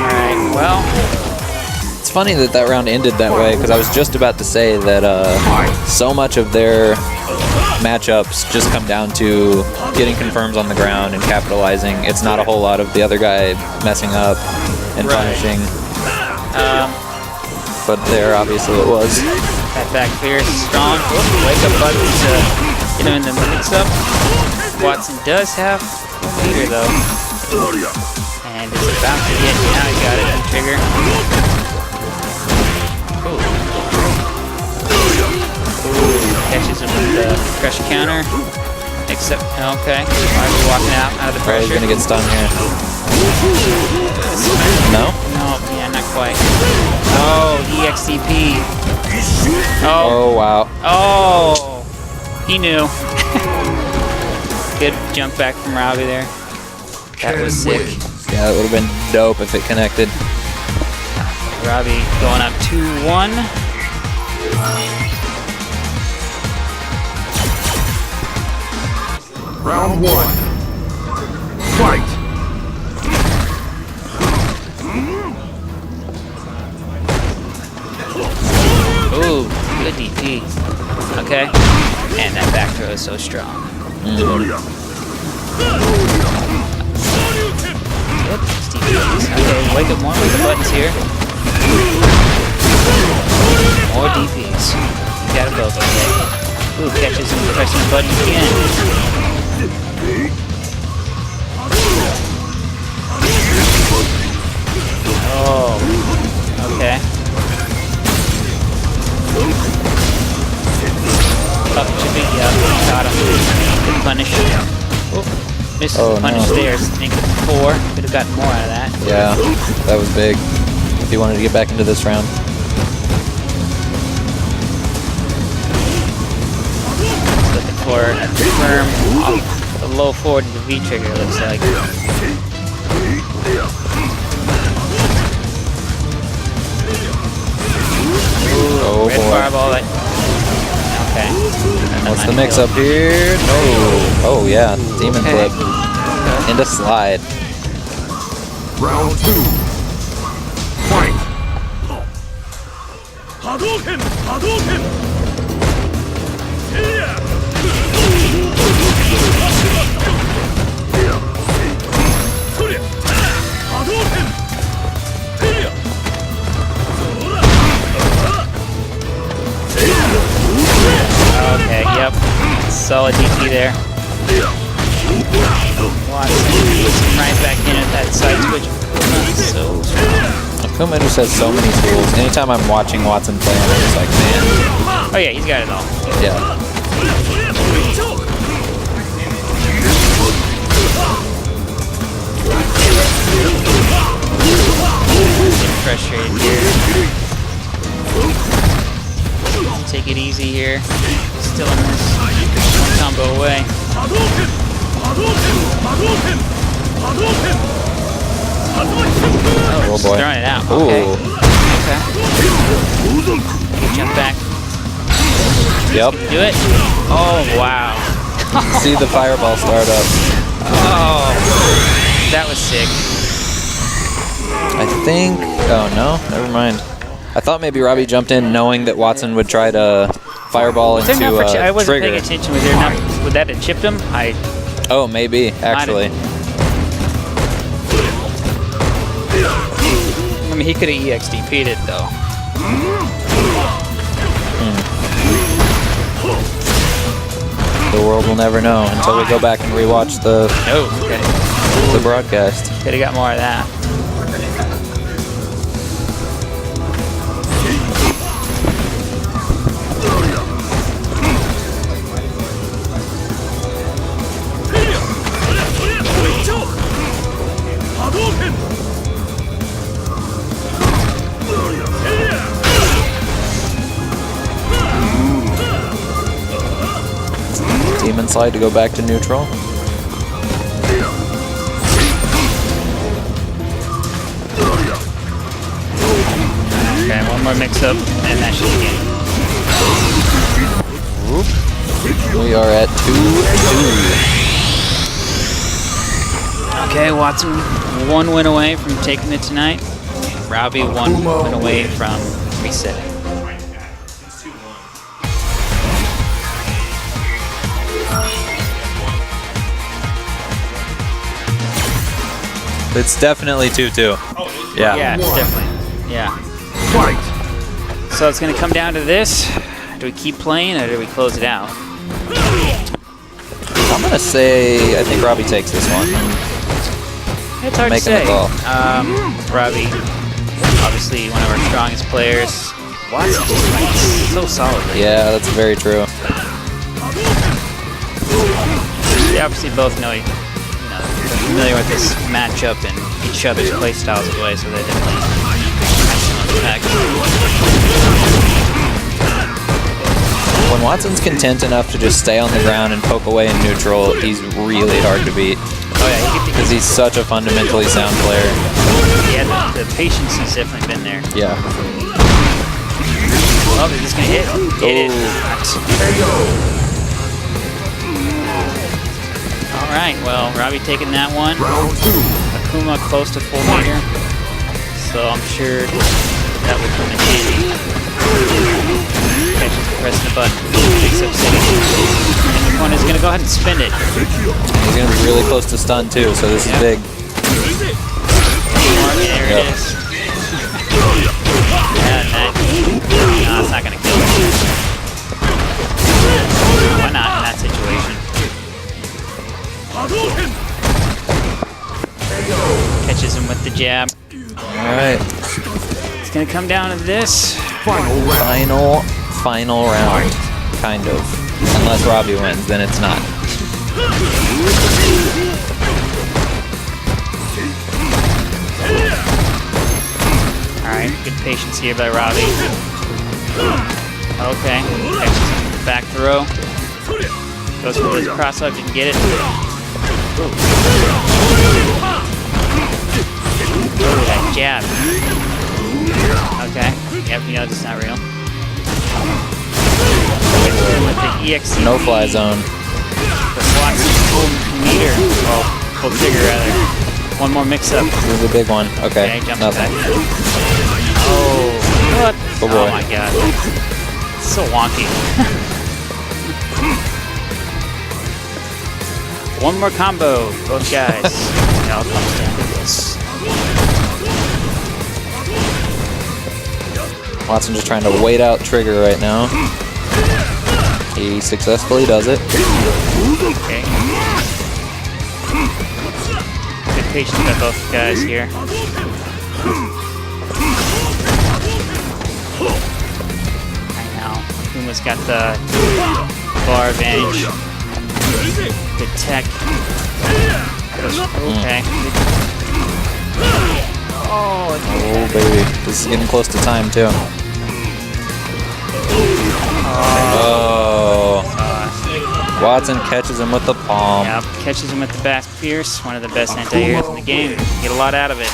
Alright, well. It's funny that that round ended that way, because I was just about to say that so much of their matchups just come down to getting confirms on the ground and capitalizing. It's not a whole lot of the other guy messing up and punishing. But there, obviously, it was. That back clear is strong. Wake up buttons to get him in the mix-up. Watson does have a meter, though. And is about to get, now he got it, the trigger. Catches him with the pressure counter. Except, okay. Alright, walking out of the pressure. He's gonna get stunned here. No? No, yeah, not quite. Oh, EXTP. Oh, wow. Oh, he knew. Good jump back from Robbie there. That was sick. Yeah, it would have been dope if it connected. Robbie going up 2-1. Round 1. Fight! Ooh, good DP. Okay. And that back throw is so strong. Good DPs. Okay, wake up more with the buttons here. More DPs. You got it both, okay. Ooh, catches him pressing the button again. Oh, okay. Up chipping, yeah, got him. Good punish. Oh, misses the punish there. Make it 4. Could have gotten more out of that. Yeah, that was big. If he wanted to get back into this round. Looking for a firm off the low forward to the V trigger, looks like. Oh, red boy. fireball. Okay. What's the mix up here? No. Oh, yeah. Demon flip. Into slide. Round 2. Fight! Hadouken! Hadouken! Okay, yep. Solid DP there. Watson puts him right back in at that side switch. So Akuma just has so many tools. Anytime I'm watching Watson play, I'm just like, man. oh yeah, he's got it all. Yeah. Frustrated here. Take it easy here. Still in this. One combo away. Oh, Oh, just boy. throwing it out. Ooh. Okay. Okay. Good jump back. Yep. Do it. Oh, wow. See the fireball start up. Oh, that was sick. I think... Oh, no? Never mind. I thought maybe Robbie jumped in knowing that Watson would try to fireball into I wasn't trigger. paying attention. Was there not? Would that have chipped him? Oh, maybe, actually. I mean, he could have EXDP'd it though. The world will never know until we go back and rewatch the broadcast. Could have got more of that. Demon slide to go back to neutral. Okay, one more mix up, and that should be game. We are at 2-2. Okay, Watson 1 win away from taking it tonight. Robbie 1 win away from resetting. It's definitely 2-2. Yeah. Yeah, definitely. Yeah. So it's going to come down to this. Do we keep playing or do we close it out? I'm going to say I think Robbie takes this one. It's hard to Making the say. call. Robbie, obviously one of our strongest players. Watson just fights so solidly. Yeah, that's very true. They obviously both know, they're familiar with this matchup and each other's play styles of way, so they definitely have some impact. When Watson's content enough to just stay on the ground and poke away in neutral, he's really hard to beat. Oh yeah, because he's such a fundamentally sound player. Yeah, the patience has definitely been there. Yeah. Oh, they're just gonna hit. Get it. All right, well, Robbie taking that one. Akuma close to full meter, so I'm sure that will come in handy. Catches pressing the button. Picks up 6. And one is gonna go ahead and spin it. He's gonna be really close to stun too, so this is big. There it is. Yeah, no, it's not gonna kill him. Why not in that situation? Catches him with the jab. Alright. It's gonna come down to this. Final round. Kind of. Unless Robbie wins, then it's not. Alright, good patience here by Robbie. Okay, catches him with the back throw. Goes for his cross up, didn't get it. Ooh, that jab. Okay, yep, you know it's not real. With the EXC. No fly zone. Watson's full meter. Oh, full trigger rather. One more mix up. This is a big one. Okay, jumps nothing. back. Oh, what? Oh boy. Oh my god. It's so wonky. One more combo, both guys. It all comes down to this. Watson just trying to wait out trigger right now. He successfully does it. Okay. Good patience by both guys here. Right now, Akuma's got the bar advantage. Good tech. Okay. Oh, baby. This is getting close to time, too. Oh. Watson catches him with the palm. Yep, catches him with the back pierce. One of the best anti-airs in the game. Get a lot out of it.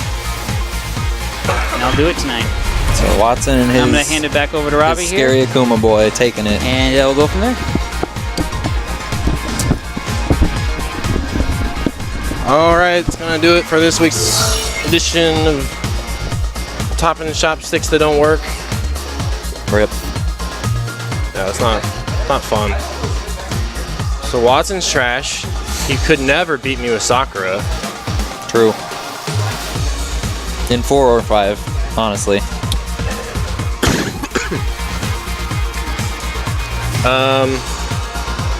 And I'll do it tonight. So Watson and his, I'm going to hand it back over to Robbie here. scary Akuma boy taking it. And we'll go from there. All right, it's gonna do it for this week's edition of Top and Shop Sticks That Don't Work. Rip. Yeah, it's not fun. So Watson's trash. He could never beat me with Sakura. True. In 4 or 5, honestly.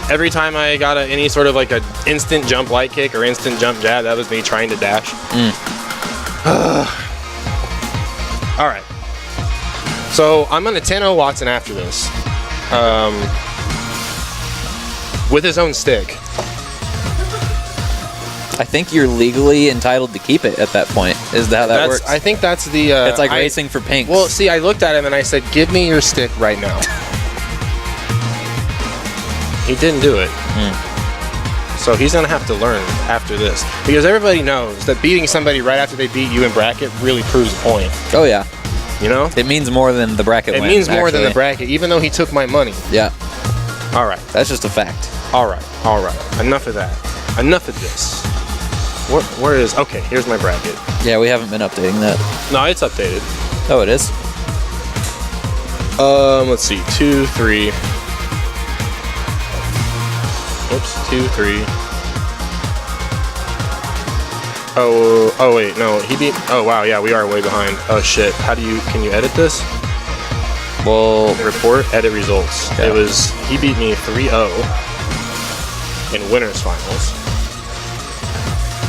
Every time I got any sort of like a instant jump light kick or instant jump jab, that was me trying to dash. All right. So I'm gonna 10-0 Watson after this. With his own stick. I think you're legally entitled to keep it at that point. Is that how that works? I think that's the... it's like racing for pinks. Well, see, I looked at him and I said, give me your stick right now. He didn't do it. So he's going to have to learn after this. Because everybody knows that beating somebody right after they beat you in bracket really proves a point. Oh, yeah. You know? It means more than the bracket win. It means more than actually. the bracket, even though he took my money. Yeah. All right. That's just a fact. All right. Enough of that. Enough of this. Where is? Okay, here's my bracket. Yeah, we haven't been updating that. No, it's updated. Oh, it is? Let's see. 2, 3. Oops. 2, 3. Oh wait, no, he beat. Oh wow, yeah, we are way behind. Oh shit. Can you edit this? Well, report, edit results. Yeah. He beat me 3-0 in winners finals.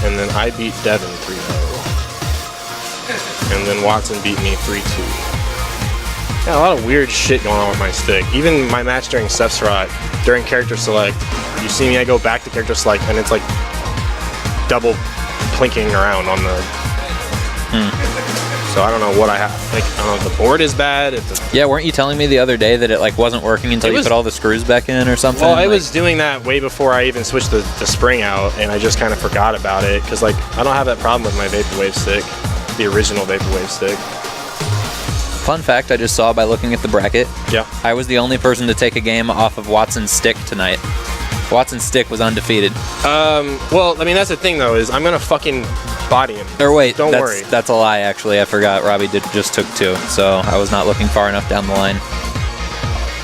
And then I beat Devin 3-0. And then Watson beat me 3-2. Yeah, a lot of weird shit going on with my stick. Even my match during SFVAE, during character select, you see me, I go back to character select and it's like double plinking around on the... So I don't know what I have. Like, I don't know if the board is bad. Yeah, weren't you telling me the other day that it like wasn't working until you put all the screws back in or something? Well, I was doing that way before I even switched the spring out, and I just kind of forgot about it because like I don't have that problem with my Vaporwave stick, the original Vaporwave stick. Fun fact I just saw by looking at the bracket. Yeah. I was the only person to take a game off of Watson's stick tonight. Watson's stick was undefeated. Well, I mean that's the thing though is I'm gonna fucking body him. Or wait, don't worry. That's a lie. Actually, I forgot. Robbie just took 2, so I was not looking far enough down the line.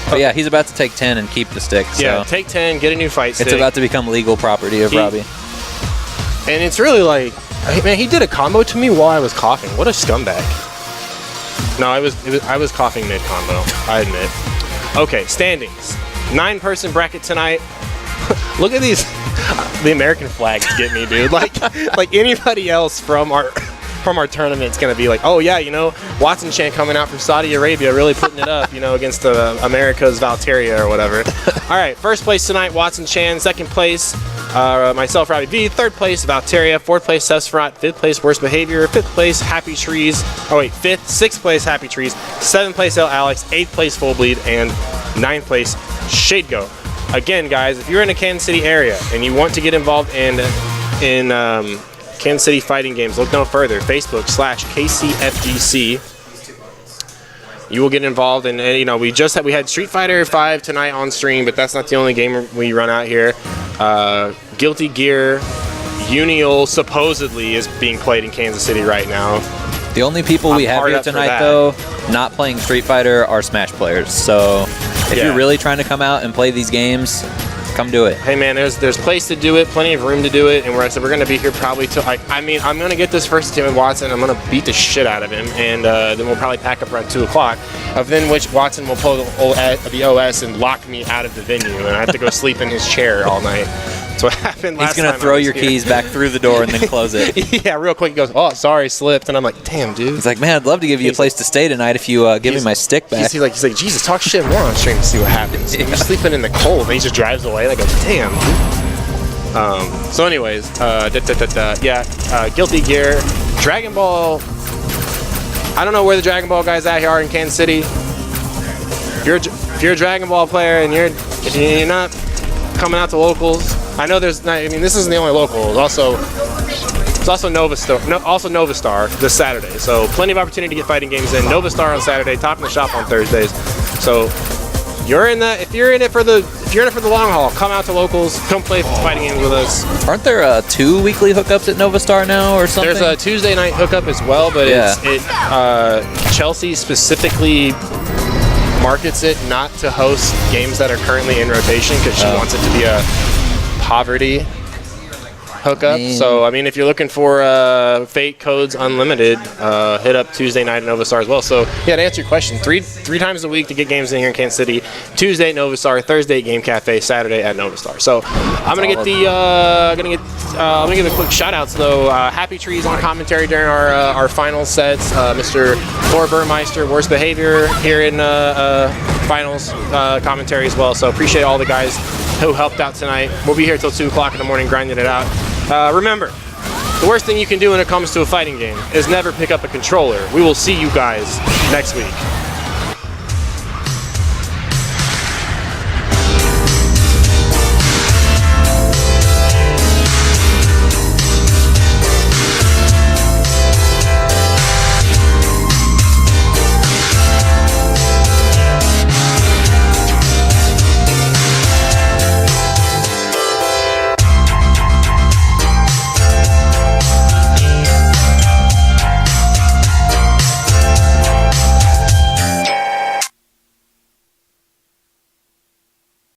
But yeah, he's about to take 10 and keep the stick. So. Yeah, take 10, get a new fight stick. It's about to become legal property of Robbie. And it's really like, man, he did a combo to me while I was coughing. What a scumbag. No, I was coughing mid combo. I admit. Okay, standings. 9-person bracket tonight. Look at these. The American flags get me, dude. Like anybody else from our tournament's gonna be like, oh yeah, you know, Watson Chan coming out from Saudi Arabia, really putting it up, you know, against America's Valteria or whatever. All right, first place tonight, Watson Chan. Second place, myself, Robbie V. Third place, Valteria. Fourth place, SFVAE. Fifth place, Worst Behavior. Fifth place, Happy Trees. Oh wait, sixth place, Happy Trees. Seventh place, Alex. Eighth place, Full Bleed, and ninth place, Shade Go. Again, guys, if you're in a Kansas City area and you want to get involved in Kansas City fighting games, look no further. Facebook/KCFGC. You will get involved, and you know we had Street Fighter 5 tonight on stream, but that's not the only game we run out here. Guilty Gear Unial supposedly is being played in Kansas City right now. The only people we have here tonight, though, not playing Street Fighter are Smash players. So if you're really trying to come out and play these games, come do it. Hey man, there's place to do it, plenty of room to do it, and we're going to be here probably till I mean I'm going to get this first team with Watson. I'm going to beat the shit out of him, and then we'll probably pack up around 2 o'clock. Of then which Watson will pull the OS and lock me out of the venue, and I have to go sleep in his chair all night. That's what happened last time. He's going to throw your keys back through the door and then close it. Yeah, real quick. He goes, oh, sorry, slipped. And I'm like, damn, dude. He's like, man, I'd love to give you a place to stay tonight if you give me my stick back. He's like, Jesus, talk shit more on stream to see what happens. Yeah. You're sleeping in the cold. And he just drives away. I go, damn, dude. So anyways, Guilty Gear. Dragon Ball. I don't know where the Dragon Ball guys out here are in Kansas City. If you're a Dragon Ball player and you're not coming out to locals, I know there's not. I mean, this isn't the only local. It's also Novastar this Saturday. So plenty of opportunity to get fighting games in. Novastar on Saturday, Top in the Shop on Thursdays. So if you're in it for the long haul, come out to locals, come play fighting games with us. Aren't there 2 weekly hookups at Novastar now or something? There's a Tuesday night hookup as well, but Chelsea specifically markets it not to host games that are currently in rotation because she wants it to be a poverty hookup. So I mean, if you're looking for Fate Codes Unlimited, hit up Tuesday night at Novastar as well. So yeah, to answer your question, three times a week to get games in here in Kansas City. Tuesday at Novastar, Thursday at Game Cafe, Saturday at Novastar. So I'm gonna give a quick shout outs though. Happy Trees on commentary during our final sets. Mr. Thor Burmeister, Worst Behavior here in finals commentary as well. So appreciate all the guys who helped out tonight. We'll be here till 2 o'clock in the morning grinding it out. Remember, the worst thing you can do when it comes to a fighting game is never pick up a controller. We will see you guys next week.